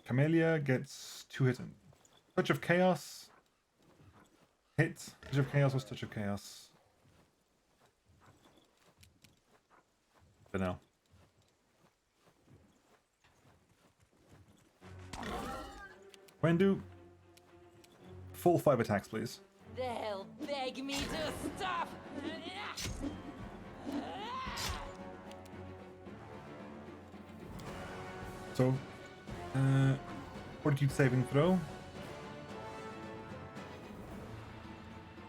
Camellia gets 2 hits. Touch of Chaos. Hit. Touch of Chaos was Touch of Chaos. But no. Wendu. Full 5 attacks, please. They'll beg me to stop. So, Fortitude saving throw.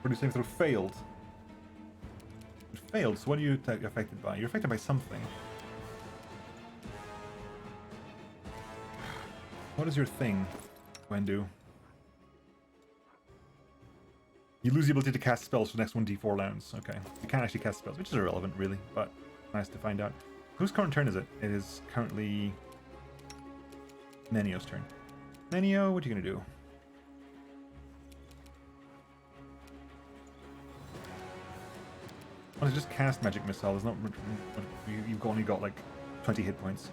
Fortitude saving throw failed. It failed, so what are you affected by? You're affected by something. What is your thing, Wendu? You lose the ability to cast spells for the next 1d4 rounds. Okay. You can't actually cast spells, which is irrelevant, really, but nice to find out. Whose current turn is it? It is currently Nenio's turn. Nenio, what are you going to do? Want to just cast Magic Missile? There's not... You've only got, like, 20 hit points.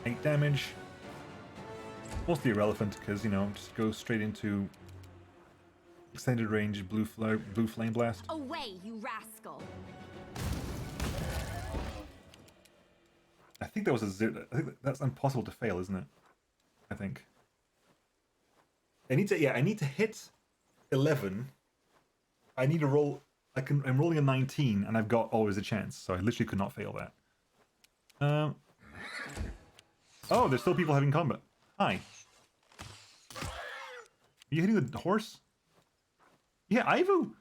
8 damage. Mostly irrelevant because, you know, just go straight into extended range blue flame blast. Away, you rascal. I think that was a 0. I think that's impossible to fail, isn't it? I think. I need to hit 11. I need to roll. I'm rolling a 19, and I've got always a chance, so I literally could not fail that. Oh, there's still people having combat. Hi. Are you hitting the horse? Yeah, Ivu!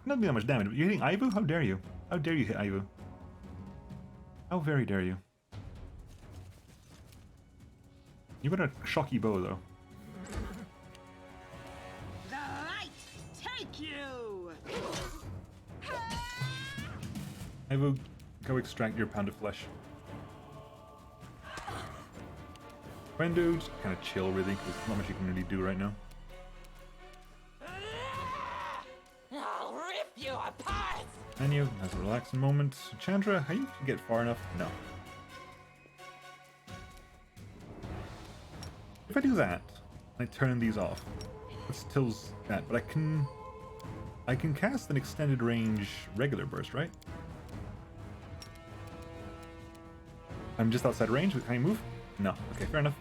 Not doing that much damage, but you're hitting Ivu? How dare you? How dare you hit Ivu? How very dare you? You got a shocky bow, though. The light take you. Ivu, go extract your pound of flesh. Wendu, just kind of chill, really, because there's not much you can really do right now. I'll rip you apart! Menu has a relaxing moment. Chandra, how you can get far enough? No. If I do that, I turn these off. It stills that, but I can cast an extended range regular burst, right? I'm just outside range. Can I move? No. Okay, fair enough.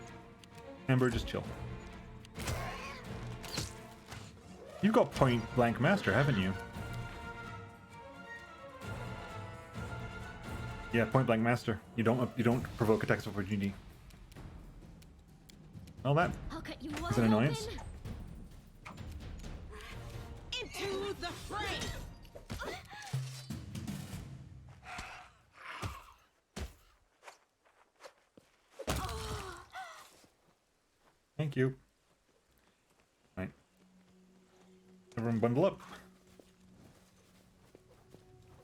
Amber, just chill. You've got point blank master, haven't you? Yeah, point blank master. You don't provoke attacks of opportunity. Well, that I'll cut you is wide an annoyance. open. Into the frame! Thank you. Right. Everyone bundle up.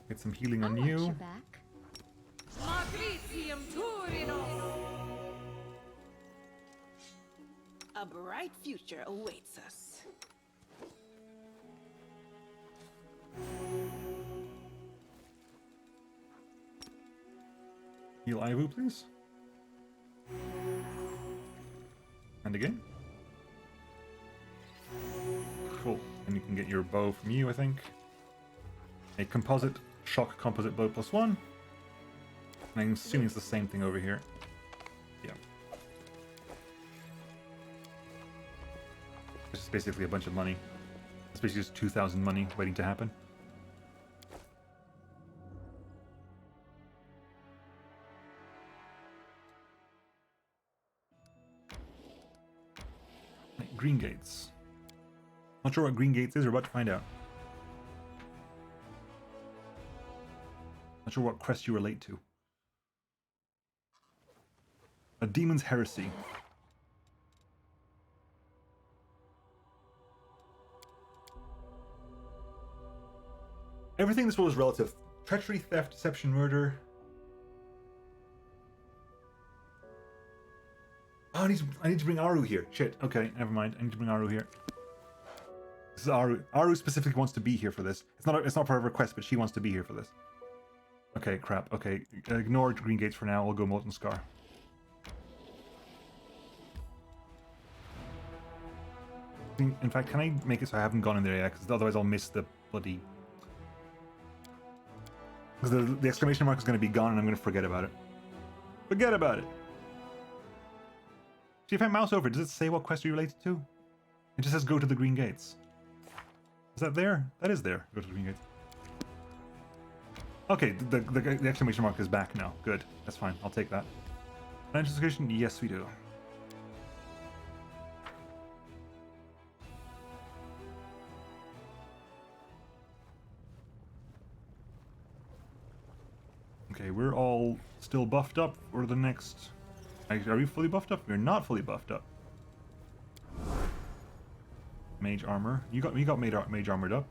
Get some healing I'll on watch you. your back. A bright future awaits us. Heal Ivu, please. And again. Cool. And you can get your bow from you, I think. A composite, shock composite bow +1. And I'm assuming it's the same thing over here. Yeah. It's just basically a bunch of money. It's basically just 2,000 money waiting to happen. Right, Green Gates. Not sure what Green Gates is, we're about to find out. Not sure what crest you relate to. A Demon's Heresy. Everything in this world is relative. Treachery, theft, deception, murder. Oh, I need to bring Aru here. Shit. Okay, never mind. I need to bring Aru here. This is Aru. Aru specifically wants to be here for this. It's not part of her quest, but she wants to be here for this. Okay, crap. Okay, ignore Green Gates for now. I'll go Molten Scar. In fact, can I make it so I haven't gone in there yet? Because otherwise I'll miss the bloody... Because the exclamation mark is going to be gone and I'm going to forget about it. Forget about it! See, if I mouse over, does it say what quest you're related to? It just says go to the Green Gates. Is that there? That is there. Go to the Green Gates. Okay, the exclamation mark is back now. Good. That's fine. I'll take that. Financial situation? Yes, we do. Okay, we're all still buffed up for the next... Are we fully buffed up? We're not fully buffed up. Mage armor. You got mage armored up.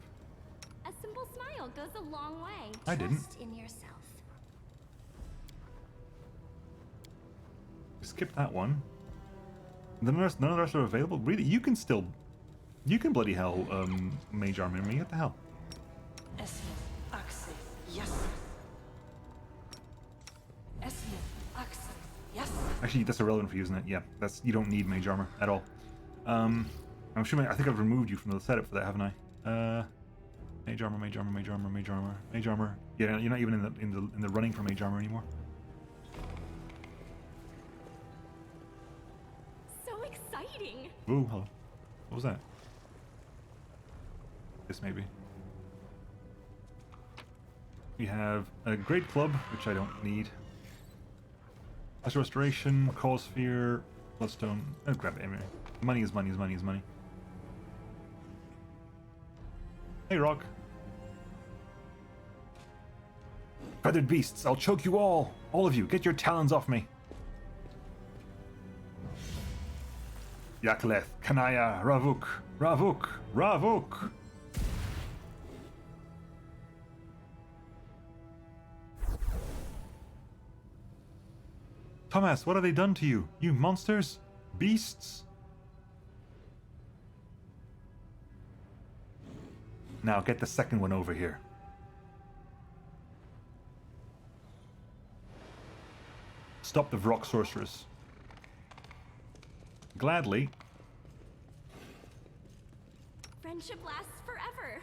A simple smile goes a long way. I didn't. Trust in yourself. Skip that one. None of the rest are available. Really, you can bloody hell mage armor me. What the hell? Actually, that's irrelevant for you, isn't it? Yeah, you don't need mage armor at all. I'm assuming I think I've removed you from the setup for that, haven't I? Mage armor, mage armor, mage armor, mage armor, mage armor. Yeah, you're not even in the running for mage armor anymore. So exciting! Ooh, hello. What was that? This maybe. We have a great club, which I don't need. Lesser Restoration, Call Sphere, Bloodstone. Oh, grab it anyway. Money is money is money is money. Hey, Rock. Feathered beasts, I'll choke you all! All of you, get your talons off me! Yakleth, Kanaya, Ravuk, Ravuk, Ravuk! Thomas, what have they done to you? You monsters? Beasts? Now get the second one over here. Stop the Vrock sorceress. Gladly. Friendship lasts forever.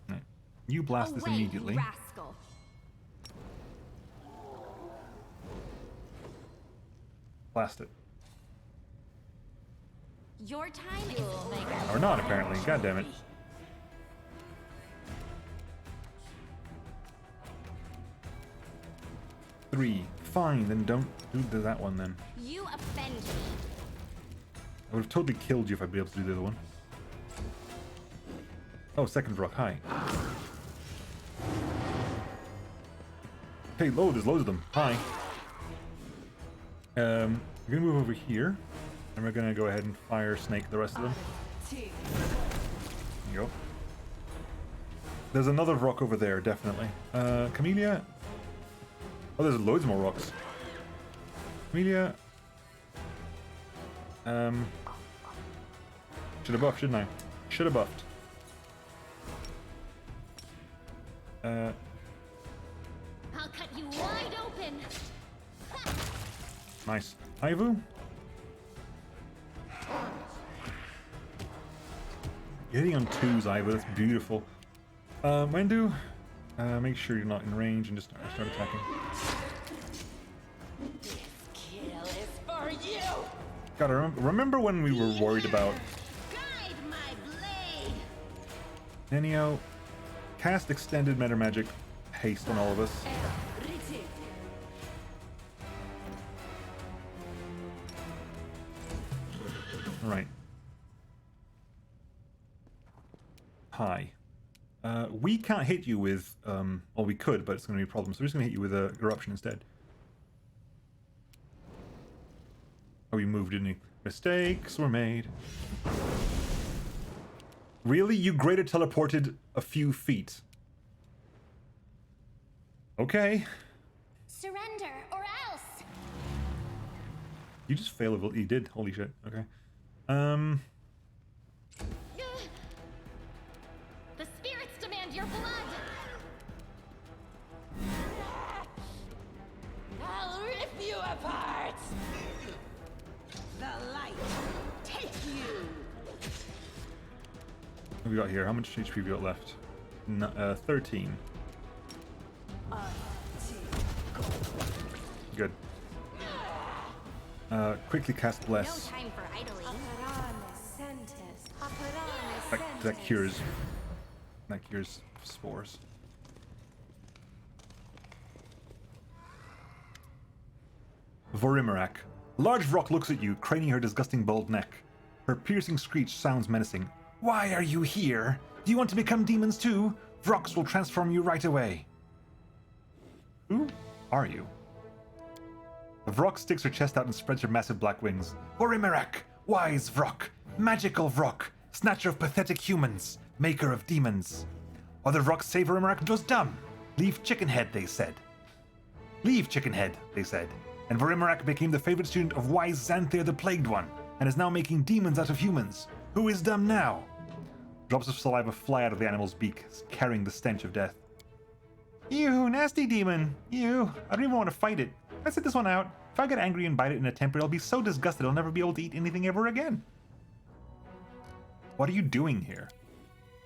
Right. You blast this Away, immediately. you rascal. Blast it. Your time is Or not, apparently. God damn it. Three. Fine, then don't do that one then. You offend me. I would have totally killed you if I'd be able to do the other one. Oh, second rock. Hi. Hey, there's loads of them. Hi. We're gonna move over here, and we're gonna go ahead and fire snake the rest of them. There you go. There's another rock over there, definitely. Camellia. Oh, there's loads more rocks. Camellia. Should have buffed, shouldn't I? Should have buffed. I'll cut you wide open. Nice. Ivu. You're hitting on twos, Ivu. That's beautiful. Wendu, make sure you're not in range and just start attacking. This kill is for you. Gotta remember when we were worried about Guide my blade. Nenio. Cast extended meta magic haste on all of us. Right. Hi. We can't hit you with, well, we could, but it's going to be a problem. So we're just going to hit you with Eruption instead. Oh, we moved, didn't we? Mistakes were made. Really? You greater teleported a few feet. Okay. Surrender or else. You just failed. You did. Holy shit. Okay. The spirits demand your blood. I'll rip you apart. The light take you. What have we got here? How much HP have we got left? 13. Good. Quickly cast No Bless. time for idling. That cures. That cures spores. Vorimerak. Large rock looks at you, craning her disgusting bald neck. Her piercing screech sounds menacing. Why are you here? Do you want to become demons too? Vrocks will transform you right away. Who are you? The Vrock sticks her chest out and spreads her massive black wings. Vorimerak, wise Vrock, magical Vrock, snatcher of pathetic humans, maker of demons. Other Vrocks say Vorimerak was dumb. Leave Chickenhead, they said. Leave Chickenhead, they said. And Vorimerak became the favorite student of wise Xanthier the Plagued One, and is now making demons out of humans. Who is dumb now? Drops of saliva fly out of the animal's beak, carrying the stench of death. Ew, nasty demon. Ew, I don't even want to fight it. Let's sit this one out. If I get angry and bite it in a temper, I'll be so disgusted I'll never be able to eat anything ever again. What are you doing here?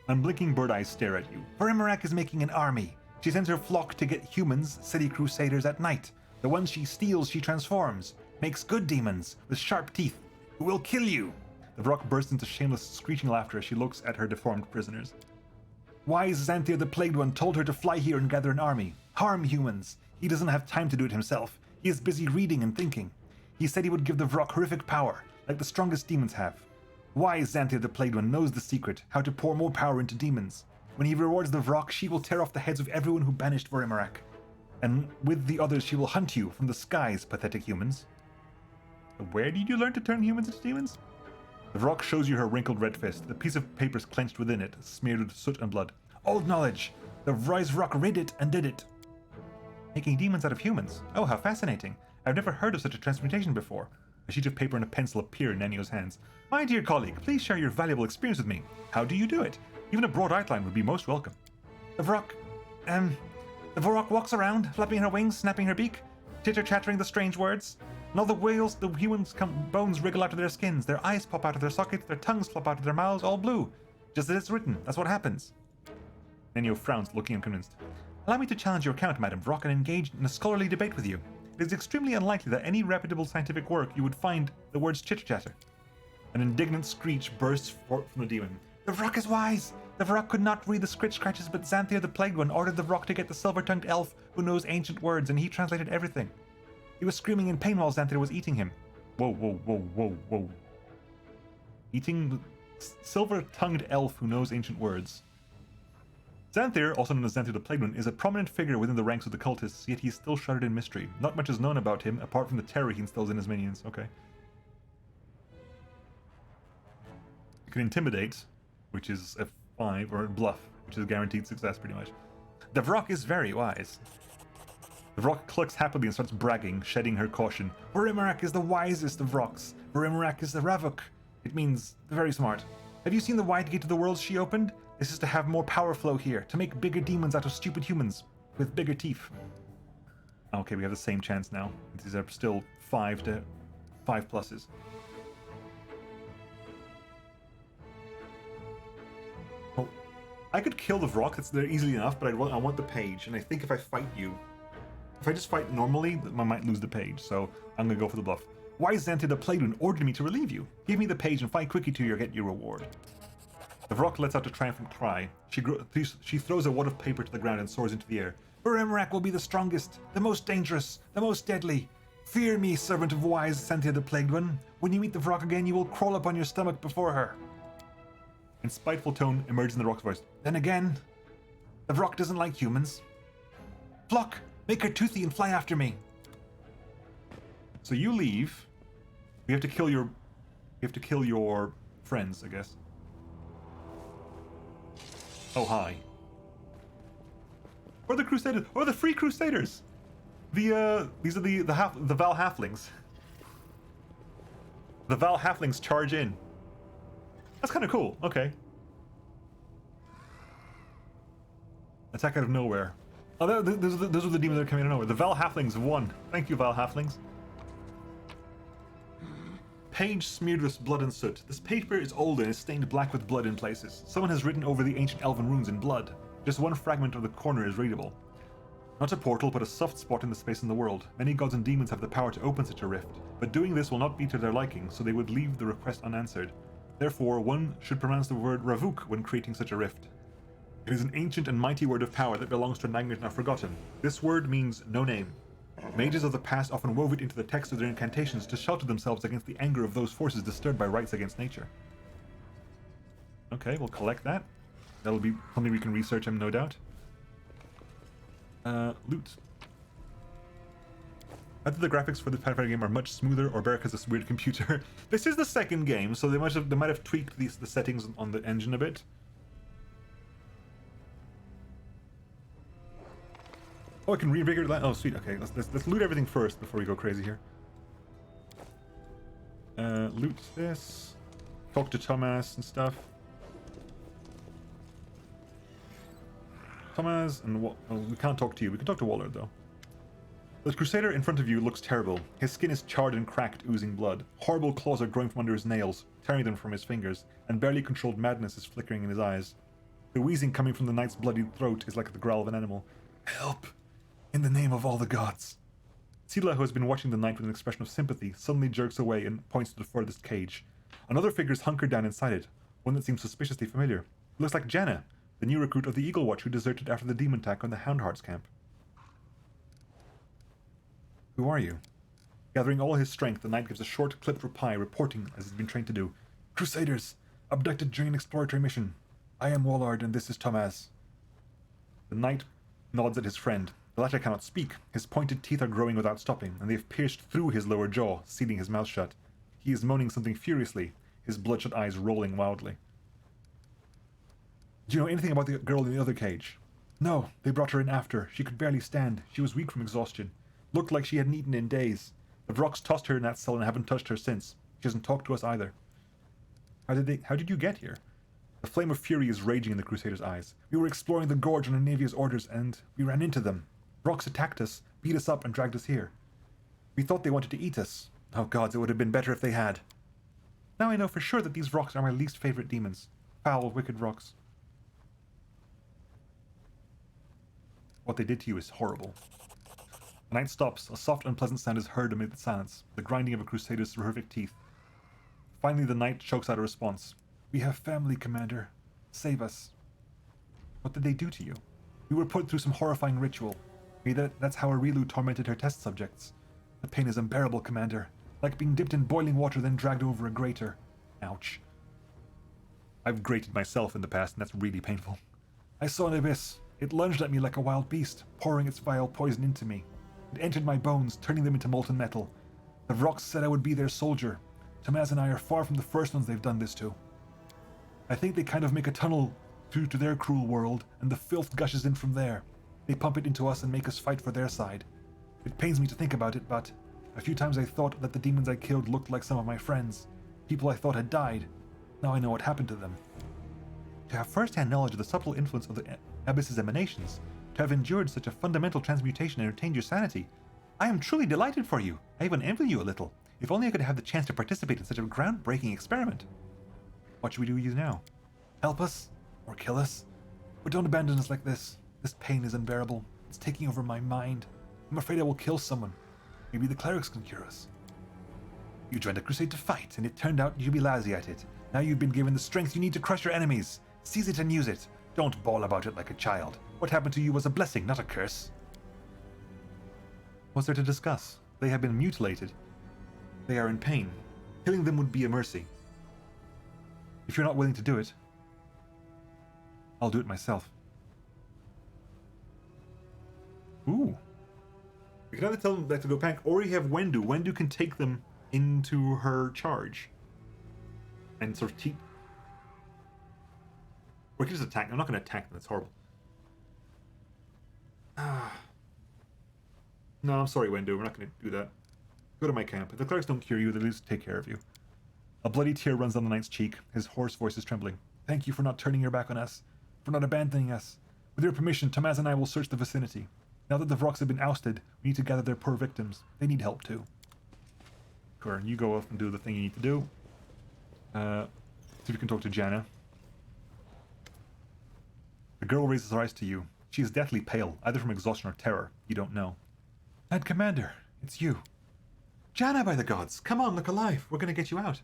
Unblinking bird eyes stare at you. Vorimerak is making an army. She sends her flock to get humans, city crusaders at night. The ones she steals, she transforms. Makes good demons, with sharp teeth, who will kill you. The Vrock bursts into shameless screeching laughter as she looks at her deformed prisoners. Wise Xanthier the Plagued One told her to fly here and gather an army. Harm humans. He doesn't have time to do it himself. He is busy reading and thinking. He said he would give the Vrock horrific power, like the strongest demons have. Wise Xanthier the Plagued One knows the secret, how to pour more power into demons. When he rewards the Vrock, she will tear off the heads of everyone who banished Vorimerak. And with the others, she will hunt you from the skies, pathetic humans. Where did you learn to turn humans into demons? The Vrock shows you her wrinkled red fist, the piece of paper clenched within it, smeared with soot and blood. Old knowledge! The Rise Vrock read it and did it! Making demons out of humans. Oh, how fascinating. I've never heard of such a transmutation before. A sheet of paper and a pencil appear in Nenio's hands. My dear colleague, please share your valuable experience with me. How do you do it? Even a broad outline would be most welcome. The Vorok walks around, flapping her wings, snapping her beak, chitter-chattering the strange words. And all the humans' bones wriggle out of their skins, their eyes pop out of their sockets, their tongues flop out of their mouths, all blue. Just as it's written, that's what happens. Nenio frowns, looking unconvinced. Allow me to challenge your account, Madam Vorok, and engage in a scholarly debate with you. It is extremely unlikely that any reputable scientific work you would find the words chitter-chatter. An indignant screech bursts forth from the demon. The Vorok is wise! The Vorok could not read the scratches, but Xanthir the Plagued One ordered the Vorok to get the silver-tongued elf who knows ancient words, and he translated everything. He was screaming in pain while Xanthir was eating him. Whoa. Eating the silver-tongued elf who knows ancient words. Xanthir, also known as Xanthir the Plagued One, is a prominent figure within the ranks of the cultists, yet he is still shrouded in mystery. Not much is known about him, apart from the terror he instills in his minions. Okay. You can intimidate, which is a 5, or bluff, which is guaranteed success pretty much. The Vorok is very wise. The Vorok clucks happily and starts bragging, shedding her caution. Verimarak is the wisest of Vroks. Verimarak is the Ravuk. It means very smart. Have you seen the wide gate of the worlds she opened? This is to have more power flow here, to make bigger demons out of stupid humans, with bigger teeth. Okay, we have the same chance now. These are still 5 pluses. Oh, I could kill the Vorok, that's there easily enough, but I want the page, and I think if I fight you, if I just fight normally, I might lose the page, so I'm gonna go for the bluff. Wise Xanthir the Plagued One ordered me to relieve you. Give me the page and fight quickly to get your reward. The Vorok lets out a triumphant cry. She throws a wad of paper to the ground and soars into the air. Verimarak will be the strongest, the most dangerous, the most deadly. Fear me, servant of wise Xanthir the Plagued One. When you meet the Vorok again, you will crawl up on your stomach before her. In spiteful tone emerges in the Vorok's voice. Then again, the Vorok doesn't like humans. Flock, make her toothy and fly after me. So you leave. We have to kill your friends, I guess. Oh, hi. Or the Crusaders, or the Free Crusaders. These are the Val Halflings. The Val Halflings charge in. That's kind of cool. Okay. Attack out of nowhere. Oh, those are the demons that are coming out of nowhere. The Val Halflings won. Thank you, Val Halflings. Page smeared with blood and soot. This paper is old and is stained black with blood in places. Someone has written over the ancient elven runes in blood. Just one fragment of the corner is readable. Not a portal, but a soft spot in the space in the world. Many gods and demons have the power to open such a rift, but doing this will not be to their liking, so they would leave the request unanswered. Therefore, one should pronounce the word Ravuk when creating such a rift. It is an ancient and mighty word of power that belongs to a language now forgotten. This word means no name. Mages of the past often wove it into the text of their incantations to shelter themselves against the anger of those forces disturbed by rights against nature. Okay, we'll collect that. That'll be something we can research, no doubt. Loot. Either the graphics for the Pathfinder game are much smoother, or Barrick has this weird computer. This is the second game, so they might have tweaked the settings on the engine a bit. Oh, I can reinvigorate land. Oh, sweet. Okay, let's loot everything first before we go crazy here. Loot this. Talk to Thomas and stuff. Thomas and what? Oh, we can't talk to you. We can talk to WotR though. The Crusader in front of you looks terrible. His skin is charred and cracked, oozing blood. Horrible claws are growing from under his nails, tearing them from his fingers, and barely controlled madness is flickering in his eyes. The wheezing coming from the knight's bloodied throat is like the growl of an animal. Help! In the name of all the gods. Sila, who has been watching the knight with an expression of sympathy, suddenly jerks away and points to the furthest cage. Another figure is hunkered down inside it, one that seems suspiciously familiar. It looks like Janna, the new recruit of the Eagle Watch who deserted after the demon attack on the Houndheart's camp. Who are you? Gathering all his strength, the knight gives a short, clipped reply, reporting as he's been trained to do. Crusaders, abducted during an exploratory mission. I am WotR, and this is Thomas. The knight nods at his friend. The latter cannot speak. His pointed teeth are growing without stopping, and they have pierced through his lower jaw, sealing his mouth shut. He is moaning something furiously, his bloodshot eyes rolling wildly. Do you know anything about the girl in the other cage? No, they brought her in after. She could barely stand. She was weak from exhaustion. Looked like she hadn't eaten in days. The rocks tossed her in that cell and haven't touched her since. She hasn't talked to us either. How did you get here? The flame of fury is raging in the Crusaders' eyes. We were exploring the gorge on Anavia's orders, and we ran into them. Rocks attacked us, beat us up, and dragged us here. We thought they wanted to eat us. Oh gods, it would have been better if they had. Now I know for sure that these rocks are my least favorite demons. Foul, wicked rocks. What they did to you is horrible. The night stops. A soft, unpleasant sound is heard amid the silence, the grinding of a Crusader's horrific teeth. Finally, the knight chokes out a response. We have family, Commander. Save us. What did they do to you? We were put through some horrifying ritual. Maybe that's how Arilu tormented her test subjects. The pain is unbearable, Commander. Like being dipped in boiling water then dragged over a grater. Ouch. I've grated myself in the past, and that's really painful. I saw an abyss. It lunged at me like a wild beast, pouring its vile poison into me. It entered my bones, turning them into molten metal. The rocks said I would be their soldier. Tomaz and I are far from the first ones they've done this to. I think they kind of make a tunnel through to their cruel world, and the filth gushes in from there. They pump it into us and make us fight for their side. It pains me to think about it, but a few times I thought that the demons I killed looked like some of my friends. People I thought had died. Now I know what happened to them. To have first-hand knowledge of the subtle influence of the Abyss's emanations, to have endured such a fundamental transmutation and retained your sanity, I am truly delighted for you. I even envy you a little. If only I could have the chance to participate in such a groundbreaking experiment. What should we do with you now? Help us? Or kill us? But don't abandon us like this. This pain is unbearable. It's taking over my mind. I'm afraid I will kill someone. Maybe the clerics can cure us. You joined a crusade to fight, and it turned out you'd be lousy at it. Now you've been given the strength you need to crush your enemies. Seize it and use it. Don't bawl about it like a child. What happened to you was a blessing, not a curse. What's there to discuss? They have been mutilated. They are in pain. Killing them would be a mercy. If you're not willing to do it, I'll do it myself. Ooh. You can either tell them back to go back, or you have Wendu. Wendu can take them into her charge. And sort of or we can just attack. I'm not going to attack them. That's horrible. No, I'm sorry, Wendu. We're not going to do that. Go to my camp. If the clerics don't cure you, they'll at least take care of you. A bloody tear runs down the knight's cheek. His hoarse voice is trembling. Thank you for not turning your back on us. For not abandoning us. With your permission, Tomaz and I will search the vicinity. Now that the Vrox have been ousted, we need to gather their poor victims. They need help too. Sure, you go off and do the thing you need to do. See if you can talk to Janna. The girl raises her eyes to you. She is deathly pale, either from exhaustion or terror. You don't know. And Commander, it's you. Janna, by the gods! Come on, look alive. We're going to get you out.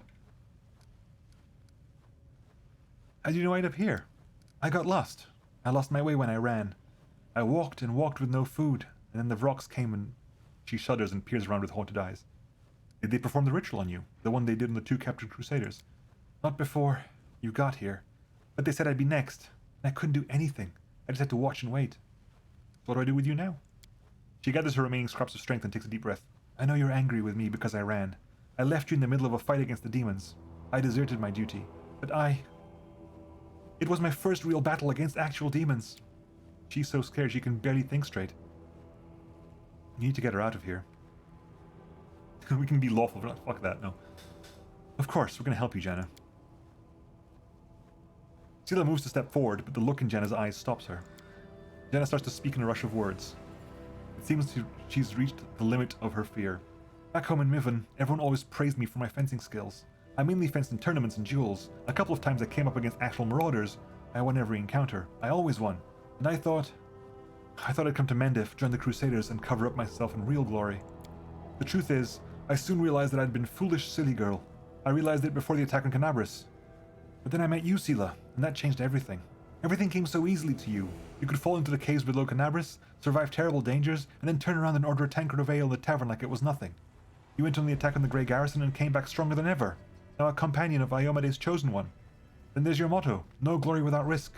How do you know I'd up here? I got lost. I lost my way when I ran. I walked and walked with no food, and then the Vrox came and... She shudders and peers around with haunted eyes. Did they perform the ritual on you? The one they did on the 2 captured Crusaders? Not before you got here. But they said I'd be next. And I couldn't do anything. I just had to watch and wait. So what do I do with you now? She gathers her remaining scraps of strength and takes a deep breath. I know you're angry with me because I ran. I left you in the middle of a fight against the demons. I deserted my duty. But it was my first real battle against actual demons. She's so scared she can barely think straight. You need to get her out of here. We can be lawful, but fuck that, no. Of course, we're going to help you, Janna. Scylla moves to step forward, but the look in Janna's eyes stops her. Janna starts to speak in a rush of words. It seems she's reached the limit of her fear. Back home in Mivan, everyone always praised me for my fencing skills. I mainly fenced in tournaments and duels. A couple of times I came up against actual marauders. I won every encounter. I always won. And I thought I'd come to Mendif, join the Crusaders, and cover up myself in real glory. The truth is, I soon realized that I'd been foolish, silly girl. I realized it before the attack on Canabris. But then I met you, Scylla, and that changed everything. Everything came so easily to you. You could fall into the caves below Canabris, survive terrible dangers, and then turn around and order a tankard of ale in the tavern like it was nothing. You went on the attack on the Grey Garrison and came back stronger than ever. Now a companion of Iomede's chosen one. Then there's your motto, no glory without risk.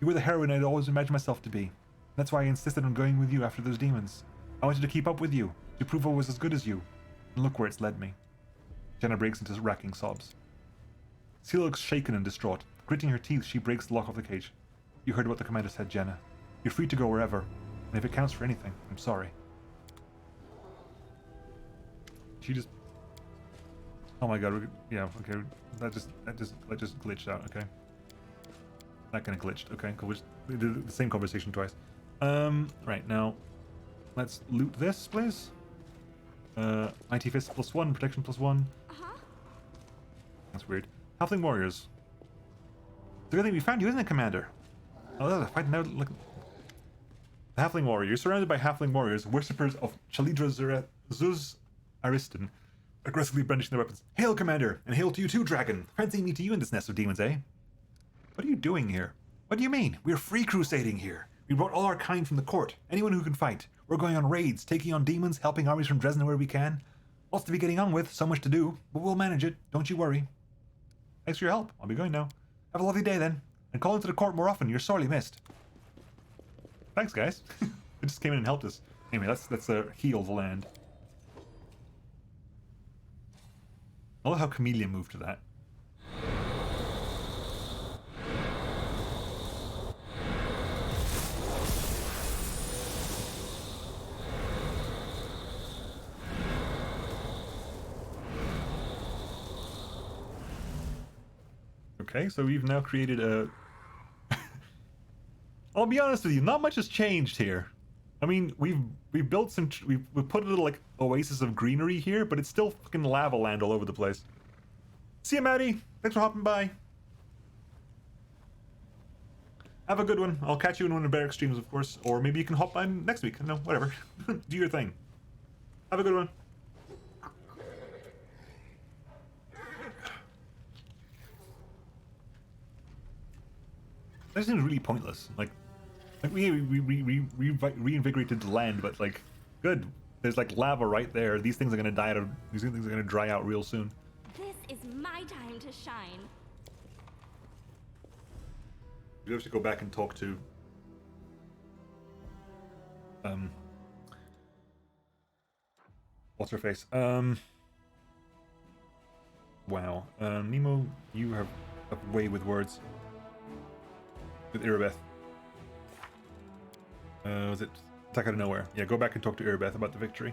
You were the heroine I'd always imagined myself to be. That's why I insisted on going with you after those demons. I wanted to keep up with you, to prove I was as good as you. And look where it's led me. Janna breaks into racking sobs. Scylla looks shaken and distraught. Gritting her teeth, she breaks the lock of the cage. You heard what the commander said, Janna. You're free to go wherever. And if it counts for anything, I'm sorry. She just... Oh my god, yeah, okay. That just glitched out, okay. That kind of glitched, okay, cool. We did the same conversation twice. Right, now, let's loot this, please. IT Fist +1, Protection +1. Uh-huh. That's weird. Halfling Warriors. It's a good thing we found you, isn't it, Commander? Oh, that's a fight now. Look. The Halfling Warrior. You're surrounded by Halfling Warriors, worshippers of Chalidra Zuz Ariston, aggressively brandishing their weapons. Hail, Commander! And hail to you too, Dragon! Fancy me to you in this nest of demons, eh? What are you doing here? What do you mean? We're free crusading here. We brought all our kind from the court. Anyone who can fight. We're going on raids, taking on demons, helping armies from Dresden where we can. Lots to be getting on with, so much to do, but we'll manage it. Don't you worry. Thanks for your help. I'll be going now. Have a lovely day then. And call into the court more often. You're sorely missed. Thanks, guys. They just came in and helped us. Anyway, that's a heal the land. I love how Chameleon moved to that. Okay, so we've now created a... I'll be honest with you, not much has changed here. I mean, we've built some... We've put a little, like, oasis of greenery here, but it's still fucking lava land all over the place. See ya, Maddie! Thanks for hopping by. Have a good one. I'll catch you in one of Barrack streams, of course. Or maybe you can hop by next week. No, whatever. Do your thing. Have a good one. That seems really pointless. Like we reinvigorated the land, but like, good. There's like lava right there. These things are gonna die out. These things are gonna dry out real soon. This is my time to shine. We have to go back and talk to. What's her face? Wow. Nemo, you have a way with words. With Irabeth. Was it attack out of nowhere? Yeah, go back and talk to Irabeth about the victory.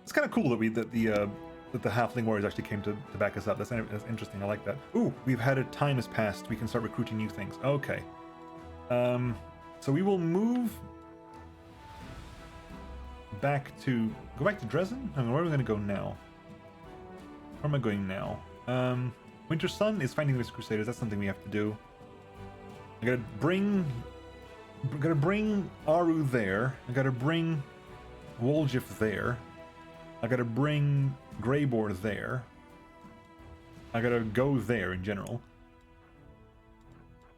It's kind of cool that the Halfling Warriors actually came to back us up. That's interesting. I like that. Ooh, we've had a time has passed. We can start recruiting new things. Okay. So we will move back to Dresden. I mean, where are we going to go now? Where am I going now? Winter Sun is finding these Crusaders. That's something we have to do. I gotta bring Aru there. I gotta bring Woljif there. I gotta bring Greybor there. I gotta go there in general.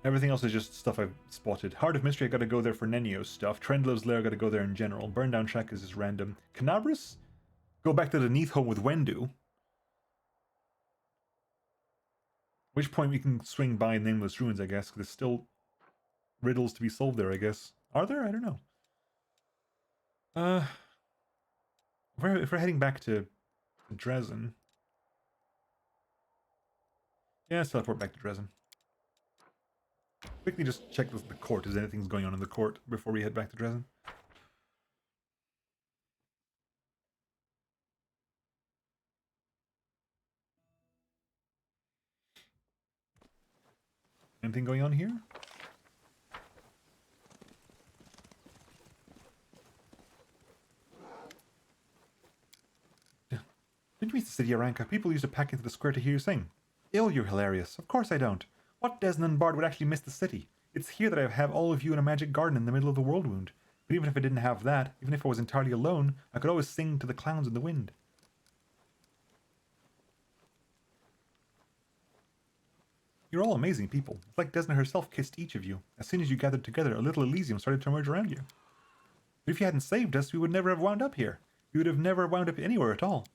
Everything else is just stuff I've spotted. Heart of Mystery, I gotta go there for Nenio's stuff. Trendlov's Lair, I gotta go there in general. Burn Down Shack is just random. Canabris? Go back to the Neath home with Wendu. At which point we can swing by Nameless Ruins, I guess, because there's still riddles to be solved there, I guess. Are there? I don't know. If we're heading back to Dresden... Yeah, let's teleport back to Dresden. Quickly just check the court, if anything's going on in the court before we head back to Dresden. Anything going on here? Did you meet the city, Aranka? People used to pack into the square to hear you sing. Ill, you're hilarious. Of course I don't. What Desnan bard would actually miss the city? It's here that I have all of you in a magic garden in the middle of the world wound. But even if I didn't have that, even if I was entirely alone, I could always sing to the clowns in the wind. You're all amazing people. It's like Desna herself kissed each of you. As soon as you gathered together, a little Elysium started to emerge around you. But if you hadn't saved us, we would never have wound up here. We would have never wound up anywhere at all.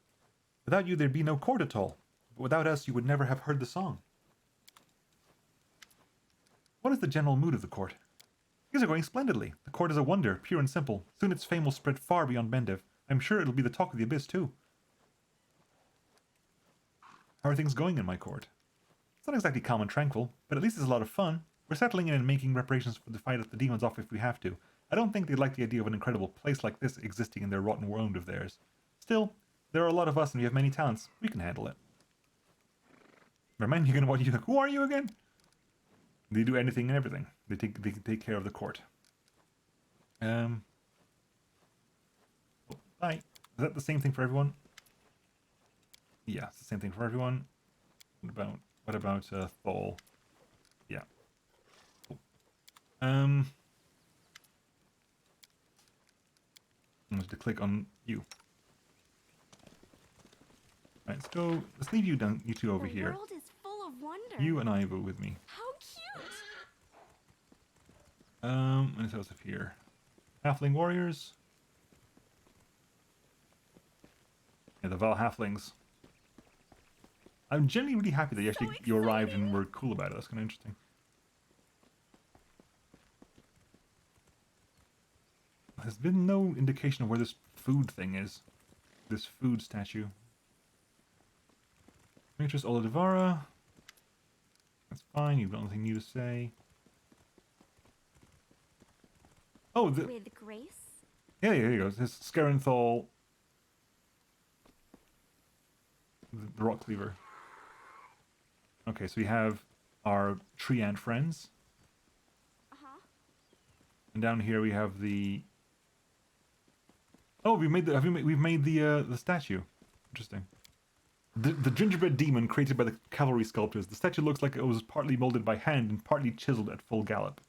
Without you, there'd be no court at all. But without us, you would never have heard the song. What is the general mood of the court? Things are going splendidly. The court is a wonder, pure and simple. Soon its fame will spread far beyond Mendev. I'm sure it'll be the talk of the Abyss, too. How are things going in my court? It's not exactly calm and tranquil, but at least it's a lot of fun. We're settling in and making reparations for the fight the demons off if we have to. I don't think they'd like the idea of an incredible place like this existing in their rotten world of theirs. Still, there are a lot of us and we have many talents. We can handle it. Remember, you're gonna watch you like, who are you again? They do anything and everything. They take care of the court. Oh, bye. Is that the same thing for everyone? Yeah, it's the same thing for everyone. What about Thol? Yeah. Cool. I'm going to click on you. Right, let's go. Let's leave you down. You two over here. The world is full of wonder. You and I go with me. How cute! And so it's up here. Halfling warriors. Yeah, the Val halflings. I'm generally really happy that you arrived and were cool about it. That's kind of interesting. There's been no indication of where this food thing is. This food statue. Matrix Oladivara. That's fine. You've got nothing new to say. Oh, With grace? yeah, here you go. This Scarenthal. The rock cleaver. Okay, so we have our tree ant friends. Uh-huh. And down here we have the... Oh, we've made the statue. Interesting. The gingerbread demon created by the cavalry sculptors. The statue looks like it was partly molded by hand and partly chiseled at full gallop.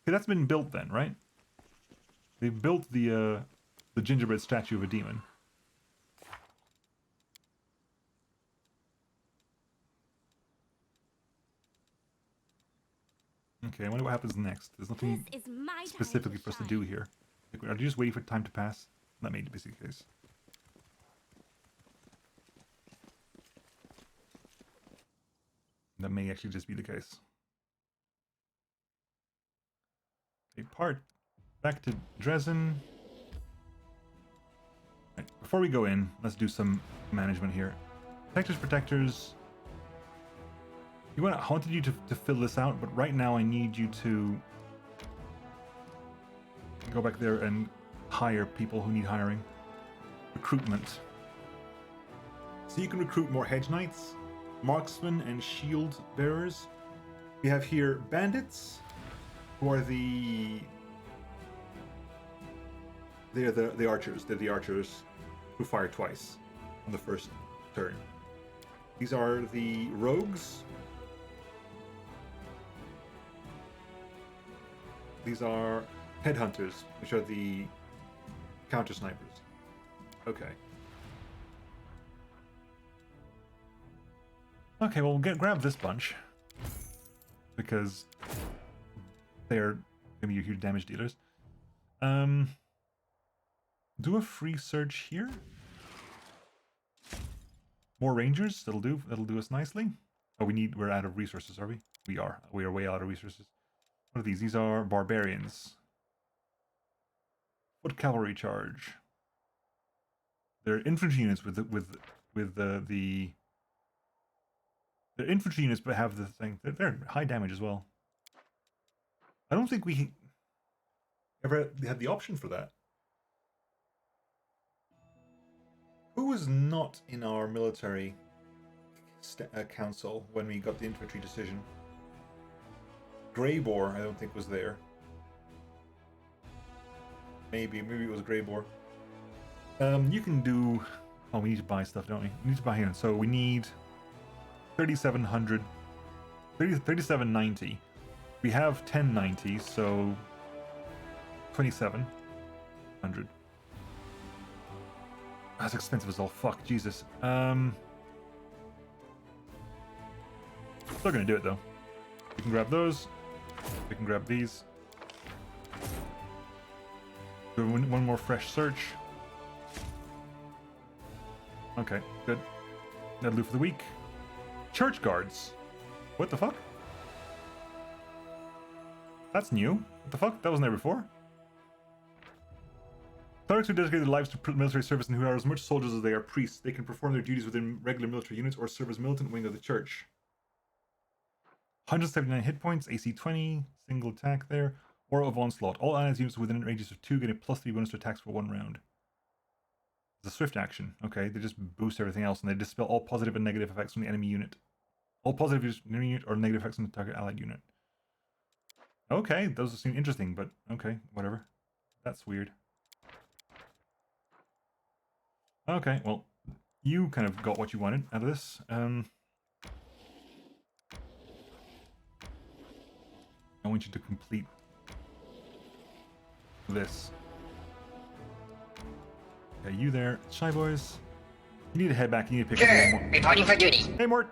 Okay, that's been built then, right? They built the gingerbread statue of a demon. Okay, I wonder what happens next. There's nothing specifically for us to do here. Are you just waiting for time to pass? That may be the case. That may actually just be the case. Okay, back to Dresden. Right, before we go in, let's do some management here. Protectors. I wanted you to fill this out, but right now I need you to go back there and hire people who need hiring. Recruitment. So you can recruit more hedge knights, marksmen, and shield bearers. We have here bandits, who are the archers. They're the archers who fire twice on the first turn. These are the rogues. These are headhunters, which are the counter snipers. Okay. Okay, well, grab this bunch because they're gonna be your huge damage dealers. Do a free search here. More rangers. That'll do. That'll do us nicely. Oh, we're out of resources, are we? We are. We are way out of resources. What are these? These are barbarians. Foot cavalry charge. They're infantry units with the they're infantry units, but have the thing. They're high damage as well. I don't think we ever had the option for that. Who was not in our military council when we got the infantry decision? Greybore, I don't think was there. Maybe it was Greybore. You can do... Oh, we need to buy stuff, don't we? We need to buy here. So we need 3,700... 3,790. We have 1090, so 2,700. That's expensive as all fuck, Jesus. Still gonna do it though. We can grab those. We can grab these. Do one more fresh search. Okay, good. That'll do for the week. Church guards. What the fuck? That's new. What the fuck? That wasn't there before. Clerics who dedicate their lives to military service and who are as much soldiers as they are priests. They can perform their duties within regular military units or serve as militant wing of the church. 179 hit points, AC 20, single attack there. Aura of Onslaught. All allied units within ranges of 2 get a +3 bonus to attacks for 1 round. The swift action. Okay, they just boost everything else, and they dispel all positive and negative effects from the enemy unit. All positive unit or negative effects on the target allied unit. Okay, those seem interesting, but okay, whatever. That's weird. Okay, well, you kind of got what you wanted out of this. I want you to complete this. Okay, you there. Shy boys. You need to head back. You need to pick up one more. Sir, reporting for duty. Hey, Mort!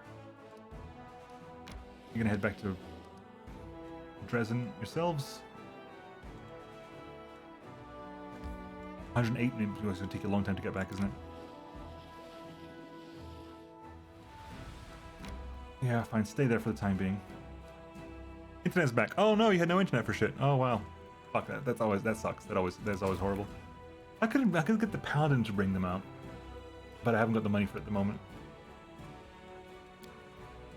You're gonna head back to Dresden yourselves. 108, maybe it's going to take you a long time to get back, isn't it? Yeah, fine. Stay there for the time being. Internet's back. Oh no, you had no internet for shit. Oh wow. Fuck that. That sucks. That's always horrible. I could get the paladin to bring them out, but I haven't got the money for it at the moment.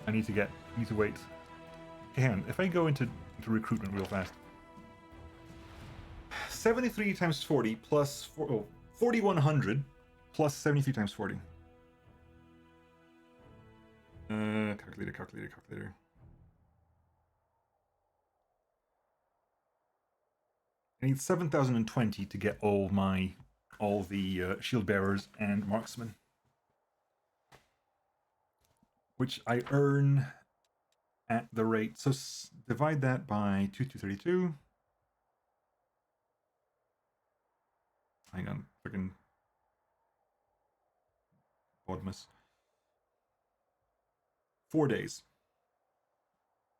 I need to wait. Okay, hang on. If I go into recruitment real fast. 73 times 40 plus 4,100 plus 73 times 40. Calculator. I need 7,020 to get all the shield bearers and marksmen, which I earn at the rate. So divide that by 232. Hang on, freaking Bodmus. 4 days.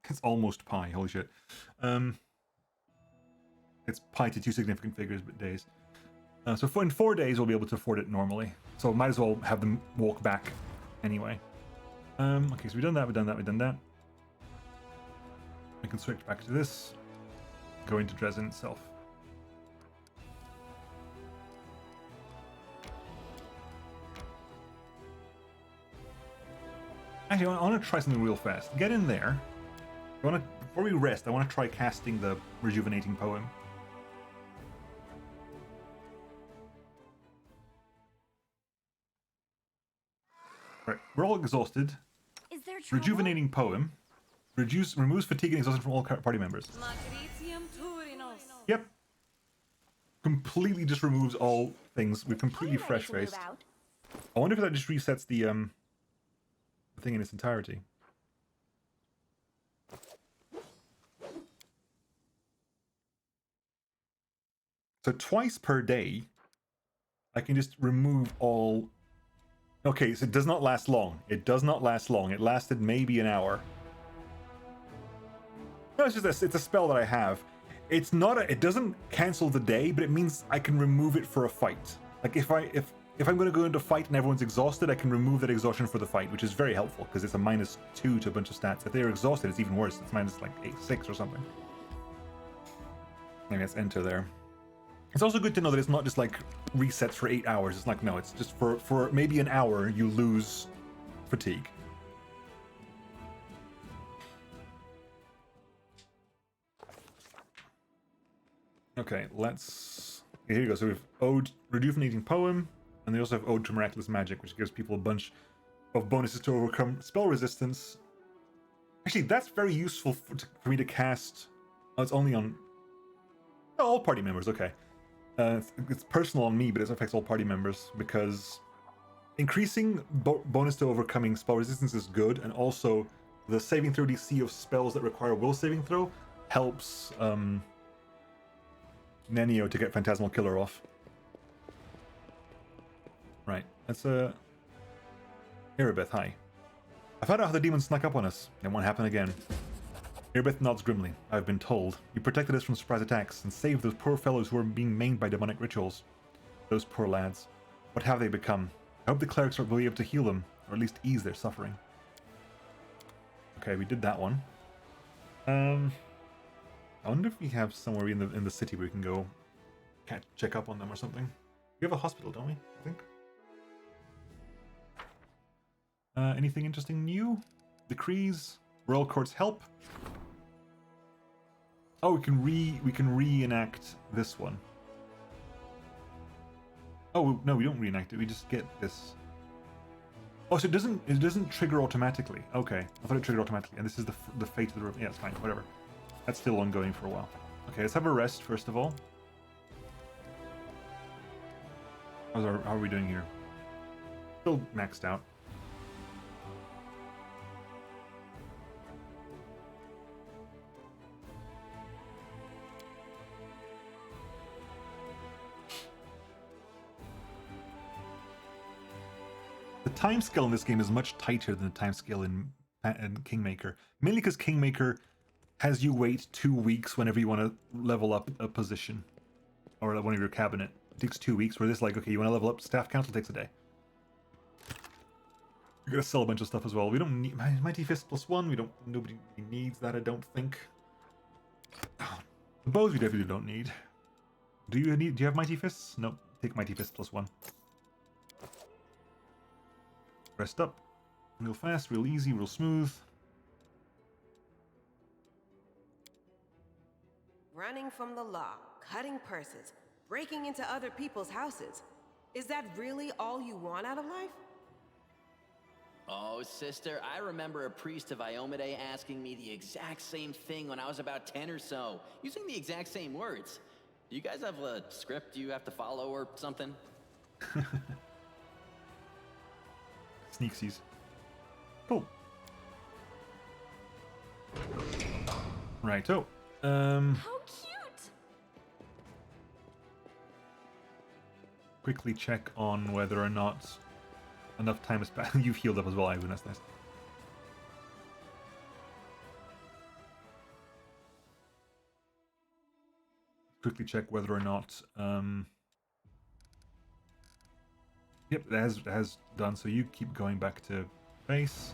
It's almost pi. Holy shit. It's pi to two significant figures, but days. So in 4 days, we'll be able to afford it normally. So might as well have them walk back anyway. Okay, so we've done that. I can switch back to this. Go into Dresden itself. Actually, I want to try something real fast. Get in there. Before we rest, I want to try casting the rejuvenating poem. Right, we're all exhausted. Is there trouble? Rejuvenating poem. Removes fatigue and exhaustion from all party members. Yep. Completely just removes all things. We're completely fresh-faced. I wonder if that just resets the thing in its entirety. So twice per day, I can just remove all... Okay, so it does not last long. It does not last long. It lasted maybe an hour. No, it's just it's a spell that I have. It's not it doesn't cancel the day, but it means I can remove it for a fight. Like if I'm going to go into a fight and everyone's exhausted, I can remove that exhaustion for the fight, which is very helpful because it's a -2 to a bunch of stats. If they're exhausted, it's even worse. It's minus like 6 or something. Maybe let's enter there. It's also good to know that it's not just like resets for 8 hours. It's like, no, it's just for maybe an hour you lose fatigue. Okay, here you go. So we've Ode Rejuvenating Poem, and they also have Ode to Miraculous Magic, which gives people a bunch of bonuses to overcome spell resistance. Actually, that's very useful for me to cast. Oh, it's only on all party members. Okay. It's personal on me, but it affects all party members because increasing bonus to overcoming spell resistance is good, and also the saving throw DC of spells that require will saving throw helps Nenio to get Phantasmal Killer off. Right, that's Irabeth, hi. I found out how the demons snuck up on us. It won't happen again. Irabeth nods grimly. I've been told. You protected us from surprise attacks and saved those poor fellows who were being maimed by demonic rituals. Those poor lads. What have they become? I hope the clerics will be able to heal them, or at least ease their suffering. Okay, we did that one. I wonder if we have somewhere in the city where we can go check up on them or something. We have a hospital, don't we? I think. Anything interesting new? Decrees, Royal Court's help. Oh, we can reenact this one. Oh no, we don't reenact it. We just get this. Oh, so it doesn't trigger automatically. Okay, I thought it triggered automatically. And this is the fate of the room. Yeah, it's fine. Whatever. That's still ongoing for a while. Okay, let's have a rest first of all. How are we doing here? Still maxed out. The time scale in this game is much tighter than the time scale in Kingmaker. Mainly because Kingmaker has you wait 2 weeks whenever you want to level up a position. Or one of your cabinet. It takes 2 weeks, where this like, okay, you want to level up staff council, takes a day. You're gonna sell a bunch of stuff as well. We don't need Mighty Fist +1, nobody needs that, I don't think. The bows we definitely don't need. Do you have Mighty Fists? Nope. Take Mighty Fist +1. Rest up. Real fast, real easy, real smooth. Running from the law, cutting purses, breaking into other people's houses. Is that really all you want out of life? Oh, sister, I remember a priest of Iomade asking me the exact same thing when I was about 10 or so, using the exact same words. Do you guys have a script you have to follow or something? Sneaksies. Cool. Righto. How cute! Quickly check on whether or not enough time has passed. You've healed up as well, Ivan. That's nice. Quickly check whether or not. Yep, it has done. So you keep going back to base.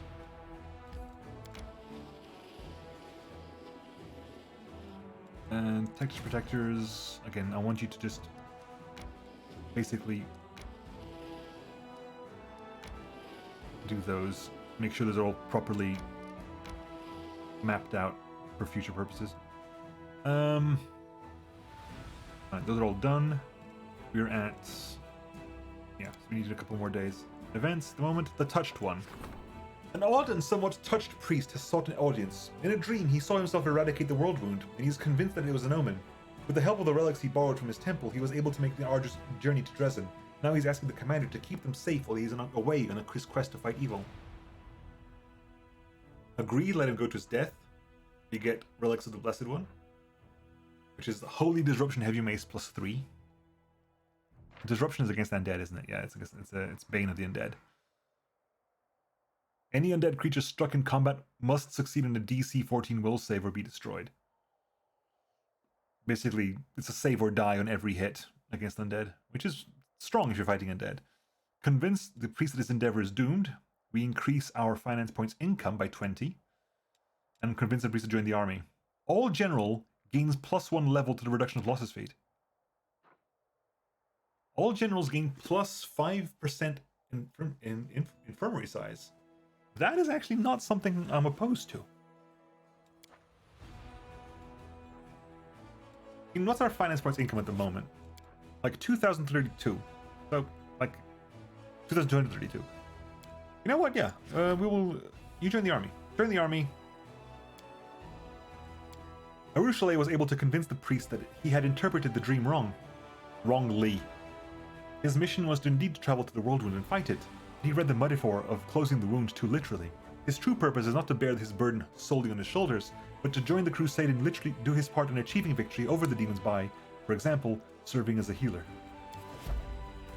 And texture protectors. Again, I want you to just basically do those. Make sure those are all properly mapped out for future purposes. Alright, those are all done. We're at... yeah, so we need a couple more days. Events, at the moment, the Touched One. An odd and somewhat touched priest has sought an audience. In a dream, he saw himself eradicate the world wound, and he is convinced that it was an omen. With the help of the relics he borrowed from his temple, he was able to make the arduous journey to Dresden. Now he's asking the commander to keep them safe while he is away on his quest to fight evil. Agree, let him go to his death. You get Relics of the Blessed One, which is the Holy Disruption Heavy Mace +3. Disruption is against undead, isn't it? Yeah, it's Bane of the Undead. Any undead creature struck in combat must succeed in a DC 14 will save or be destroyed. Basically, it's a save or die on every hit against undead, which is strong if you're fighting undead. Convince the priest that his endeavor is doomed. We increase our finance points income by 20. And convince the priest to join the army. All general gains +1 level to the reduction of losses feat. All generals gain +5% in infirmary size. That is actually not something I'm opposed to. I mean, what's our finance points income at the moment? Like 2,032. So, like, 2,232. You know what? Yeah, you join the army. Join the army. Arushale was able to convince the priest that he had interpreted the dream wrongly. His mission was indeed to travel to the world wound and fight it. He read the metaphor of closing the wound too literally. His true purpose is not to bear his burden solely on his shoulders, but to join the crusade and literally do his part in achieving victory over the demons by, for example, serving as a healer.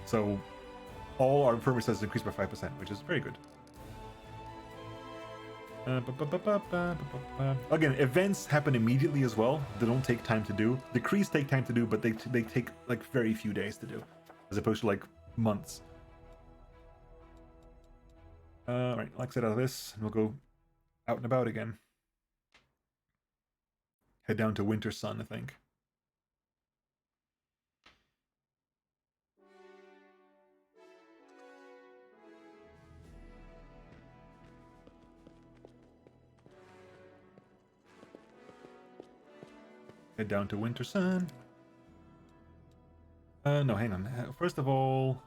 So, all our infirmary size is increased by 5%, which is very good. Again, events happen immediately as well. They don't take time to do. Decrees take time to do, but they take like very few days to do, as opposed to like months. Right, I'll exit out of this, and we'll go out and about again. Head down to Winter Sun, I think. Head down to Winter Sun. No, hang on. First of all,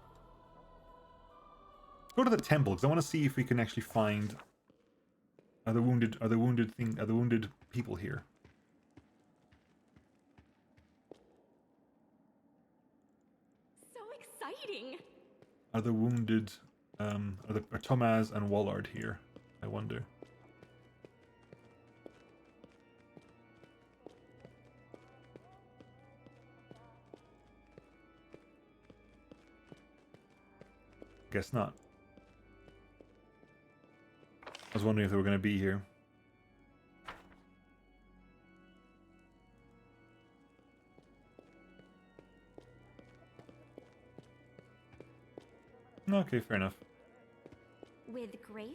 go to the temple because I want to see if we can actually find are the wounded people here. So exciting. Are the wounded are Tomaz and WotR here? I wonder. Guess not. I was wondering if they were going to be here. Okay, fair enough. With grace?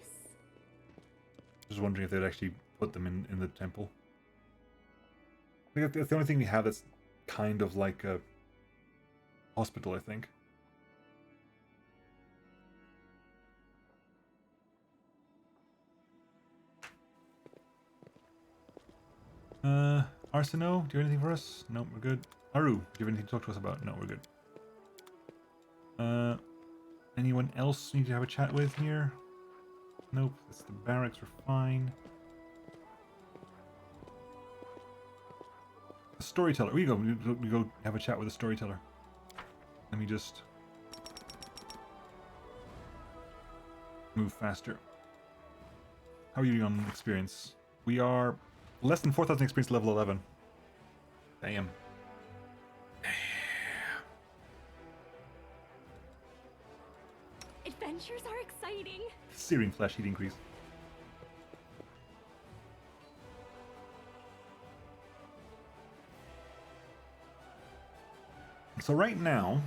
Just wondering if they'd actually put them in the temple. I think that's the only thing we have that's kind of like a hospital, I think. Arsino, do you have anything for us? No, we're good. Aru, do you have anything to talk to us about? No, we're good. Anyone else need to have a chat with here? Nope, that's the barracks, we're fine. The storyteller, we go have a chat with the storyteller. Let me just move faster. How are you doing on experience? We are less than 4,000 experience, level 11. Damn. Adventures are exciting. Searing flesh heat increase. So right now,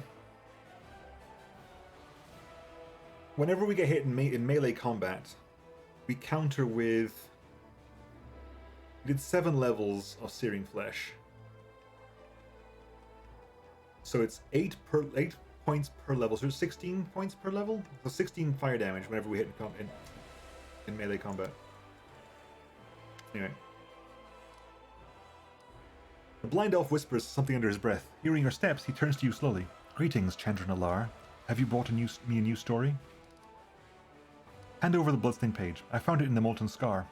whenever we get hit in melee combat, we counter with... We did 7 levels of Searing Flesh. So it's 8 points per level. So 16 points per level? So 16 fire damage whenever we hit in melee combat. Anyway. The blind elf whispers something under his breath. Hearing your steps, he turns to you slowly. Greetings, Chandran Alar. Have you brought me a new story? Hand over the bloodstained page. I found it in the molten scar.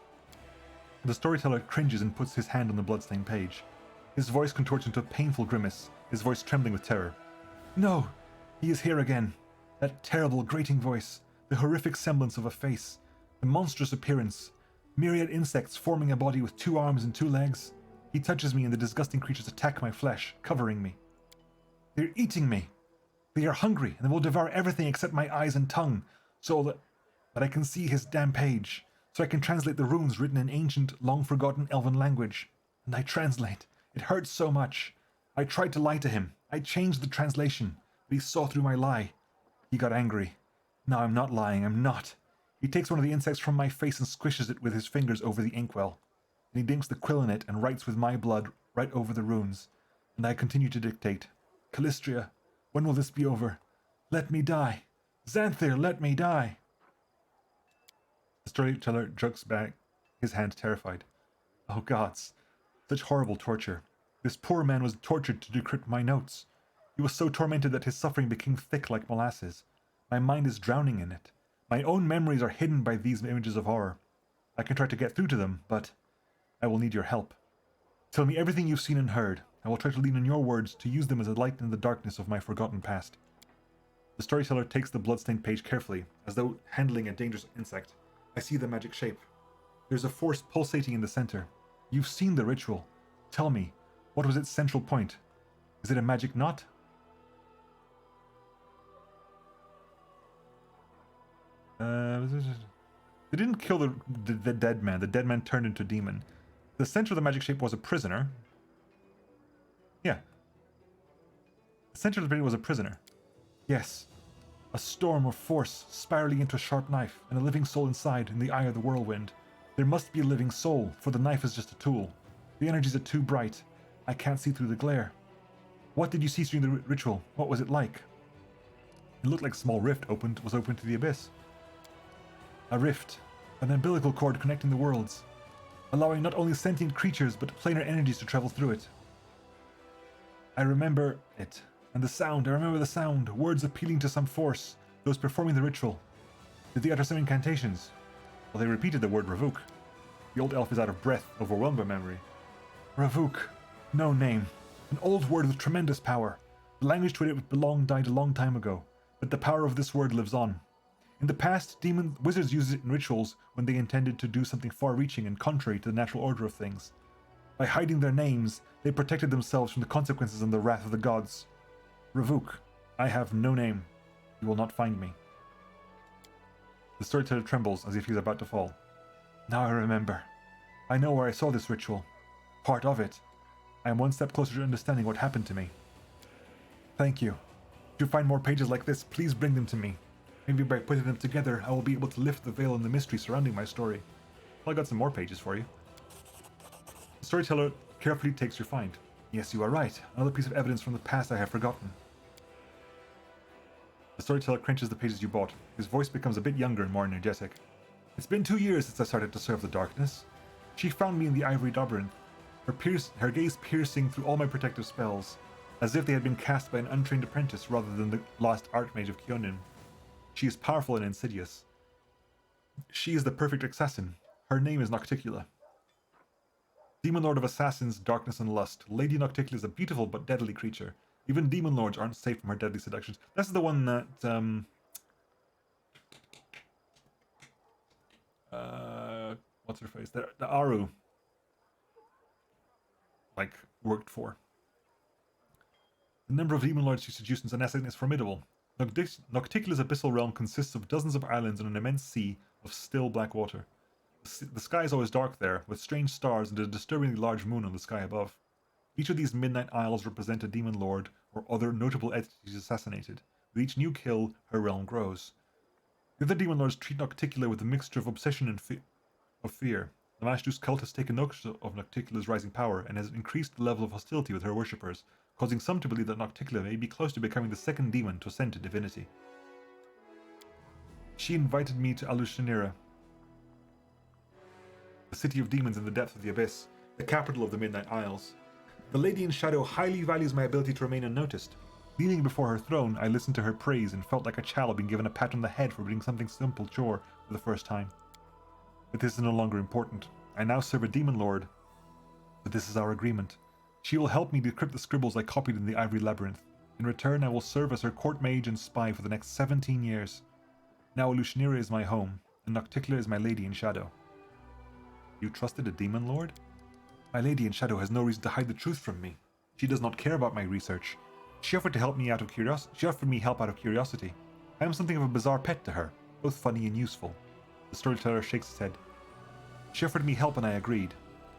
The storyteller cringes and puts his hand on the bloodstained page. His voice contorts into a painful grimace, his voice trembling with terror. No! He is here again. That terrible, grating voice, the horrific semblance of a face, the monstrous appearance, myriad insects forming a body with 2 arms and 2 legs. He touches me and the disgusting creatures attack my flesh, covering me. They're eating me. They are hungry and they will devour everything except my eyes and tongue, so that I can see his damn page, so I can translate the runes written in ancient, long-forgotten elven language. And I translate. It hurts so much. I tried to lie to him. I changed the translation, but he saw through my lie. He got angry. No, I'm not lying, I'm not. He takes one of the insects from my face and squishes it with his fingers over the inkwell. And he dinks the quill in it and writes with my blood right over the runes. And I continue to dictate. Callistria, when will this be over? Let me die. Xanthir, let me die. The storyteller jerks back his hand, terrified. Oh gods, such horrible torture. This poor man was tortured to decrypt my notes. He was so tormented that his suffering became thick like molasses. My mind is drowning in it. My own memories are hidden by these images of horror. I can try to get through to them, but I will need your help. Tell me everything you've seen and heard. I will try to lean on your words to use them as a light in the darkness of my forgotten past. The storyteller takes the bloodstained page carefully, as though handling a dangerous insect. I see the magic shape. There's a force pulsating in the center. You've seen the ritual. Tell me, what was its central point? Is it a magic knot? They didn't kill the dead man. The dead man turned into a demon. The center of the magic shape was a prisoner. Yeah. The center of the brain was a prisoner. Yes. A storm of force spiraling into a sharp knife, and a living soul inside in the eye of the whirlwind. There must be a living soul, for the knife is just a tool. The energies are too bright. I can't see through the glare. What did you see during the ritual? What was it like? It looked like a small rift was opened to the abyss. A rift, an umbilical cord connecting the worlds, allowing not only sentient creatures but planar energies to travel through it. I remember it. And the sound, I remember the sound, words appealing to some force, those performing the ritual. Did they utter some incantations? Well, they repeated the word Ravuk. The old elf is out of breath, overwhelmed by memory. Ravuk. No name. An old word with tremendous power. The language to which it belonged died a long time ago, but the power of this word lives on. In the past, wizards used it in rituals when they intended to do something far-reaching and contrary to the natural order of things. By hiding their names, they protected themselves from the consequences and the wrath of the gods. Ravuk, I have no name. You will not find me. The storyteller trembles as if he's about to fall. Now I remember. I know where I saw this ritual. Part of it. I am one step closer to understanding what happened to me. Thank you. If you find more pages like this, please bring them to me. Maybe by putting them together, I will be able to lift the veil and the mystery surrounding my story. Well, I got some more pages for you. The storyteller carefully takes your find. Yes, you are right. Another piece of evidence from the past I have forgotten. The storyteller crunches the pages you bought. His voice becomes a bit younger and more energetic. It's been 2 years since I started to serve the darkness. She found me in the ivory labyrinth, her gaze piercing through all my protective spells, as if they had been cast by an untrained apprentice rather than the lost archmage of Kyonin. She is powerful and insidious. She is the perfect assassin. Her name is Nocticula. Demon Lord of Assassins, Darkness and Lust. Lady Nocticula is a beautiful but deadly creature. Even demon lords aren't safe from her deadly seductions. This is the one that, what's her face? The Aru, worked for. The number of demon lords she seduces in Essen is formidable. Nocticula's abyssal realm consists of dozens of islands and an immense sea of still black water. The sky is always dark there, with strange stars and a disturbingly large moon on the sky above. Each of these midnight isles represent a demon lord or other notable entities assassinated. With each new kill, her realm grows. The other demon lords treat Nocticula with a mixture of obsession and fear. The Mashdus cult has taken notice of Nocticula's rising power and has increased the level of hostility with her worshippers, causing some to believe that Nocticula may be close to becoming the second demon to ascend to divinity. She invited me to Alushanira, the city of demons in the depths of the abyss, the capital of the Midnight Isles. The Lady in Shadow highly values my ability to remain unnoticed. Kneeling before her throne, I listened to her praise and felt like a child being given a pat on the head for doing something simple chore for the first time. But this is no longer important. I now serve a demon lord, but this is our agreement. She will help me decrypt the scribbles I copied in the Ivory Labyrinth. In return, I will serve as her court mage and spy for the next 17 years. Now Alushanira is my home, and Nocticula is my Lady in Shadow. You trusted a demon lord? My Lady in Shadow has no reason to hide the truth from me. She does not care about my research. She offered to help me out of curiosity. She offered me help out of curiosity. I am something of a bizarre pet to her, both funny and useful. The storyteller shakes his head. She offered me help and I agreed.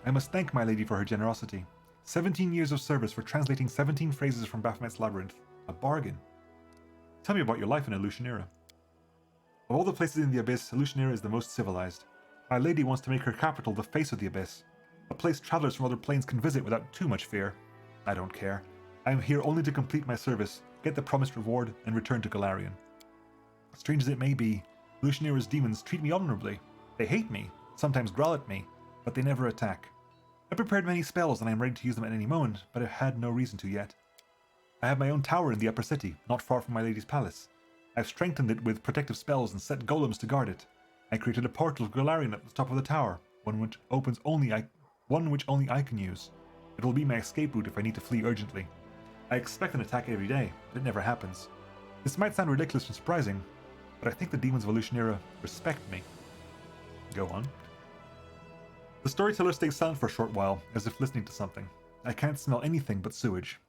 I must thank my lady for her generosity. 17 years of service for translating 17 phrases from Baphomet's Labyrinth. A bargain. Tell me about your life in Alushanira. Of all the places in the Abyss, Alushanira is the most civilized. My lady wants to make her capital the face of the Abyss. A place travelers from other planes can visit without too much fear. I don't care. I am here only to complete my service, get the promised reward, and return to Galarian. Strange as it may be, Alushanira's demons treat me honorably. They hate me, sometimes growl at me, but they never attack. I prepared many spells and I am ready to use them at any moment, but I've had no reason to yet. I have my own tower in the upper city, not far from my lady's palace. I've strengthened it with protective spells and set golems to guard it. I created a portal to Galarian at the top of the tower, one which only I can use. It will be my escape route if I need to flee urgently. I expect an attack every day, but it never happens. This might sound ridiculous and surprising, but I think the demons of Alushanira respect me. Go on. The storyteller stays silent for a short while, as if listening to something. I can't smell anything but sewage.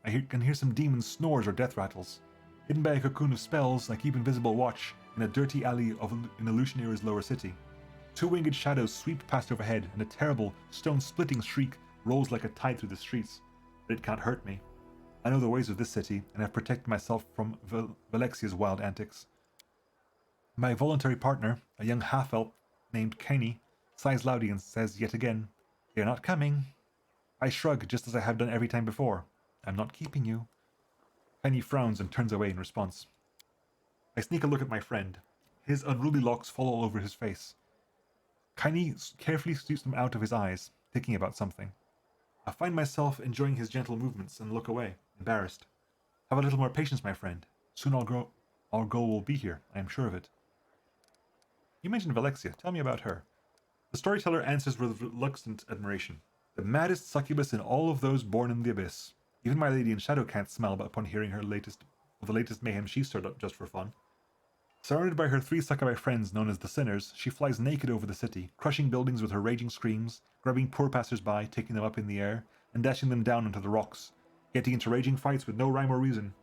I can hear some demons' snores or death rattles. Hidden by a cocoon of spells, I keep invisible watch in a dirty alley in Alushanira's lower city. Two winged shadows sweep past overhead, and a terrible, stone-splitting shriek rolls like a tide through the streets. But it can't hurt me. I know the ways of this city, and have protected myself from Valexia's wild antics. My voluntary partner, a young half-elf named Kenny, sighs loudly and says yet again, "They're not coming." I shrug, just as I have done every time before. I'm not keeping you. Kenny frowns and turns away in response. I sneak a look at my friend. His unruly locks fall all over his face. Kenny carefully sweeps them out of his eyes, thinking about something. I find myself enjoying his gentle movements and look away, embarrassed. Have a little more patience, my friend. Soon our goal will be here, I am sure of it. You mentioned Valexia. Tell me about her. The storyteller answers with reluctant admiration. The maddest succubus in all of those born in the abyss. Even my lady in shadow can't smile upon hearing the latest mayhem she stirred up just for fun. Surrounded by her 3 succubi friends known as the Sinners, she flies naked over the city, crushing buildings with her raging screams, grabbing poor passers-by, taking them up in the air, and dashing them down onto the rocks, getting into raging fights with no rhyme or reason.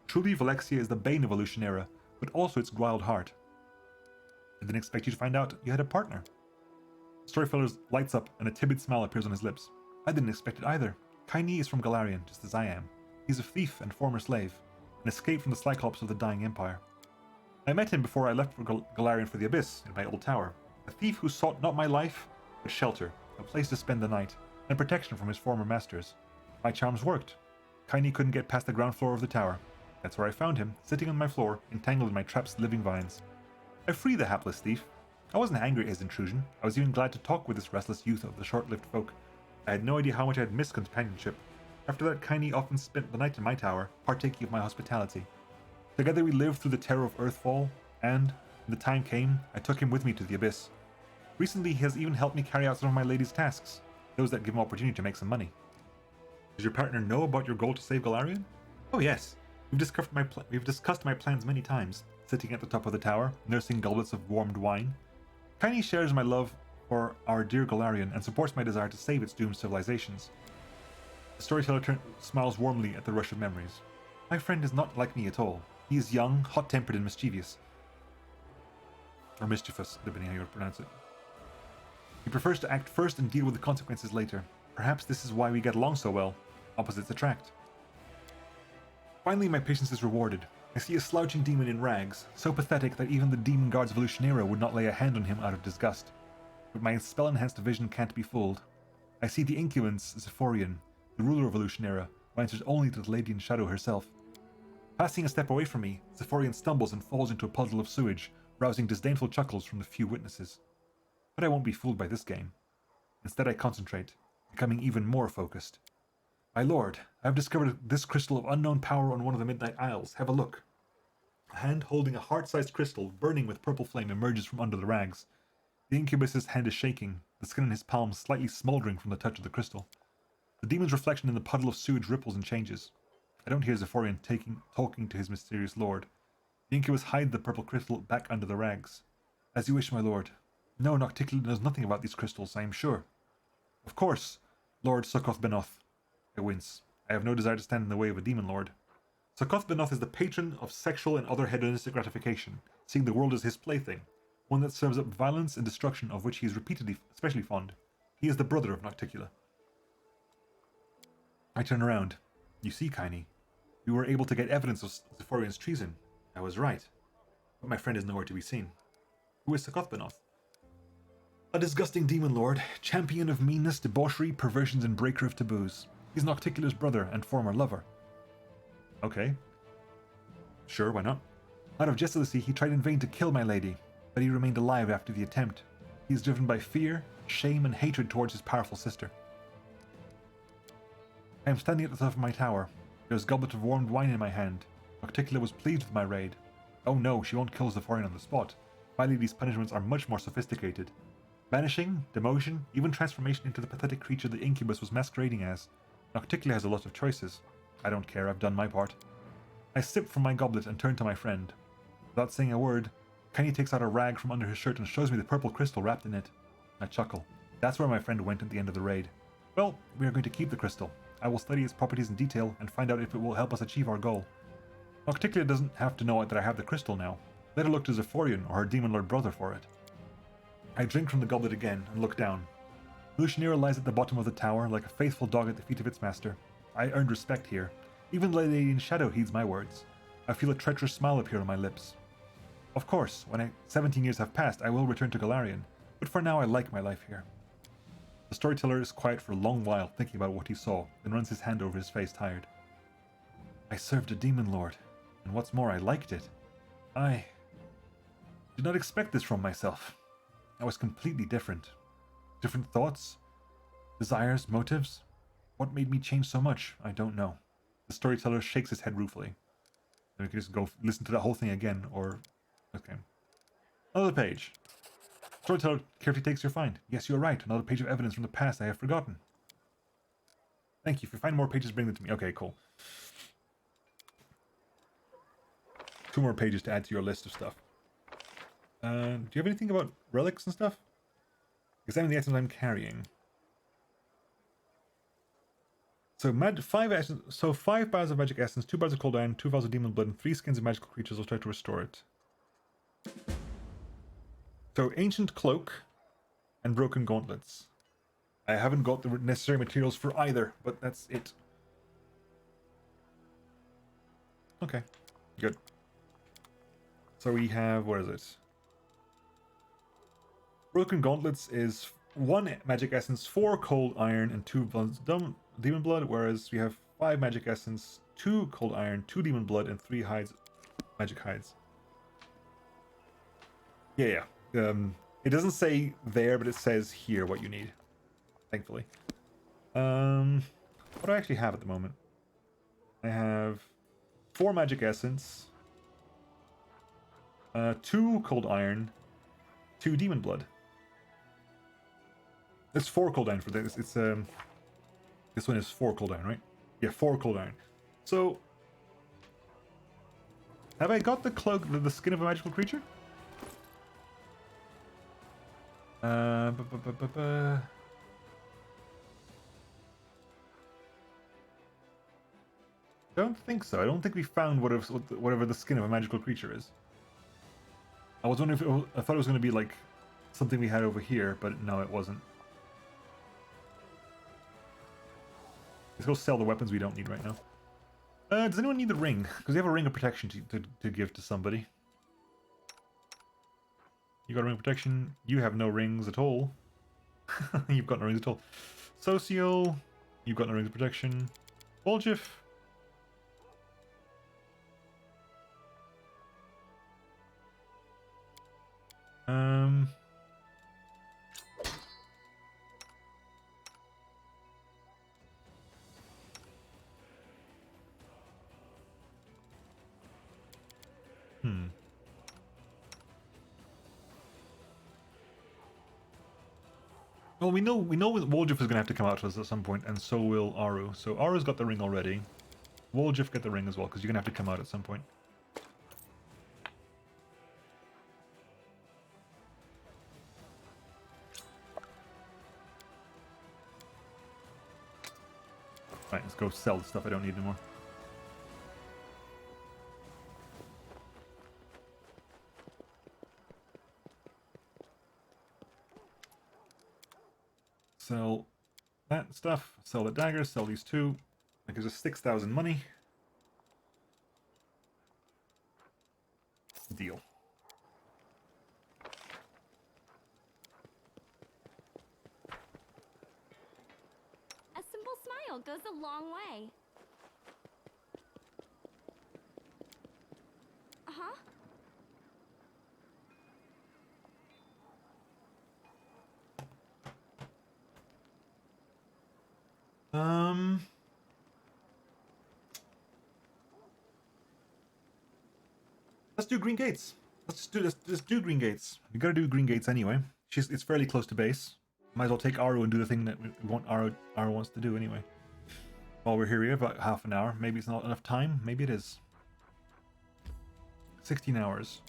Truly, Valexia is the bane of Evolutionera, but also its wild heart. I didn't expect you to find out you had a partner. Storyteller lights up, and a timid smile appears on his lips. I didn't expect it either. Kaini is from Galarian, just as I am. He's a thief and former slave, an escape from the Cyclops of the Dying Empire. I met him before I left for Galarian for the Abyss, in my old tower. A thief who sought not my life, but shelter, a place to spend the night, and protection from his former masters. My charms worked. Kaini couldn't get past the ground floor of the tower. That's where I found him, sitting on my floor, entangled in my trap's living vines. I freed the hapless thief. I wasn't angry at his intrusion. I was even glad to talk with this restless youth of the short-lived folk. I had no idea how much I had missed companionship. After that, Kaini often spent the night in my tower, partaking of my hospitality. Together we lived through the terror of Earthfall, and, when the time came, I took him with me to the Abyss. Recently, he has even helped me carry out some of my lady's tasks, those that give him opportunity to make some money. Does your partner know about your goal to save Galarian? Oh yes, we've discussed my plans many times, sitting at the top of the tower, nursing goblets of warmed wine. Kaini shares my love for our dear Galarian and supports my desire to save its doomed civilizations. The storyteller smiles warmly at the rush of memories. My friend is not like me at all. He is young, hot-tempered, and mischievous. Or mischievous, depending how you pronounce it. He prefers to act first and deal with the consequences later. Perhaps this is why we get along so well. Opposites attract. Finally, my patience is rewarded. I see a slouching demon in rags, so pathetic that even the demon guards of Evolutionera would not lay a hand on him out of disgust. But my spell-enhanced vision can't be fooled. I see the incubus Zephorian, the ruler of Evolutionera, who answers only to the Lady in Shadow herself. Passing a step away from me, Zephorian stumbles and falls into a puddle of sewage, rousing disdainful chuckles from the few witnesses. But I won't be fooled by this game. Instead I concentrate, becoming even more focused. My lord, I have discovered this crystal of unknown power on one of the Midnight Isles. Have a look. A hand holding a heart-sized crystal, burning with purple flame, emerges from under the rags. The incubus's hand is shaking, the skin in his palm slightly smoldering from the touch of the crystal. The demon's reflection in the puddle of sewage ripples and changes. I don't hear Zephorian talking to his mysterious lord. The incubus hides the purple crystal back under the rags. As you wish, my lord. No, Nocticula knows nothing about these crystals, I am sure. Of course, Lord Succoth Benoth. I wince. I have no desire to stand in the way of a demon lord. Succoth Benoth is the patron of sexual and other hedonistic gratification, seeing the world as his plaything, one that serves up violence and destruction of which he is repeatedly especially fond. He is the brother of Nocticula. I turn around. You see, Kaini, we were able to get evidence of Zephorian's treason. I was right. But my friend is nowhere to be seen. Who is Succoth Benoth? A disgusting demon lord, champion of meanness, debauchery, perversions, and breaker of taboos. He's Nocticula's brother and former lover. Okay. Sure, why not? Out of jealousy, he tried in vain to kill my lady, but he remained alive after the attempt. He is driven by fear, shame, and hatred towards his powerful sister. I am standing at the top of my tower. There's a goblet of warmed wine in my hand. Nocticula was pleased with my raid. Oh no, she won't kill Zephorian on the spot. My lady's punishments are much more sophisticated. Banishing, demotion, even transformation into the pathetic creature the incubus was masquerading as. Nocticula has a lot of choices. I don't care, I've done my part. I sip from my goblet and turn to my friend. Without saying a word, Kaini takes out a rag from under his shirt and shows me the purple crystal wrapped in it. I chuckle. That's where my friend went at the end of the raid. Well, we are going to keep the crystal. I will study its properties in detail and find out if it will help us achieve our goal. Nocticula doesn't have to know that I have the crystal now. Let her look to Zephorian or her demon lord brother for it. I drink from the goblet again and look down. Evolutionera lies at the bottom of the tower like a faithful dog at the feet of its master. I earned respect here. Even the Lady in Shadow heeds my words. I feel a treacherous smile appear on my lips. Of course, when 17 years have passed, I will return to Galarian, but for now I like my life here. The storyteller is quiet for a long while, thinking about what he saw, then runs his hand over his face, tired. I served a demon lord, and what's more, I liked it. I did not expect this from myself. I was completely different. Different thoughts, desires, motives. What made me change so much, I don't know. The storyteller shakes his head ruefully. Then we can just go listen to the whole thing again, or... Okay. Another page. Storyteller carefully takes your find. Yes, you're right. Another page of evidence from the past I have forgotten. Thank you. If you find more pages, bring them to me. Okay, cool. 2 more pages to add to your list of stuff. Do you have anything about relics and stuff? Examine the items I'm carrying. So 5 bars of magic essence, 2 bars of cold iron, 2 vials of demon blood, and 3 skins of magical creatures will try to restore it. So ancient cloak and broken gauntlets. I haven't got the necessary materials for either, but that's it. Okay, good. So we have, what is it? Broken gauntlets is 1 magic essence, 4 cold iron, and 2 demon blood, whereas we have 5 magic essence, 2 cold iron, 2 demon blood, and 3 magic hides. Yeah. It doesn't say there, but it says here what you need. Thankfully. What do I actually have at the moment? I have 4 magic essence, 2 cold iron, 2 demon blood. It's 4 cold iron for this. It's this one is 4 cold iron, right? Yeah, 4 cold iron. So have I got the cloak, the skin of a magical creature? Don't think so. I don't think we found whatever the skin of a magical creature is. I was wondering if I thought it was going to be like something we had over here, but no, it wasn't. Let's go sell the weapons we don't need right now. Does anyone need the ring? Because we have a ring of protection to give to somebody. You got a ring of protection. You have no rings at all. You've got no rings at all. Socio, you've got no rings of protection. Woljif. Well, we know Woljif is going to have to come out to us at some point, and so will Aru. So Aru's got the ring already. Woljif get the ring as well, because you're going to have to come out at some point. Right, let's go sell the stuff I don't need anymore. Sell that stuff, sell the daggers, sell these 2. That gives us 6,000 money. Deal. A simple smile goes a long way. Uh-huh. Let's do Green Gates. Let's do Green Gates. We gotta do Green Gates anyway. It's fairly close to base. Might as well take Aru and do the thing that we want Aru wants to do anyway. While we're here, we have about half an hour. Maybe it's not enough time. Maybe it is. 16 hours.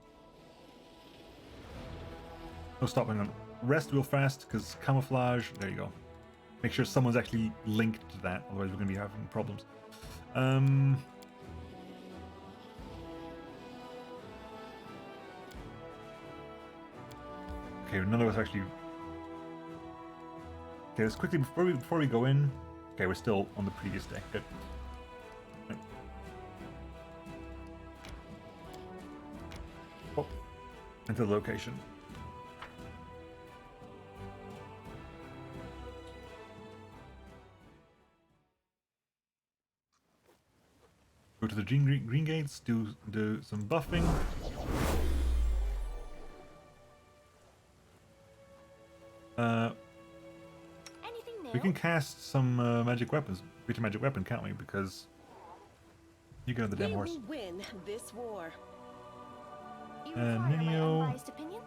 No, stop, hang on. Rest real fast, because camouflage. There you go. Make sure someone's actually linked to that, otherwise we're going to be having problems. Okay, none of us actually... Okay, let's quickly, before we go in... Okay, we're still on the previous day. Good. Right. Oh, into the location. Go to the green gates, do some buffing. Anything new? We can cast some magic weapons. Create a magic weapon, can't we? Because You go to the damn We horse. will win this war. You require my Minio. unbiased opinion?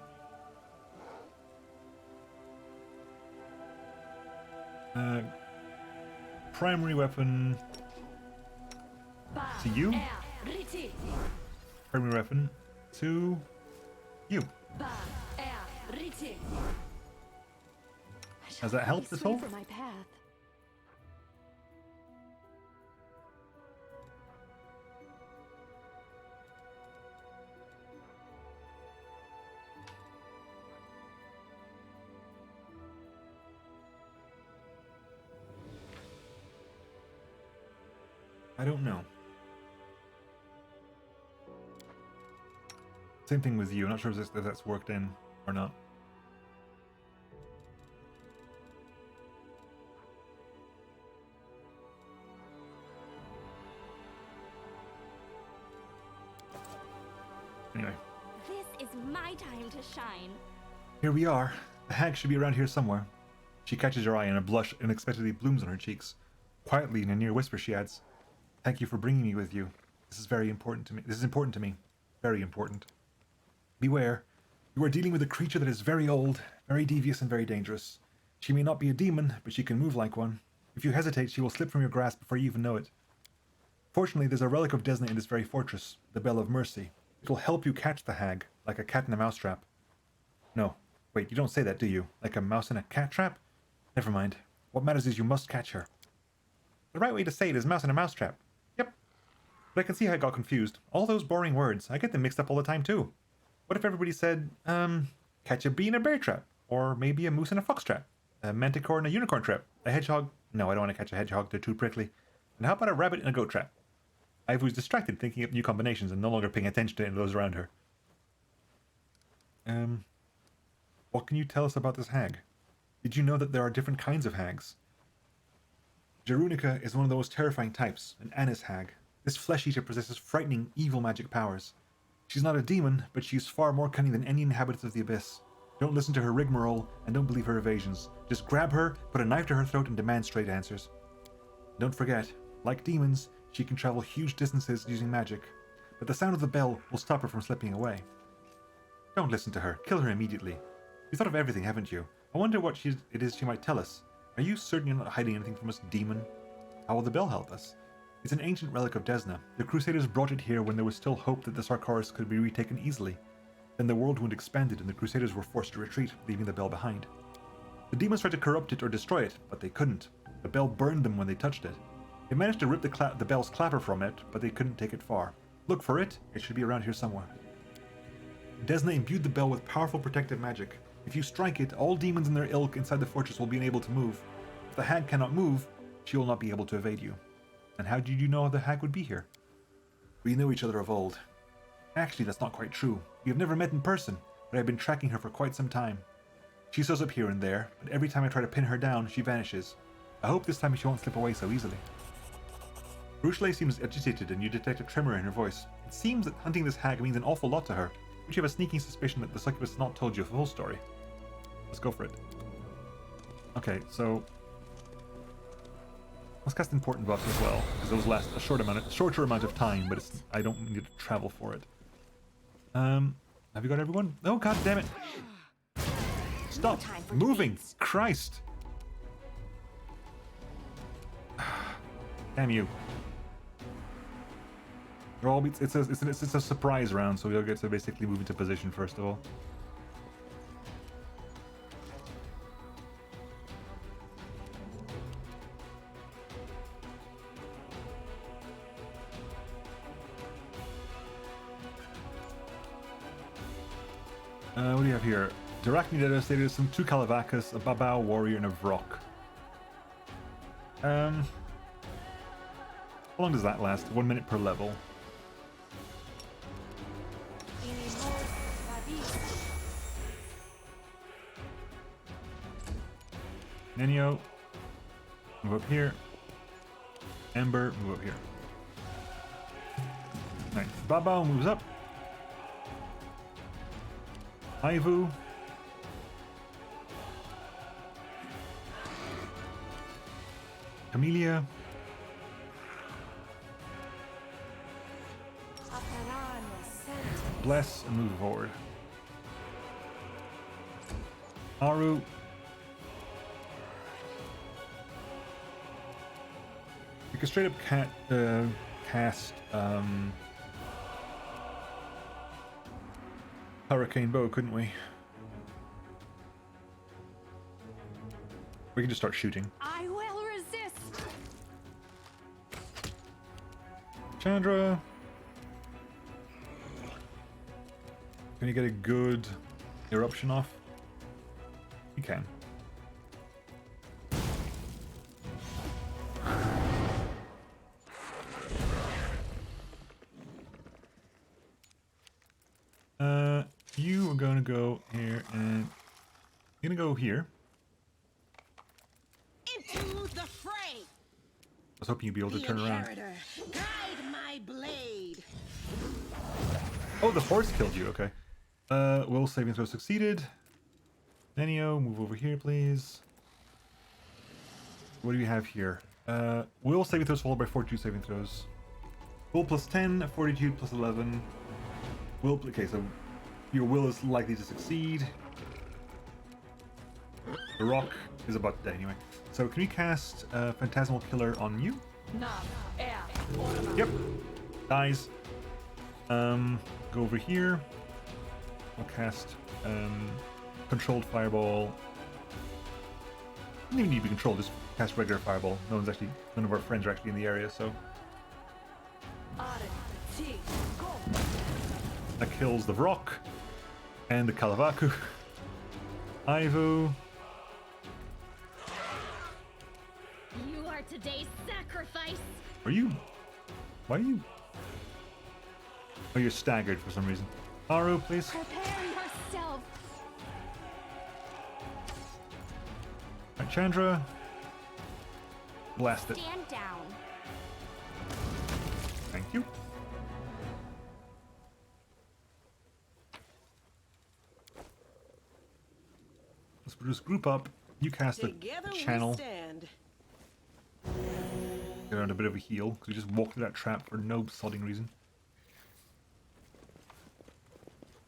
Primary weapon to you. Primary weapon to you. Has that helped at all? For my path. I don't know. Same thing with you. I'm not sure if that's worked in or not. Anyway. This is my time to shine. Here we are. The hag should be around here somewhere. She catches your eye and a blush unexpectedly blooms on her cheeks. Quietly, in a near whisper, she adds, "Thank you for bringing me with you. This is very important to me. This is important to me. Very important. Beware. You are dealing with a creature that is very old, very devious, and very dangerous. She may not be a demon, but she can move like one. If you hesitate, she will slip from your grasp before you even know it. Fortunately, there's a relic of Desna in this very fortress, the Bell of Mercy. It will help you catch the hag, like a cat in a mousetrap. No, wait, you don't say that, do you? Like a mouse in a cat trap? Never mind. What matters is you must catch her." The right way to say it is mouse in a mousetrap. Yep. But I can see how I got confused. All those boring words, I get them mixed up all the time too. What if everybody said, catch a bee in a bear trap? Or maybe a moose in a fox trap? A manticore in a unicorn trap? A hedgehog? No, I don't want to catch a hedgehog, they're too prickly. And how about a rabbit in a goat trap? I was distracted thinking up new combinations and no longer paying attention to any of those around her. What can you tell us about this hag? Did you know that there are different kinds of hags? Jerunica is one of the most terrifying types, an Anis hag. This flesh eater possesses frightening, evil magic powers. She's not a demon, but she's far more cunning than any inhabitant of the Abyss. Don't listen to her rigmarole, and don't believe her evasions. Just grab her, put a knife to her throat, and demand straight answers. Don't forget, like demons, she can travel huge distances using magic, but the sound of the bell will stop her from slipping away. Don't listen to her. Kill her immediately. You thought of everything, haven't you? I wonder what it is she might tell us. Are you certain you're not hiding anything from us, demon? How will the bell help us? It's an ancient relic of Desna. The Crusaders brought it here when there was still hope that the Sarkaris could be retaken easily. Then the world wound expanded and the Crusaders were forced to retreat, leaving the bell behind. The demons tried to corrupt it or destroy it, but they couldn't. The bell burned them when they touched it. They managed to rip the bell's clapper from it, but they couldn't take it far. Look for it. It should be around here somewhere. Desna imbued the bell with powerful protective magic. If you strike it, all demons in their ilk inside the fortress will be unable to move. If the hag cannot move, she will not be able to evade you. And how did you know the hag would be here? We knew each other of old. Actually, that's not quite true. We have never met in person, but I've been tracking her for quite some time. She shows up here and there, but every time I try to pin her down, she vanishes. I hope this time she won't slip away so easily. Ruchley seems agitated and you detect a tremor in her voice. It seems that hunting this hag means an awful lot to her, but you have a sneaking suspicion that the succubus has not told you the full story. Let's go for it. Okay, so let's cast important buffs as well, because those last a shorter amount of time, but I don't need to travel for it. Have you got everyone? Oh, god damn it! Stop moving! Christ! Damn you! They're all it's a surprise round, so we'll get to basically move into position first of all. What do you have here? Directly devastated, some 2 Kalavakas, a Babao warrior, and a Vrok. How long does that last? 1 minute per level. Nenio, move up here. Ember, move up here. Nice. Babao moves up. Aivu. Camellia. Bless and move forward. Aru. We could straight up cast Hurricane Bow, couldn't we? We can just start shooting. I will resist. Chandra. Can you get a good eruption off? You can. You are going to go here and you're going to go here. Into the fray. I was hoping you'd be able to turn around. Inheritor, guide my blade. Oh, the horse killed you. Okay. Will saving throw succeeded. Nenio, move over here, please. What do we have here? Will saving throws followed by fortitude saving throws. Will plus 10, fortitude plus 11. Will, okay, so your will is likely to succeed. The rock is about to die anyway. So can we cast Phantasmal Killer on you? Yep. Dies. Go over here. I'll cast Controlled Fireball. Doesn't even need to be controlled, just cast regular Fireball. None of our friends are actually in the area, so. That kills the Vrock and the Kalavaku. Ivo. You are today's sacrifice. Are you? Why are you? Oh, you're staggered for some reason. Aru, please. Prepare yourself. Right, Chandra. Blast it. Stand down. Thank you. Let's just group up. You cast the Together channel. we stand. Get around a bit of a heal, because we just walked through that trap for no sodding reason.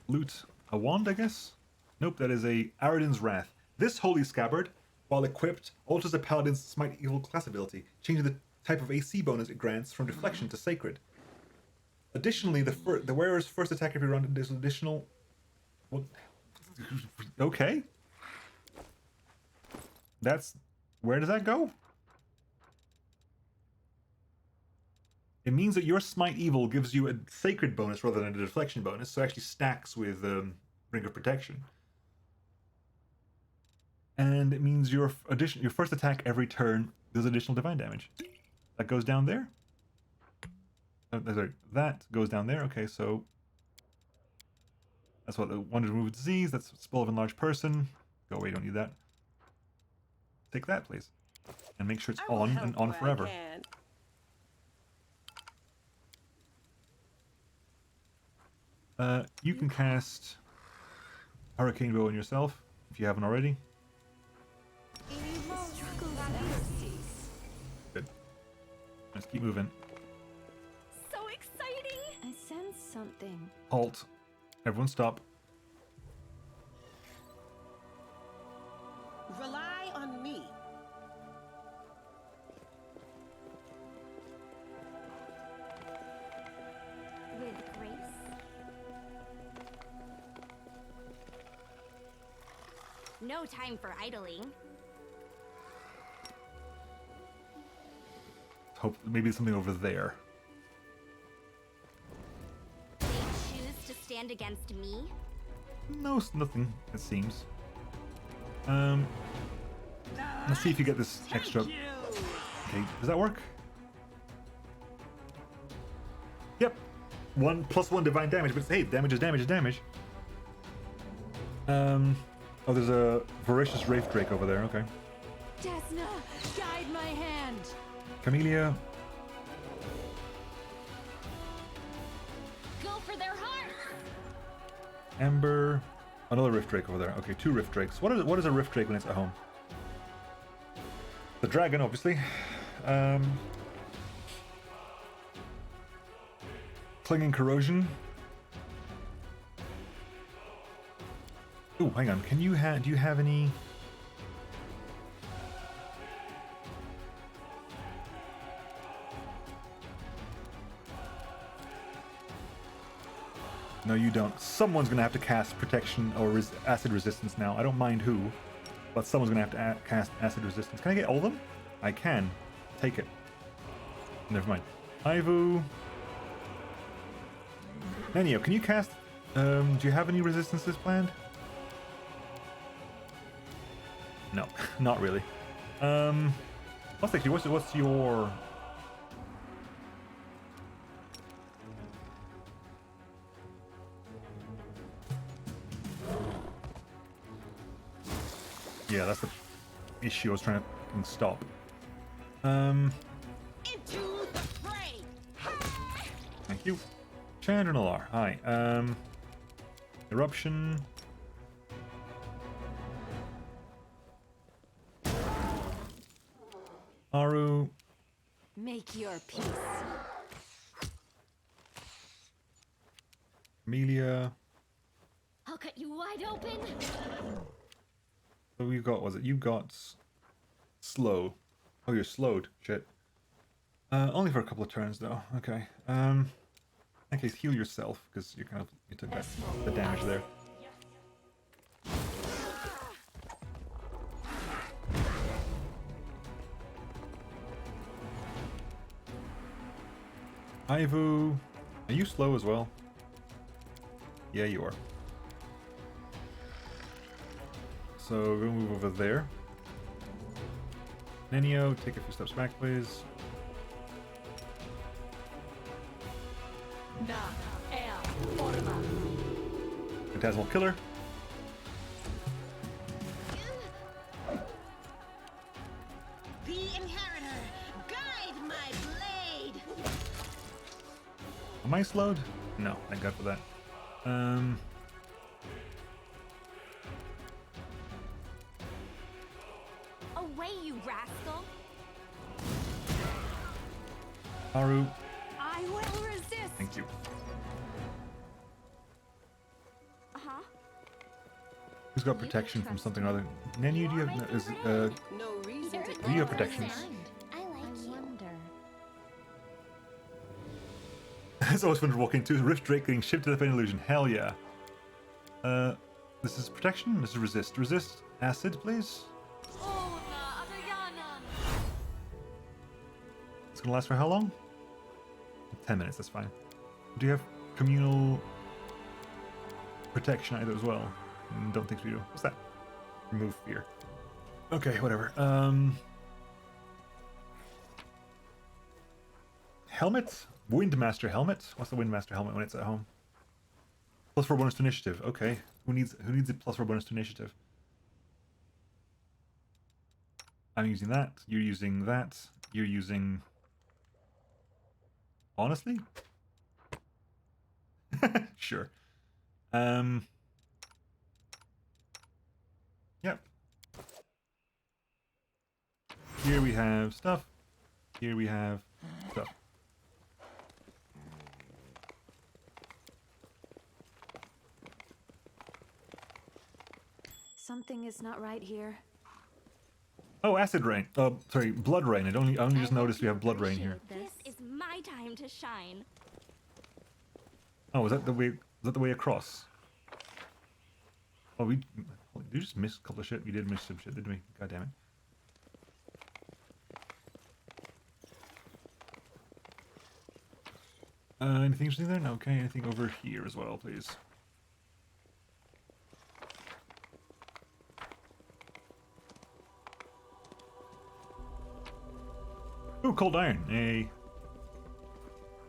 Loot a wand, I guess? Nope, that is a Aradin's Wrath. This holy scabbard, while equipped, alters the paladin's smite evil class ability, changing the type of AC bonus it grants from deflection to sacred. Additionally, the wearer's first attack every round is an additional... What? Okay. That's... Where does that go? It means that your Smite Evil gives you a Sacred bonus rather than a Deflection bonus, so it actually stacks with Ring of Protection. And it means your first attack every turn does additional Divine damage. That goes down there. Sorry, that goes down there. Okay, so that's what the Wonder to Remove Disease. That's Spell of Enlarged Person. Go away, don't need that. Take that, please, and make sure it's on and on forever. You can cast Hurricane Bow on yourself if you haven't already. Good. Let's keep moving. So exciting! I sense something. Halt. Everyone stop. Rely on me. With grace. No time for idling. Hope maybe there's something over there. They choose to stand against me? No, nothing, it seems. Let's see if you get this extra. Okay, does that work? Yep. 1+1 divine damage, but hey, damage is damage is damage. Oh, there's a Voracious Wraith Drake over there, okay. Desna, guide my hand. Camellia. Go for their heart! Ember. Another Rift Drake over there. Okay, 2 Rift Drakes. What is a Rift Drake when it's at home? The dragon, obviously. Clinging Corrosion. Oh, hang on. Can you do you have any? No, you don't. Someone's gonna have to cast protection or acid resistance now. I don't mind who, but someone's gonna have to cast acid resistance. Can I get all of them? I can. Take it. Never mind. Ivu. Nenio, can you cast? Do you have any resistances planned? No, not really. What's your? Yeah, that's the issue I was trying to stop. Into the fray. Thank you. Chandrinalar, hi. Eruption. Aru. Make your peace. Amelia. I'll cut you wide open. What you got? Was it you got slow? Oh, you're slowed. Shit. Only for a couple of turns though. Okay. In that case, heal yourself because you took the damage there. Ivu, are you slow as well? Yeah, you are. So we'll move over there. Nenio, take a few steps back, please. Phantasmal Killer. The inheritor, guide my blade. Am I slowed? No, thank God for that. Away, you rascal. Haru, I will resist. thank you. Uh-huh. Who's got protection from something or other? Nenyu, do you have No reason to do you have protections? I like you. It's always fun to walk into Rift Drake getting shipped to the Fane Illusion. Hell yeah. This is protection. This is resist. Resist acid, please. It's gonna last for how long? 10 minutes. That's fine. Do you have communal protection either as well? Don't think we do. What's that? Remove fear. Okay, whatever. Helmet? Windmaster helmet? What's the Windmaster helmet when it's at home? +4 bonus to initiative. Okay. Who needs a +4 bonus to initiative? I'm using that. You're using that. You're using... Honestly? Sure. Yep. Here we have stuff. Here we have stuff. Something is not right here. Oh, acid rain. Sorry, blood rain. I only just noticed we have blood rain here. This is my time to shine. Oh, is that the way? Is that the way across? Oh, did you just miss a couple of shit? We did miss some shit, didn't we? God damn it. Anything interesting there? No. Okay. Anything over here as well, please? Ooh, cold iron.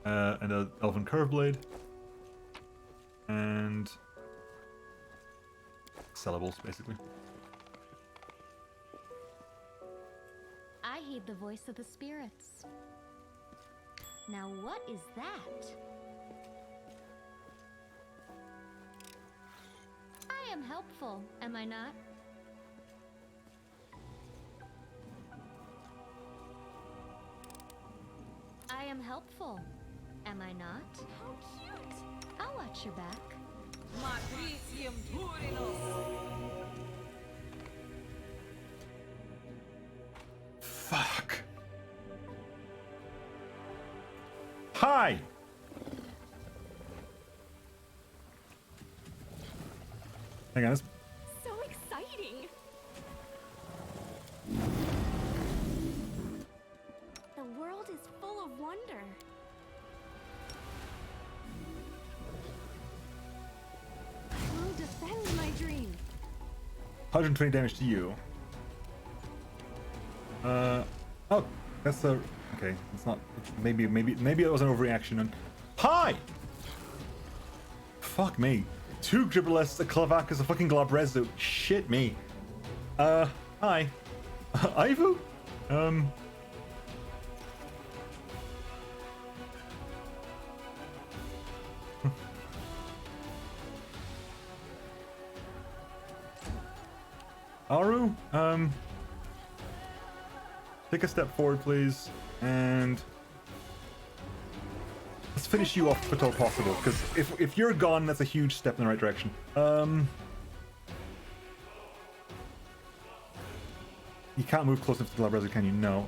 And an elven curve blade. And sellables, basically. I heed the voice of the spirits. Now what is that? I am helpful, am I not? I am helpful, am I not? How cute. I'll watch your back. Matricium Turinus. Fuck. Hi! Hang on, let's... So exciting! The world is full of wonder. I will defend my dream. 120 damage to you. Oh, that's a... Okay, it's not... Maybe it was an overreaction. And hi! Fuck me. 2 Gribbles, a Clavacus, a fucking Glabrezu. Shit me. Hi. Ivu? Aru, take a step forward, please, and let's finish you off if at all possible, because if you're gone, that's a huge step in the right direction. You can't move close enough to the Glabrezu, can you? No.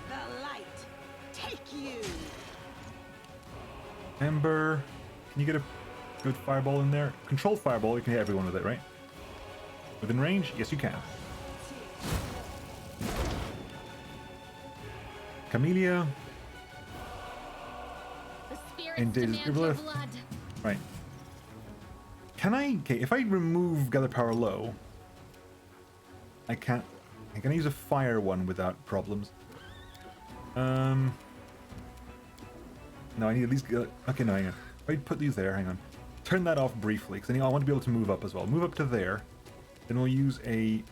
The light. Take you. Ember, can you get a good fireball in there? Controlled fireball, you can hit everyone with it, right? Within range? Yes, you can. Camellia. The spirits And Data's demand your Giblith. blood. Right. Can I... Okay, if I remove Gather Power Low, I can't... Can I use a fire one without problems? No, I need at least... Okay, no, hang on. If I put these there, hang on. Turn that off briefly, because I want to be able to move up as well. Move up to there. Then we'll use a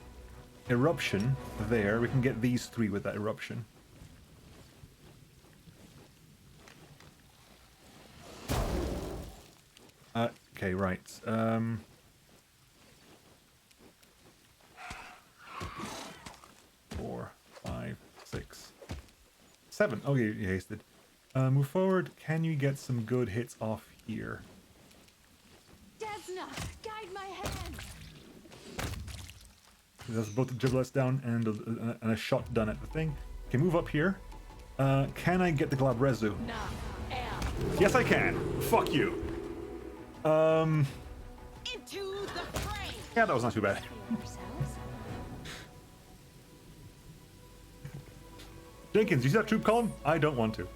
eruption there. We can get these 3 with that eruption. Okay, right. 4, 5, 6, 7. Okay, you hasted. Move forward. Can you get some good hits off here? Desna, guide my hand. That's both the giblets down and a shot done at the thing. Okay, move up here. Can I get the Glabrezu? Yes, I can. Fuck you. Into the fray. Yeah, that was not too bad. Ourselves? Jenkins, you see that troop column? I don't want to.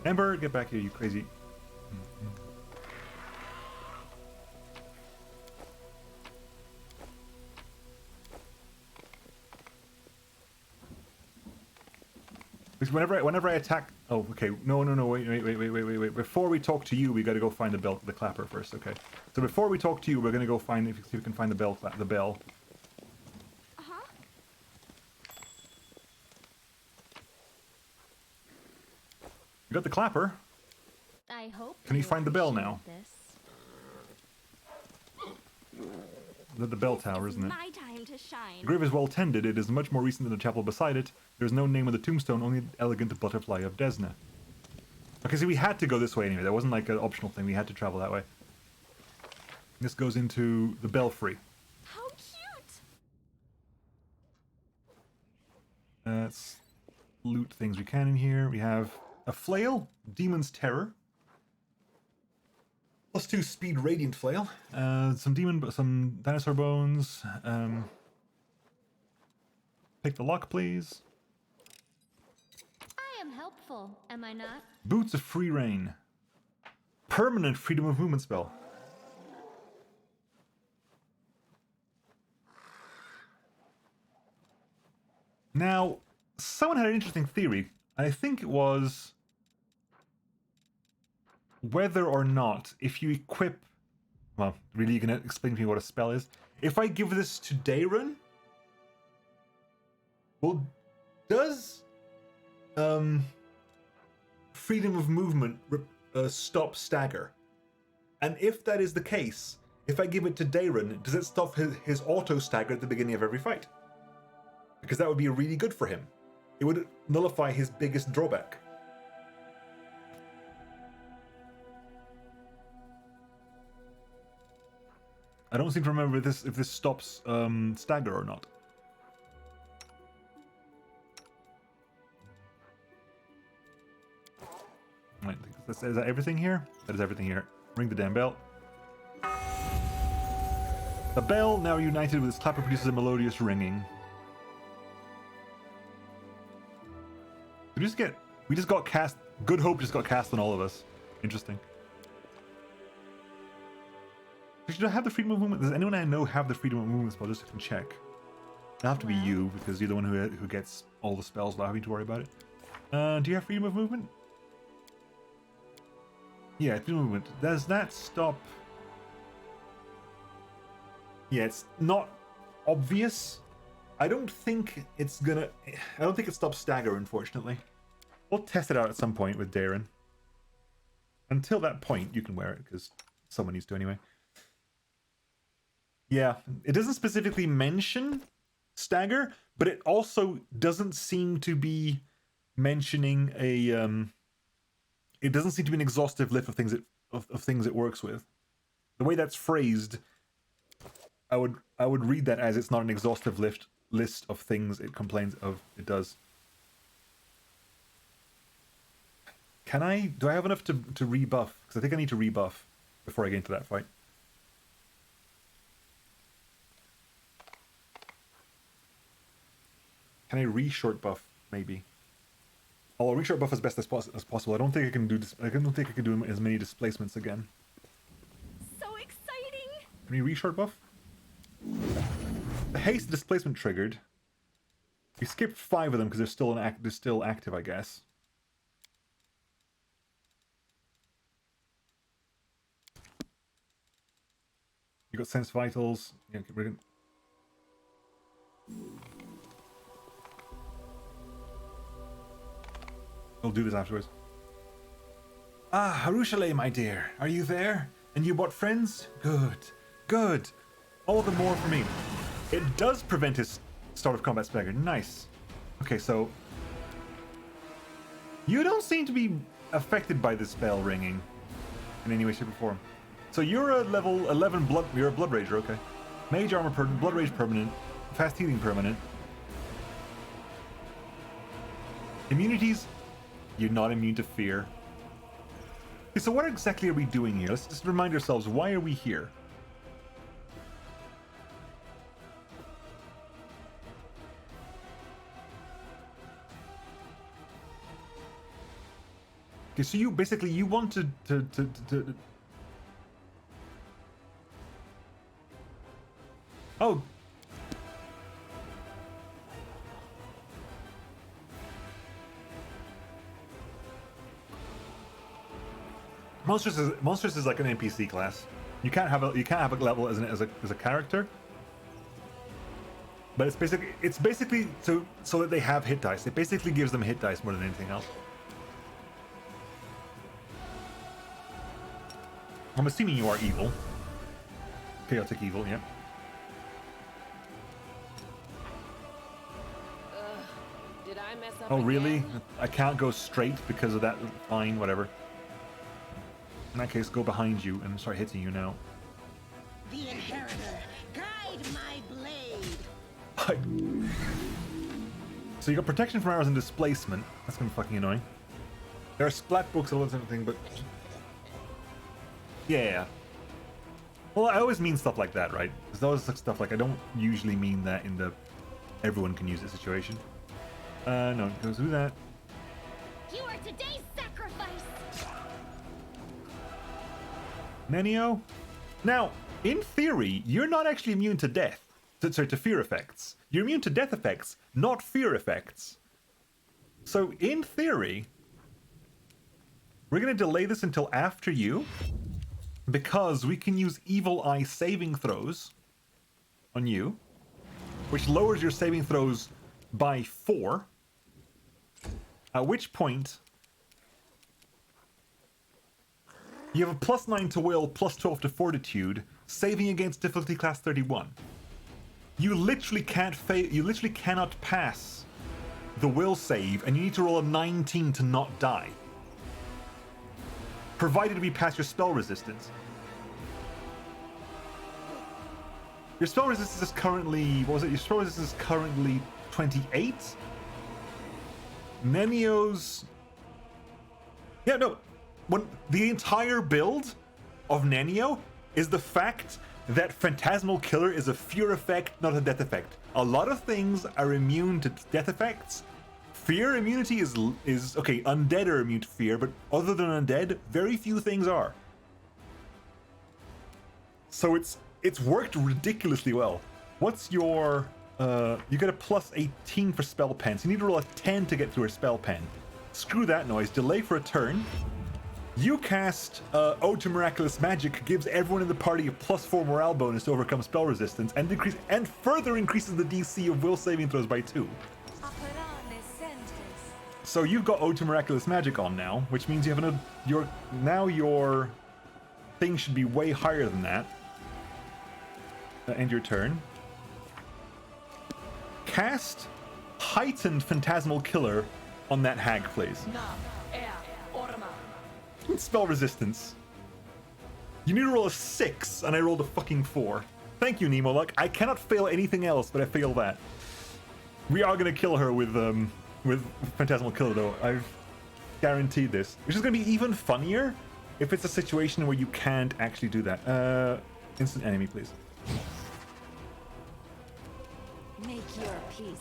Ember, get back here, you crazy. Because whenever I attack... Oh, okay. No, wait. Before we talk to you, we got to go find the clapper first, okay. So before we talk to you, we're going to go see if we can find the bell. Uh-huh. You got the clapper. I hope. Can you find the bell now? This. The bell tower, isn't it? My time to shine. The grave is well tended. It is much more recent than the chapel beside it. There is no name on the tombstone, only an elegant butterfly of Desna. Okay, so we had to go this way anyway. That wasn't like an optional thing. We had to travel that way. This goes into the belfry. How cute! Let's loot things we can in here. We have a flail, Demon's Terror. +2 speed radiant flail. Some dinosaur bones. Pick the lock, please. I am helpful, am I not? Boots of Free Reign. Permanent freedom of movement spell. Now, someone had an interesting theory. I think it was whether or not if you equip... Well, really, you're going to explain to me what a spell is? If I give this to Dayrun, well, does freedom of movement stop stagger? And if that is the case, if I give it to Darren, does it stop his auto stagger at the beginning of every fight? Because that would be really good for him. It would nullify his biggest drawback. I don't seem to remember if this stops stagger or not. Right, is that everything here? That is everything here. Ring the damn bell. The bell, now united with its clapper, produces a melodious ringing. We just got cast. Good Hope just got cast on all of us. Interesting. Should I have the freedom of movement? Does anyone I know have the freedom of movement spell? Just so I can check. It'll have to be you, because you're the one who gets all the spells without having to worry about it. Do you have freedom of movement? Yeah, freedom of movement. Does that stop? Yeah, it's not obvious. I don't think it stops stagger, unfortunately. We'll test it out at some point with Darren. Until that point, you can wear it, because someone needs to anyway. Yeah, it doesn't specifically mention stagger, but it also doesn't seem to be mentioning a it doesn't seem to be an exhaustive list of things it works with. The way that's phrased, I would read that as it's not an exhaustive list of things it complains of it does. Do I have enough to rebuff? Because I think I need to rebuff before I get into that fight. Can I re-short buff, maybe? I'll re-short buff as best as possible. I don't think I can do this. I don't think I can do as many displacements again. So exciting! Can we re-short buff? The haste displacement triggered. We skipped 5 of them because they're still active, I guess. You got sense vitals. Yeah, we're gonna... We'll do this afterwards. Ah, Harushale, my dear. Are you there? And you bought friends? Good. Good. All the more for me. It does prevent his start of combat stagger. Nice. Okay, so... You don't seem to be affected by this spell ringing in any way, shape, or form. So you're a level 11 you're a Blood Rager, okay. Mage Armor permanent, Blood Rage permanent, Fast Healing permanent. Immunities? You're not immune to fear. Okay, so what exactly are we doing here? Let's just remind ourselves, why are we here? Okay, so you want to Oh. Monstrous is like an NPC class. You can't have a level as a character. But it's basically so that they have hit dice. It basically gives them hit dice more than anything else. I'm assuming you are evil. Chaotic evil, yeah. Did I mess up? Oh, really? again? I can't go straight because of that. Fine, whatever. In that case, go behind you and start hitting you now. The Inheritor, guide my blade. So you got protection from arrows and displacement. That's gonna be fucking annoying. There are splat books and all that sort of thing, but yeah. Well, I always mean stuff like that, right? There's always stuff like I don't usually mean that in the everyone can use it situation. No, it goes through that. You are today's sacrifice! Nenio? Now, in theory, you're not actually immune to death. Sorry, to fear effects. You're immune to death effects, not fear effects. So, in theory, we're going to delay this until after you, because we can use Evil Eye saving throws on you, which lowers your saving throws by 4, at which point you have a +9 to will, +12 to fortitude, saving against difficulty class 31. You literally can't you literally cannot pass the will save, and you need to roll a 19 to not die. Provided we pass your spell resistance. Your spell resistance is currently, what was it? Your spell resistance is currently 28. Nenio's, yeah, no, when the entire build of Nenio is the fact that Phantasmal Killer is a fear effect, not a death effect. A lot of things are immune to death effects. Fear immunity is okay, undead are immune to fear, but other than undead, very few things are. So it's worked ridiculously well. What's your you get a plus 18 for spell pen, so you need to roll a 10 to get through a spell pen. Screw that noise, delay for a turn. You cast Ode to Miraculous Magic, gives everyone in the party a +4 morale bonus to overcome spell resistance, and further increases the DC of will saving throws by 2. So you've got Ode to Miraculous Magic on now, which means you have your thing should be way higher than that. End your turn. Cast Heightened Phantasmal Killer on that hag, please. Spell resistance. You need to roll a 6, and I rolled a fucking 4. Thank you, Nemo Luck. I cannot fail anything else, but I fail that. We are gonna kill her with Phantasmal Killer, though. I've guaranteed this. Which is gonna be even funnier if it's a situation where you can't actually do that. Instant enemy, please. Make your peace.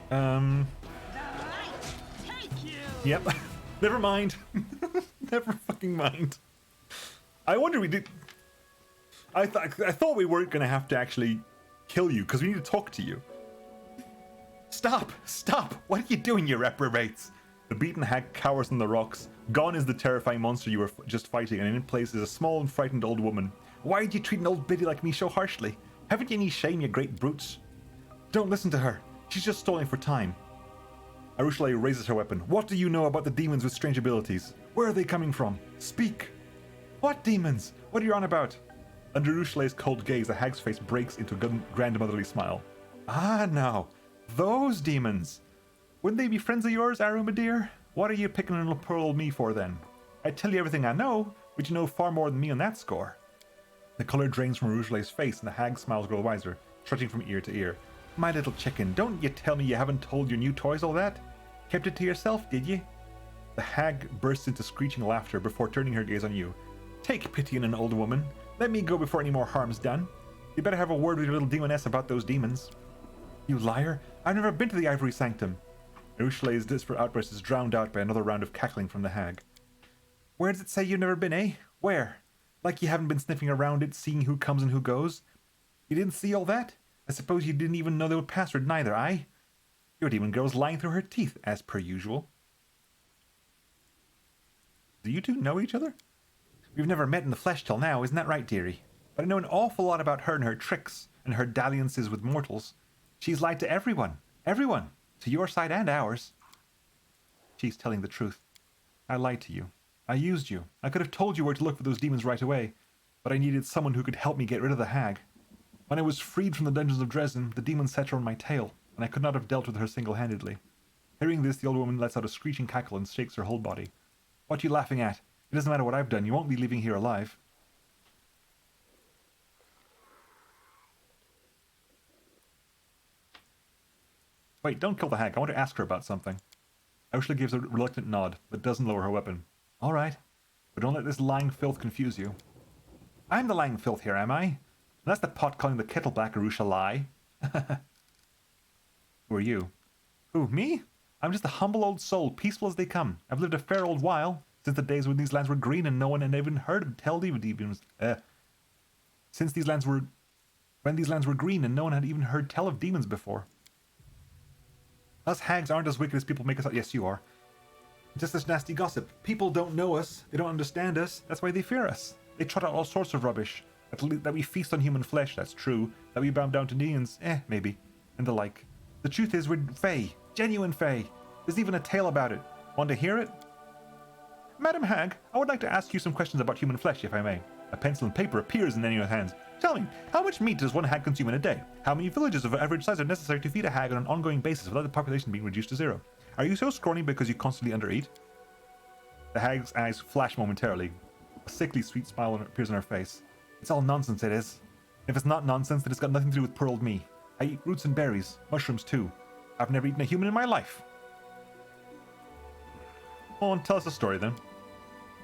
Um. The light take you. Yep. Never mind. Never fucking mind. I wonder we did. I thought we weren't gonna have to actually kill you because we need to talk to you. Stop! Stop! What are you doing, you reprobates? The beaten hag cowers on the rocks. Gone is the terrifying monster you were just fighting, and in place is a small and frightened old woman. Why did you treat an old biddy like me so harshly? Haven't you any shame, you great brutes? Don't listen to her. She's just stalling for time. Arushale raises her weapon. What do you know about the demons with strange abilities? Where are they coming from? Speak! What demons? What are you on about? Under Arushale's cold gaze, the hag's face breaks into a grandmotherly smile. Ah, now. Those demons. Wouldn't they be friends of yours, Aruma dear? What are you picking on little poor old me for then? I tell you everything I know, but you know far more than me on that score. The color drains from Arushale's face and the hag's smiles grow wiser, stretching from ear to ear. My little chicken, don't you tell me you haven't told your new toys all that? Kept it to yourself, did you? The hag bursts into screeching laughter before turning her gaze on you. Take pity on an old woman. Let me go before any more harm's done. You better have a word with your little demoness about those demons. You liar! I've never been to the Ivory Sanctum. Arushale's desperate outburst is drowned out by another round of cackling from the hag. Where does it say you've never been, eh? Where? Like you haven't been sniffing around it, seeing who comes and who goes? You didn't see all that? I suppose you didn't even know they were password neither, aye? Your demon girl's lying through her teeth, as per usual. Do you two know each other? We've never met in the flesh till now, isn't that right, dearie? But I know an awful lot about her and her tricks, and her dalliances with mortals. She's lied to everyone. Everyone. To your side and ours. She's telling the truth. I lied to you. I used you. I could have told you where to look for those demons right away, but I needed someone who could help me get rid of the hag. When I was freed from the dungeons of Dresden, the demon set her on my tail, and I could not have dealt with her single-handedly. Hearing this, the old woman lets out a screeching cackle and shakes her whole body. What are you laughing at? It doesn't matter what I've done. You won't be leaving here alive. Wait, don't kill the hag. I want to ask her about something. Ursula gives a reluctant nod, but doesn't lower her weapon. All right, but don't let this lying filth confuse you. I'm the lying filth here, am I? That's the pot calling the kettle black, Arusha lie. Who are you? Who, me? I'm just a humble old soul, peaceful as they come. I've lived a fair old while, since the days when these lands were green and no one had even heard of tell even since these lands were when these lands were green and no one had even heard tell of demons before. Us hags aren't as wicked as people make us out. Yes, you are. Just this nasty gossip. People don't know us. They don't understand us. That's why they fear us. They trot out all sorts of rubbish. That we feast on human flesh, that's true. That we bow down to demons, maybe. And the like. The truth is we're Fae. Genuine Fae. There's even a tale about it. Want to hear it? Madam Hag, I would like to ask you some questions about human flesh, if I may. A pencil and paper appears in Nenio's hands. Tell me, how much meat does one hag consume in a day? How many villages of average size are necessary to feed a hag on an ongoing basis without the population being reduced to zero? Are you so scrawny because you constantly undereat? The hag's eyes flash momentarily. A sickly sweet smile appears on her face. It's all nonsense, it is. If it's not nonsense, then it's got nothing to do with poor old me. I eat roots and berries, mushrooms too. I've never eaten a human in my life. Go on, tell us a story then.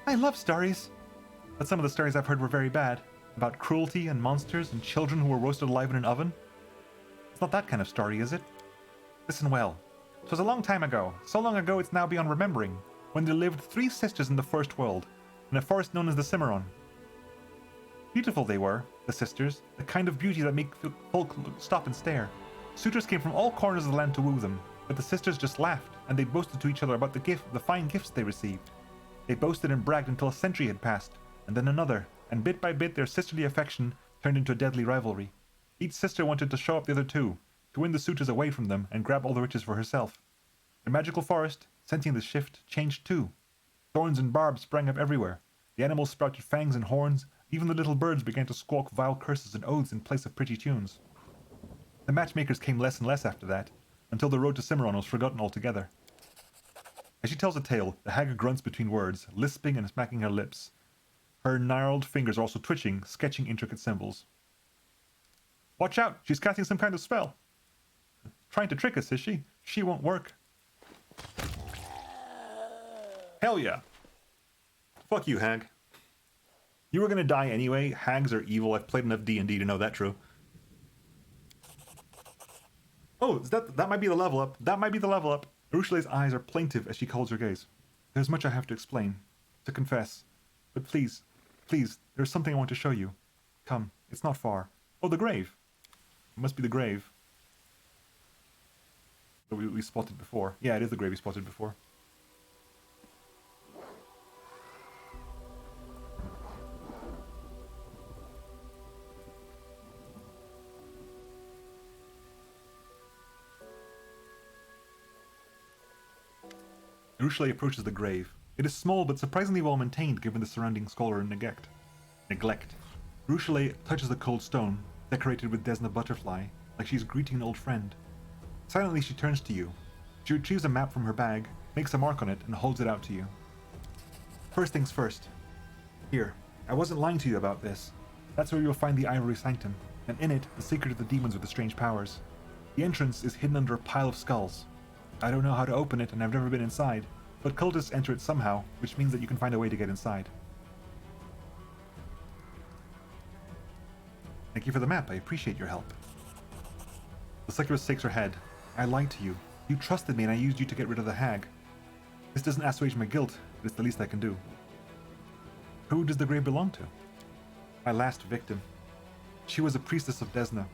I love stories. But some of the stories I've heard were very bad. About cruelty and monsters and children who were roasted alive in an oven. It's not that kind of story, is it? Listen well. 'Twas a long time ago, so long ago it's now beyond remembering, when there lived 3 sisters in the first world, in a forest known as the Cimarron. Beautiful they were, the sisters, the kind of beauty that make folk stop and stare. Suitors came from all corners of the land to woo them, but the sisters just laughed, and they boasted to each other about the fine gifts they received. They boasted and bragged until a century had passed, and then another, and bit by bit their sisterly affection turned into a deadly rivalry. Each sister wanted to show up the other two, to win the suitors away from them and grab all the riches for herself. The magical forest, sensing the shift, changed too. Thorns and barbs sprang up everywhere. The animals sprouted fangs and horns. Even the little birds began to squawk vile curses and oaths in place of pretty tunes. The matchmakers came less and less after that, until the road to Cimarron was forgotten altogether. As she tells the tale, the hag grunts between words, lisping and smacking her lips. Her gnarled fingers are also twitching, sketching intricate symbols. Watch out! She's casting some kind of spell! Trying to trick us, is she? She won't work. Hell yeah! Fuck you, hag. You were gonna die anyway. Hags are evil. I've played enough D&D to know that true. Oh, that might be the level up. That might be the level up. Ursula's eyes are plaintive as she holds her gaze. There's much I have to explain, to confess. But please, there's something I want to show you. Come, it's not far. Oh, the grave. It must be the grave that we spotted before. Yeah, it is the grave we spotted before. Ursula approaches the grave. It is small but surprisingly well maintained given the surrounding squalor and neglect. Ursula touches the cold stone, decorated with Desna butterfly, like she's greeting an old friend. Silently she turns to you. She retrieves a map from her bag, makes a mark on it, and holds it out to you. First things first. Here, I wasn't lying to you about this. That's where you'll find the Ivory Sanctum, and in it, the secret of the demons with the strange powers. The entrance is hidden under a pile of skulls. I don't know how to open it, and I've never been inside, but cultists enter it somehow, which means that you can find a way to get inside. Thank you for the map. I appreciate your help. The succubus shakes her head. I lied to you. You trusted me and I used you to get rid of the hag. This doesn't assuage my guilt, but it's the least I can do. Who does the grave belong to? My last victim. She was a priestess of Desna.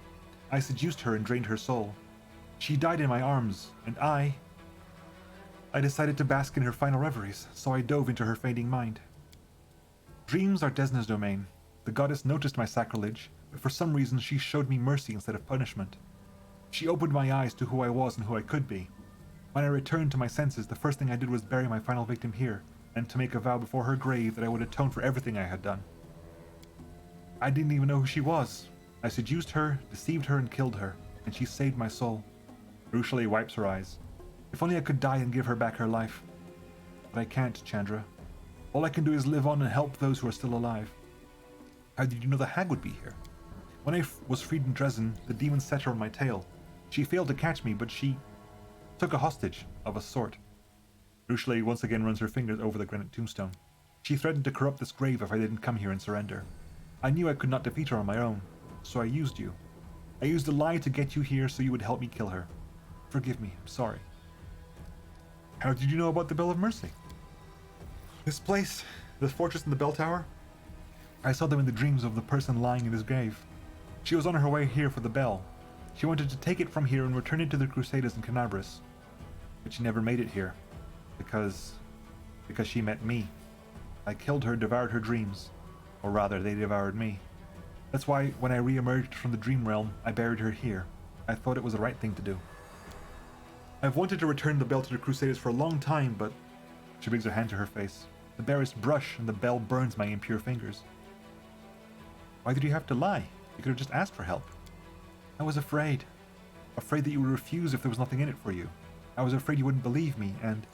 I seduced her and drained her soul. She died in my arms, and I decided to bask in her final reveries, so I dove into her fading mind. Dreams are Desna's domain. The goddess noticed my sacrilege, but for some reason she showed me mercy instead of punishment. She opened my eyes to who I was and who I could be. When I returned to my senses, the first thing I did was bury my final victim here, and to make a vow before her grave that I would atone for everything I had done. I didn't even know who she was. I seduced her, deceived her, and killed her, and she saved my soul. Ursula wipes her eyes. If only I could die and give her back her life. But I can't, Chandra. All I can do is live on and help those who are still alive. How did you know the hag would be here? When I was freed in Dresden, the demon set her on my tail. She failed to catch me, but she took a hostage of a sort. Ursula once again runs her fingers over the granite tombstone. She threatened to corrupt this grave if I didn't come here and surrender. I knew I could not defeat her on my own, so I used you. I used a lie to get you here so you would help me kill her. Forgive me, I'm sorry. How did you know about the Bell of Mercy? This place, the fortress and the bell tower? I saw them in the dreams of the person lying in his grave. She was on her way here for the bell. She wanted to take it from here and return it to the Crusaders in Canabris. But she never made it here. Because she met me. I killed her, devoured her dreams. Or rather, they devoured me. That's why, when I re-emerged from the dream realm, I buried her here. I thought it was the right thing to do. I've wanted to return the bell to the Crusaders for a long time, but... She brings her hand to her face. The barest brush and the bell burns my impure fingers. Why did you have to lie? You could have just asked for help. I was afraid. Afraid that you would refuse if there was nothing in it for you. I was afraid you wouldn't believe me, and...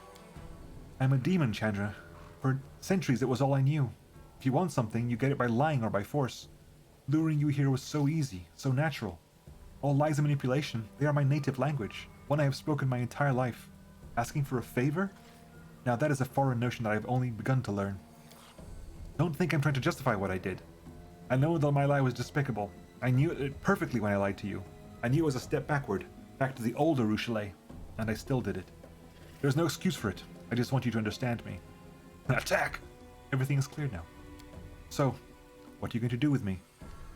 I'm a demon, Chandra. For centuries it was all I knew. If you want something, you get it by lying or by force. Luring you here was so easy, so natural. All lies and manipulation, they are my native language, one I have spoken my entire life. Asking for a favor? Now that is a foreign notion that I have only begun to learn. Don't think I'm trying to justify what I did. I know that my lie was despicable. I knew it perfectly when I lied to you. I knew it was a step backward, back to the older Rochelet, and I still did it. There's no excuse for it. I just want you to understand me. Attack! Everything is clear now. So, what are you going to do with me?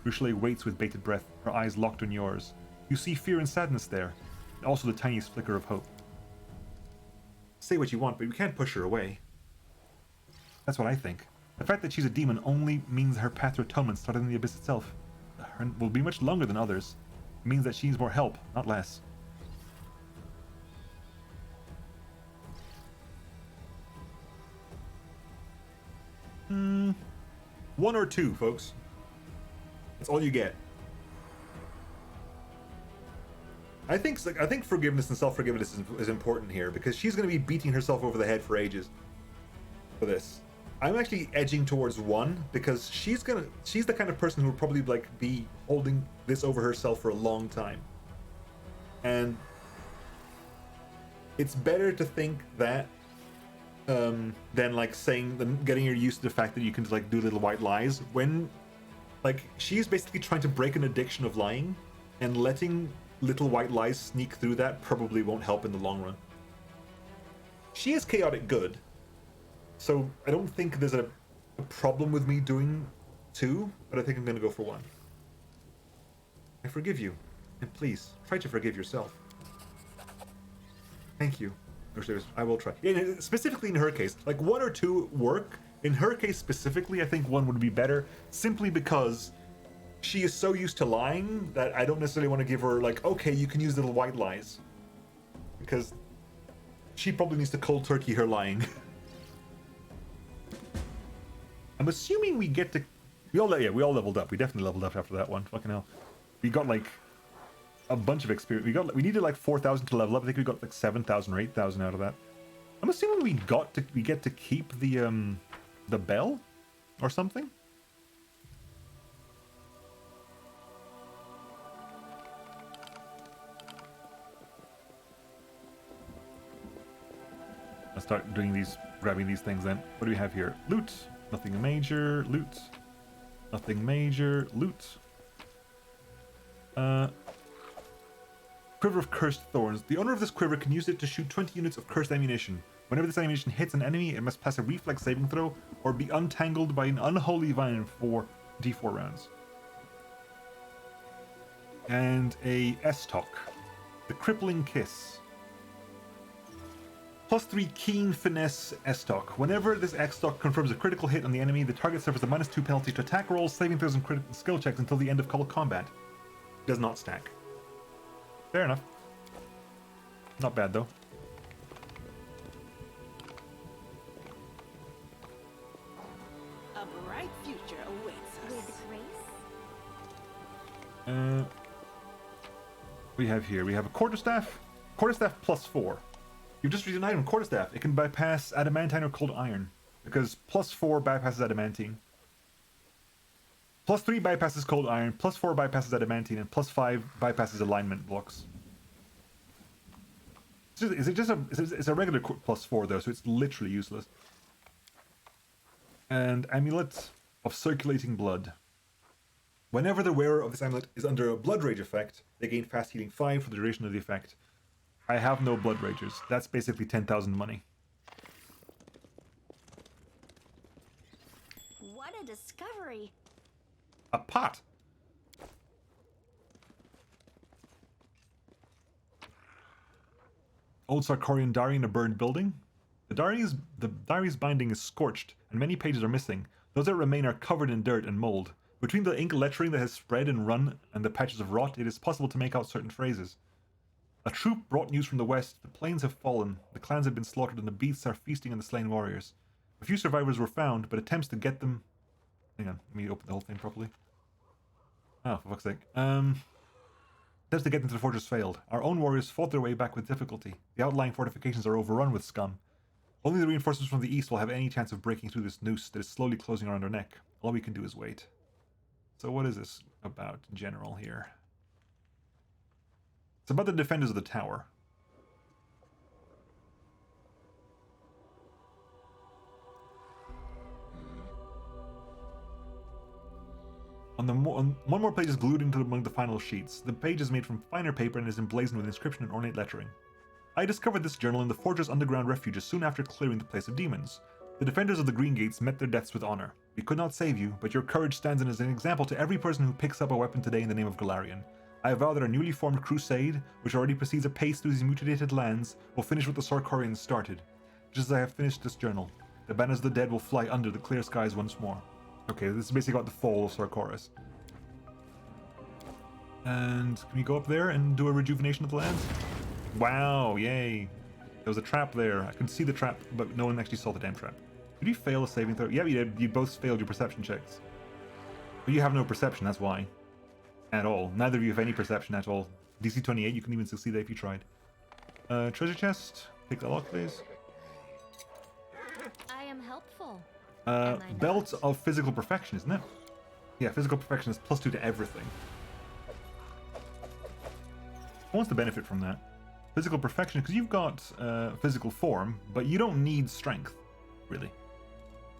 Rochelet waits with bated breath, her eyes locked on yours. You see fear and sadness there, and also the tiniest flicker of hope. Say what you want, but we can't push her away. That's what I think. The fact that she's a demon only means her path to atonement started in the abyss itself. Her will be much longer than others. It means that she needs more help, not less. One or two, folks. That's all you get. I think forgiveness and self-forgiveness is important here, because she's going to be beating herself over the head for ages for this. I'm actually edging towards one, because she's the kind of person who will probably like be holding this over herself for a long time. And it's better to think that than like getting her used to the fact that you can like do little white lies, when like she's basically trying to break an addiction of lying, and letting little white lies sneak through that probably won't help in the long run. She is chaotic good, so I don't think there's a problem with me doing two, but I think I'm gonna go for one. I forgive you, and please try to forgive yourself. Thank you. I will try. Specifically in her case, like one or two work. In her case specifically, I think one would be better, simply because she is so used to lying that I don't necessarily want to give her like, okay, you can use little white lies, because she probably needs to cold turkey her lying. I'm assuming we get to, we all leveled up. We definitely leveled up after that one. Fucking hell, we got like a bunch of experience. We needed like 4,000 to level up. I think we got like 7,000 or 8,000 out of that. I'm assuming we get to keep the bell or something. Let's start doing these, grabbing these things then. What do we have here? Loot. Nothing major. Loot. Nothing major. Loot. Quiver of Cursed Thorns. The owner of this quiver can use it to shoot 20 units of cursed ammunition. Whenever this ammunition hits an enemy, it must pass a reflex saving throw or be untangled by an unholy vine for D4 rounds. And a S-Talk. The Crippling Kiss. +3 Keen Finesse S-Talk. Whenever this S-Talk confirms a critical hit on the enemy, the target suffers a -2 penalty to attack rolls, saving throws, and critical skill checks until the end of combat. Does not stack. Fair enough. Not bad though. A bright future awaits us. With grace? We have here, we have a quarterstaff. Quarterstaff +4. You've just read an item, quarterstaff. It can bypass adamantine or cold iron, because +4 bypasses adamantine. +3 bypasses cold iron, +4 bypasses adamantine, and +5 bypasses alignment blocks. It's a regular +4 though, so it's literally useless. And Amulet of Circulating Blood. Whenever the wearer of this amulet is under a Blood Rage effect, they gain fast healing 5 for the duration of the effect. I have no Blood Ragers. That's basically 10,000 money. What a discovery! A pot! Old Sarkorian diary in a burned building. The diary's binding is scorched, and many pages are missing. Those that remain are covered in dirt and mold. Between the ink lettering that has spread and run and the patches of rot, it is possible to make out certain phrases. A troop brought news from the west. The plains have fallen. The clans have been slaughtered, and the beasts are feasting on the slain warriors. A few survivors were found, but attempts to get them... Hang on, let me open the whole thing properly. Oh, for fuck's sake. Attempts to get into the fortress failed. Our own warriors fought their way back with difficulty. The outlying fortifications are overrun with scum. Only the reinforcements from the east will have any chance of breaking through this noose that is slowly closing around our neck. All we can do is wait. So what is this about in general here? It's about the defenders of the tower. One more page is glued into among the final sheets. The page is made from finer paper and is emblazoned with inscription and ornate lettering. I discovered this journal in the fortress underground refuges soon after clearing the place of demons. The defenders of the Green Gates met their deaths with honor. We could not save you, but your courage stands in as an example to every person who picks up a weapon today in the name of Galarian. I vow that our newly formed crusade, which already proceeds apace through these mutilated lands, will finish what the Sarkorians started. Just as I have finished this journal, the banners of the dead will fly under the clear skies once more. Okay, this is basically about the fall of Sarkoris. And can we go up there and do a rejuvenation of the lands? Wow, yay. There was a trap there. I could see the trap, but no one actually saw the damn trap. Did you fail a saving throw? Yeah, you did. You both failed your perception checks. But you have no perception, that's why. At all. Neither of you have any perception at all. DC 28, you couldn't even succeed if you tried. Treasure chest. Take the lock, please. I am helpful. Belt of physical perfection, isn't it? Yeah, physical perfection is +2 to everything. Who wants to benefit from that? Physical perfection, because you've got physical form, but you don't need strength, really.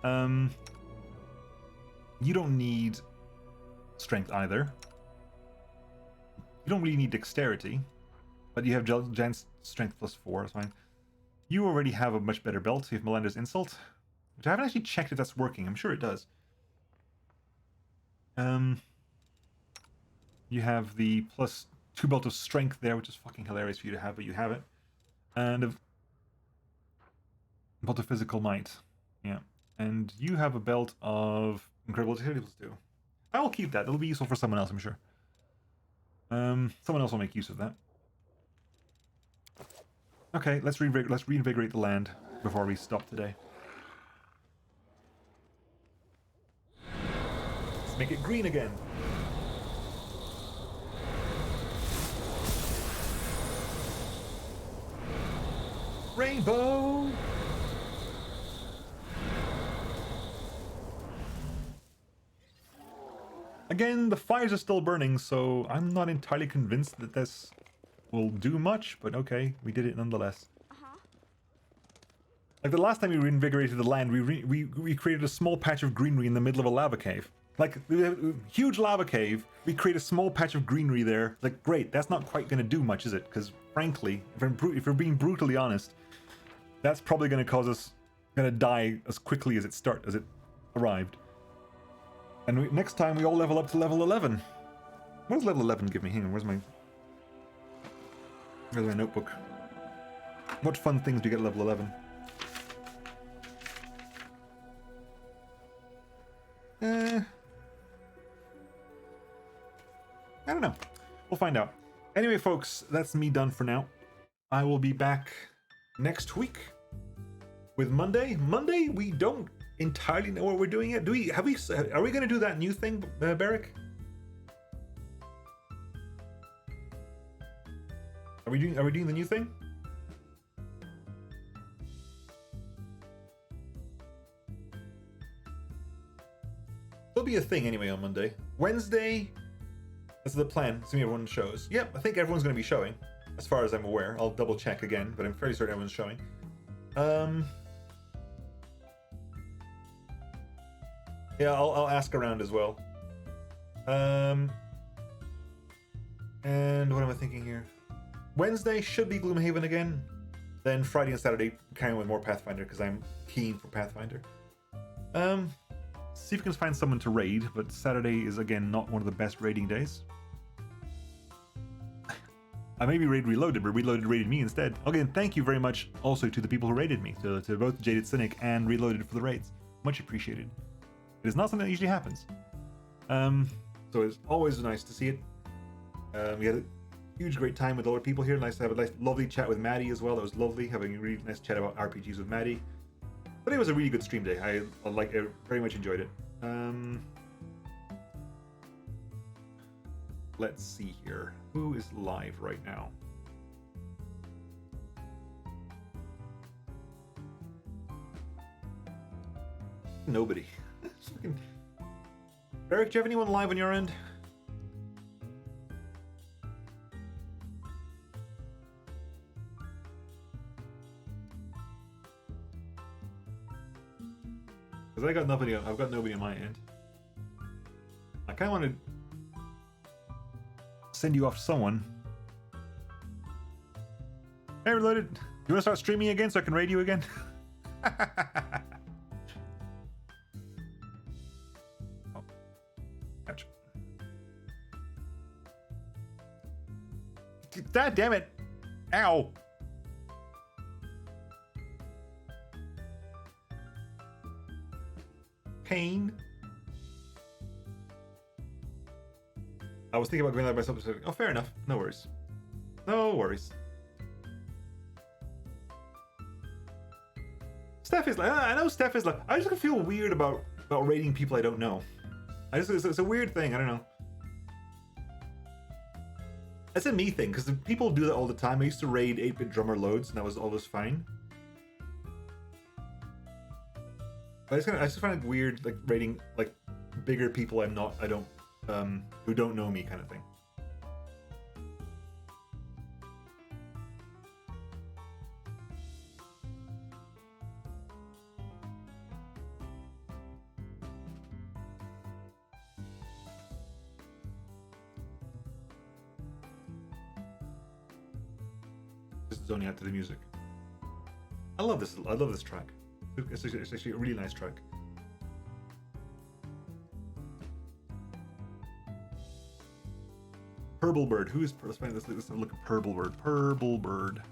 You don't need strength either. You don't really need dexterity, but you have giant strength +4, that's fine. You already have a much better belt. You have Melander's Insult, which I haven't actually checked if that's working. I'm sure it does. You have the +2 belt of strength there, which is fucking hilarious for you to have, but you have it. And a belt of physical might. Yeah. And you have a belt of incredible dexterity +2. I will keep that. It'll be useful for someone else, I'm sure. Someone else will make use of that. Okay, let's reinvigorate the land before we stop today. Let's make it green again. Rainbow! Again, the fires are still burning, so I'm not entirely convinced that this will do much, but okay, we did it nonetheless. Like the last time we reinvigorated the land, we created a small patch of greenery in the middle of a lava cave. Like, huge lava cave, we create a small patch of greenery there. Like, great, that's not quite going to do much, is it? Because, frankly, if we're being brutally honest, that's probably going to cause us to die as quickly as it arrived. And next time we all level up to level 11. What does level 11 give me? Hang on, where's my notebook? What fun things do you get at level 11? I don't know. We'll find out. Anyway, folks, that's me done for now. I will be back next week with Monday. Monday, we don't entirely know what we're doing yet. Are we going to do that new thing, Barrick? Are we doing the new thing? There'll be a thing anyway on Monday. Wednesday, that's the plan. Assuming everyone shows. Yep, I think everyone's going to be showing, as far as I'm aware. I'll double check again, but I'm fairly certain everyone's showing. Yeah, I'll ask around as well. And what am I thinking here? Wednesday should be Gloomhaven again. Then Friday and Saturday carrying with more Pathfinder because I'm keen for Pathfinder. See if we can find someone to raid, but Saturday is again not one of the best raiding days. I maybe raid Reloaded, but Reloaded raided me instead. Again, thank you very much also to the people who raided me, to both Jaded Cynic and Reloaded for the raids. Much appreciated. It is not something that usually happens. So it's always nice to see it. We had a huge great time with other people here. Nice to have a lovely chat with Maddie as well. It was lovely having a really nice chat about RPGs with Maddie. But it was a really good stream day. I very much enjoyed it. Let's see here. Who is live right now? Nobody. Eric, do you have anyone live on your end? Because I've got nobody on my end. I kind of want to send you off to someone. Hey, Reloaded. You want to start streaming again so I can raid you again? Oh. Gotcha. God damn it. Ow. Pain. I was thinking about going live myself. Oh, fair enough. No worries. No worries. Steph is like, I know Steph is like, I just feel weird about raiding people I don't know. It's a weird thing. I don't know. That's a me thing, because people do that all the time. I used to raid 8-bit drummer loads, and that was always fine. But I just find it weird, like raiding like bigger people who don't know me, kind of thing. This is only out to the music. I love this track. It's actually a really nice track. Purple Bird. Who is? Let's look at Purple Bird. Purple Bird.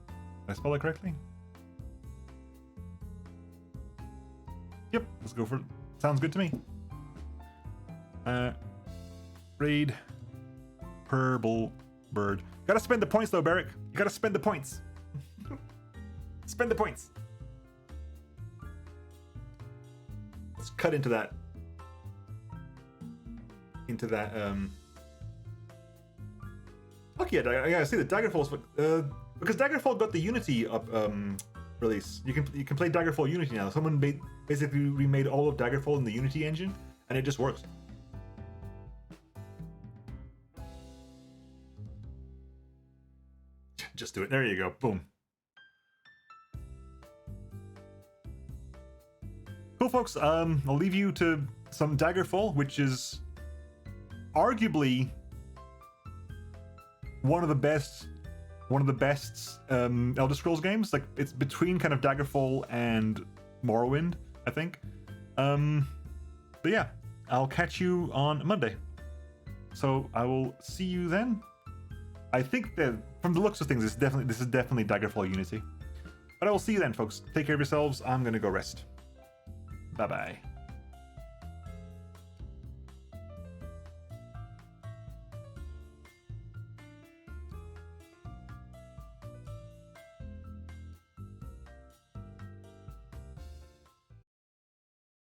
Did I spell that correctly? Yep. Let's go for it. Sounds good to me. Raid. Purple Bird. Gotta spend the points though, Barrick. You gotta spend the points. Spend the points. Let's cut into that. Fuck yeah, I gotta see the Daggerfall's because Daggerfall got the Unity up release. You can play Daggerfall Unity now. Someone basically remade all of Daggerfall in the Unity engine, and it just works. Just do it. There you go. Boom. Cool, folks. I'll leave you to some Daggerfall, which is arguably one of the best Elder Scrolls games. Like, it's between kind of Daggerfall and Morrowind, I think. But yeah, I'll catch you on Monday. So I will see you then. I think that from the looks of things, this is definitely Daggerfall Unity. But I will see you then, folks. Take care of yourselves. I'm gonna go rest. Bye bye.